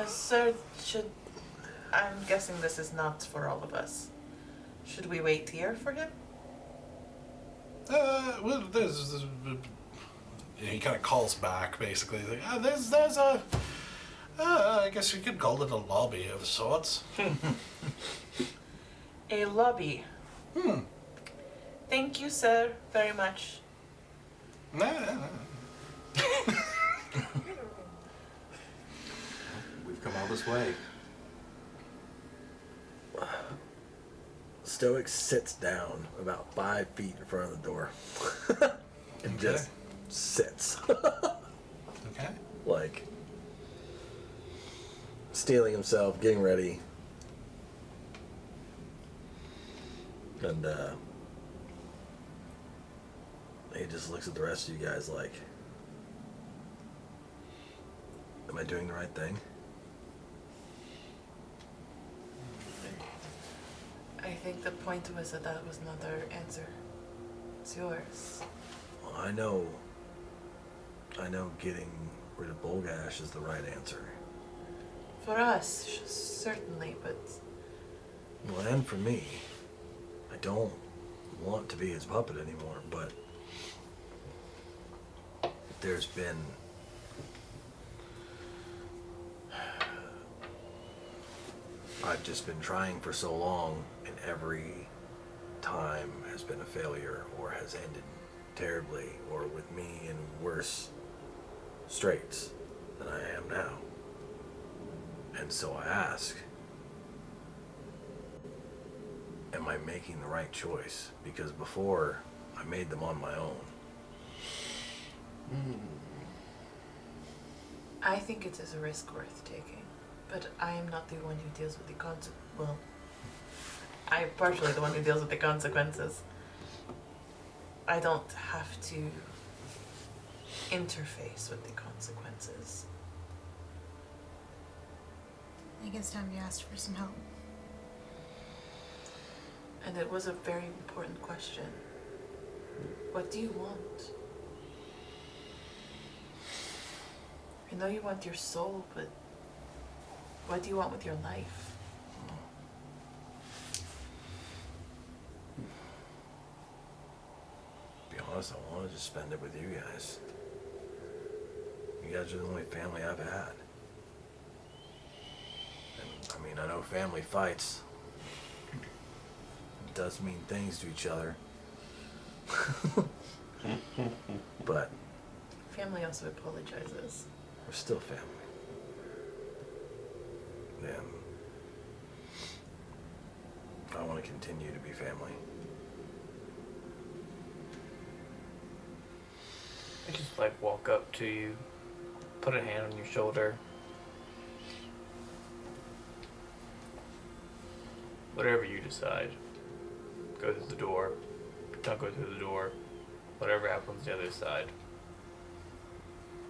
Sir, I'm guessing this is not for all of us. Should we wait here for him? Well, he kind of calls back, basically. He's like, there's a, I guess you could call it a lobby of sorts. A lobby. Thank you, sir, very much. Nah. We've come all this way. Stoic sits down about 5 feet in front of the door. And just sits. Okay. Like, steeling himself, getting ready. And, he just looks at the rest of you guys like, am I doing the right thing? I think the point was that was not our answer. It's yours. Well, I know getting rid of Bolgash is the right answer. For us, certainly, but... Well, and for me, I don't want to be his puppet anymore, but there's been I've just been trying for so long, and every time has been a failure or has ended terribly or with me in worse straits than I am now. And so I ask, am I making the right choice? Because before, I made them on my own. I think it is a risk worth taking, but I am not the one who deals with the well, I am partially the one who deals with the consequences. I don't have to interface with the consequences. I think it's time you asked for some help. And it was a very important question. What do you want? I know you want your soul, but what do you want with your life? To be honest, I want to just spend it with you guys. You guys are the only family I've had. And, I mean, I know family fights. It does mean things to each other. But Family also apologizes. we're still family. And I want to continue to be family. I just like walk up to you, put a hand on your shoulder. Whatever you decide, go through the door, don't go through the door, whatever happens on the other side.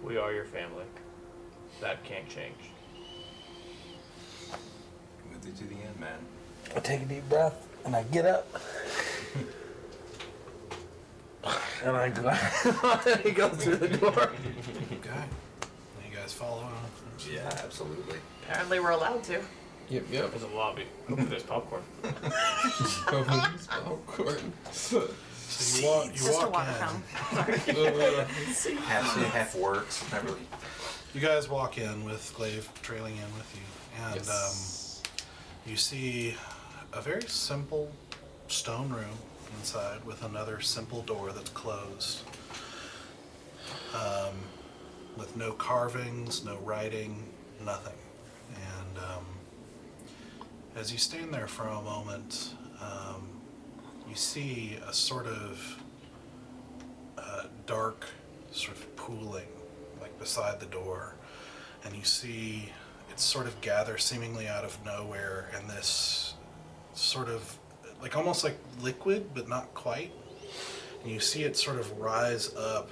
We are your family. that can't change. With you to the end, man. I take a deep breath and I get up. And I go. He goes through the door. Okay. You guys follow him? Yeah, absolutely. Apparently we're allowed to. Yep. There's a lobby. Hopefully there's popcorn. Popcorn. So you walk Just a water in. fountain. Half works. Not really. You guys walk in with Glaive trailing in with you, and you see a very simple stone room inside with another simple door that's closed, with no carvings, no writing, nothing. And as you stand there for a moment, you see a sort of dark sort of pooling like beside the door, and you see it sort of gather seemingly out of nowhere, and this sort of like almost like liquid but not quite, and you see it sort of rise up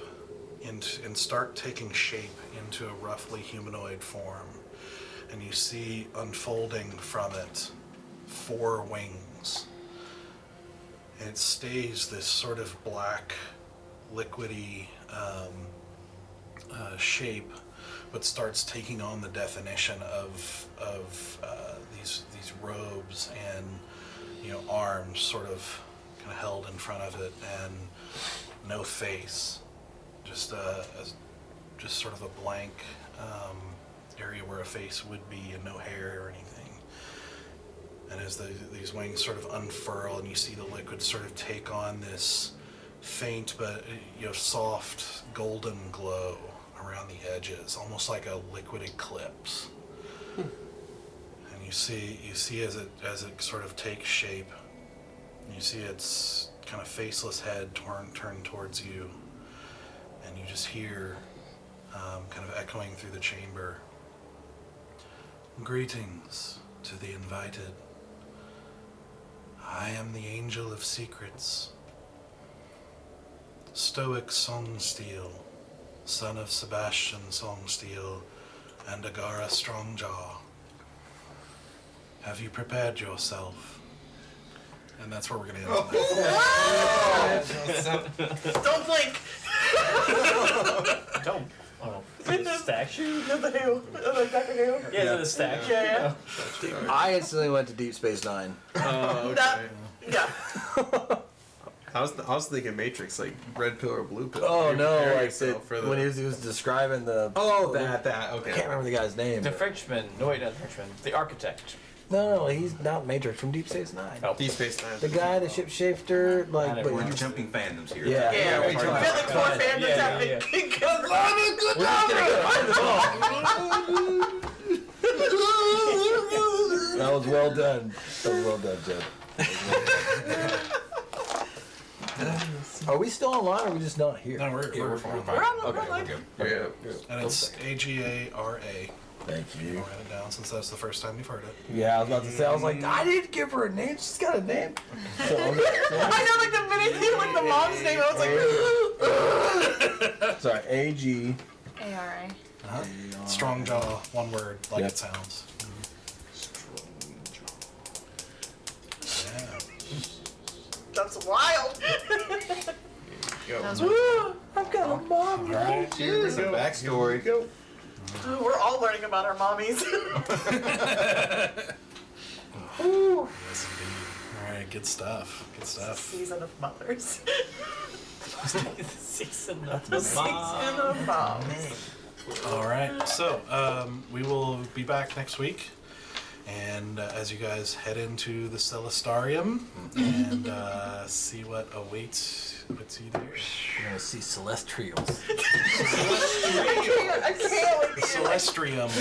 and start taking shape into a roughly humanoid form, and you see unfolding from it 4 wings. And it stays this sort of black liquidy shape, but starts taking on the definition of these robes and arms sort of kind of held in front of it, and no face, just sort of a blank area where a face would be, and no hair or anything. And as these wings sort of unfurl, and you see the liquid sort of take on this faint but soft golden glow around the edges, almost like a liquid eclipse. And you see as it sort of takes shape, you see its kind of faceless head turned towards you, and you just hear kind of echoing through the chamber, "Greetings to the invited. I am the Angel of Secrets, Stoic Songsteel, son of Sebastian Songsteel and Agara Strongjaw. Have you prepared yourself?" And that's where we're going to end tonight. Don't blink! Don't. Oh, is it a statue? No, the who? Like Dr. Who? Yeah, is it a statue? Yeah. I instantly went to Deep Space Nine. Oh, That, okay. yeah. I was thinking Matrix, like red pill or blue pill. Oh You're no! preparing Like yourself for the... when he was describing the. Oh, that. I Okay. can't remember the guy's name. The but- Frenchman. No, wait, not the Frenchman. The architect. No, he's not Matrix from Deep Space Nine. Oh. Deep Space Nine. The guy, the shipshifter, like. I But We're he's- jumping fandoms here. Yeah. Yeah, we we tried. got like 4 fandoms Yeah, happening. yeah. We're just gonna go find them all. That was well done. That was well done, Jed. Are we still online, or are we just not here? No, we're fine. We're on the Okay, line. we're good. Yeah. And it's AGARA. Thank you. I'll write it down since that's the first time you've heard it. Yeah, I was about to say. I was like, I didn't give her a name. She's got a name. So, I know, like the minute you like the mom's name, I was like, sorry, AG. ARA. Uh-huh. Strong jaw, one word, like Yep. it sounds. Yeah. that's wild. Go. Those Woo, I've got a mom. All right. Here's some backstory. We're all learning about our mommies. Yes, indeed. All right, good stuff. Good stuff. Season of mothers. Season Season of moms. All right, so we will be back next week, and as you guys head into the Celestarium and see what awaits you there. You're gonna see Celestials. I can't wait to hear it. Celestarium.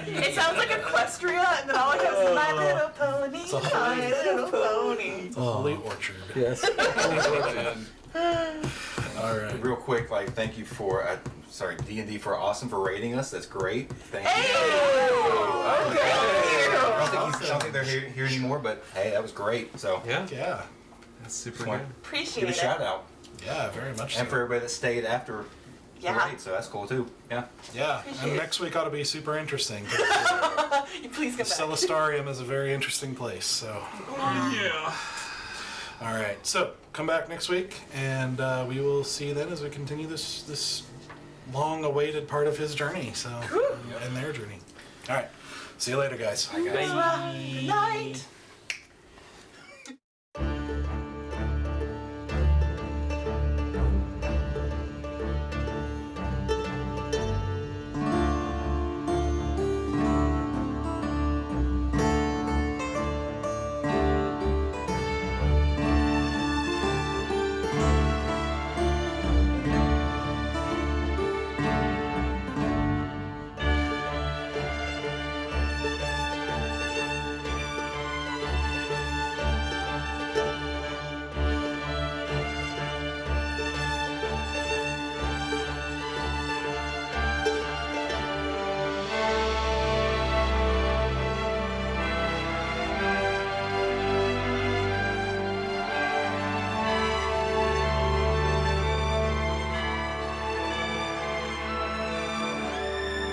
It sounds like Equestria, and then all I have is My Little Pony, It's a My Little Pony. It's a holy orchard. Yes. All right. Real quick, thank you for, D&D for awesome for rating us. That's great. Thank you. Hey! I don't think they're here anymore, but hey, that was great. So Yeah. Yeah. That's super just good. want to Appreciate give a it. shout out. Yeah, very much so. And for everybody that stayed after Yeah. Right, so that's cool too. Yeah. Yeah, Appreciate and it. next week ought to be super interesting. You please The come back. Celestarium is a very interesting place, so. Yeah. All right, so come back next week, and we will see you then as we continue this long-awaited part of his journey. So, and their journey. All right, see you later, guys. Good night.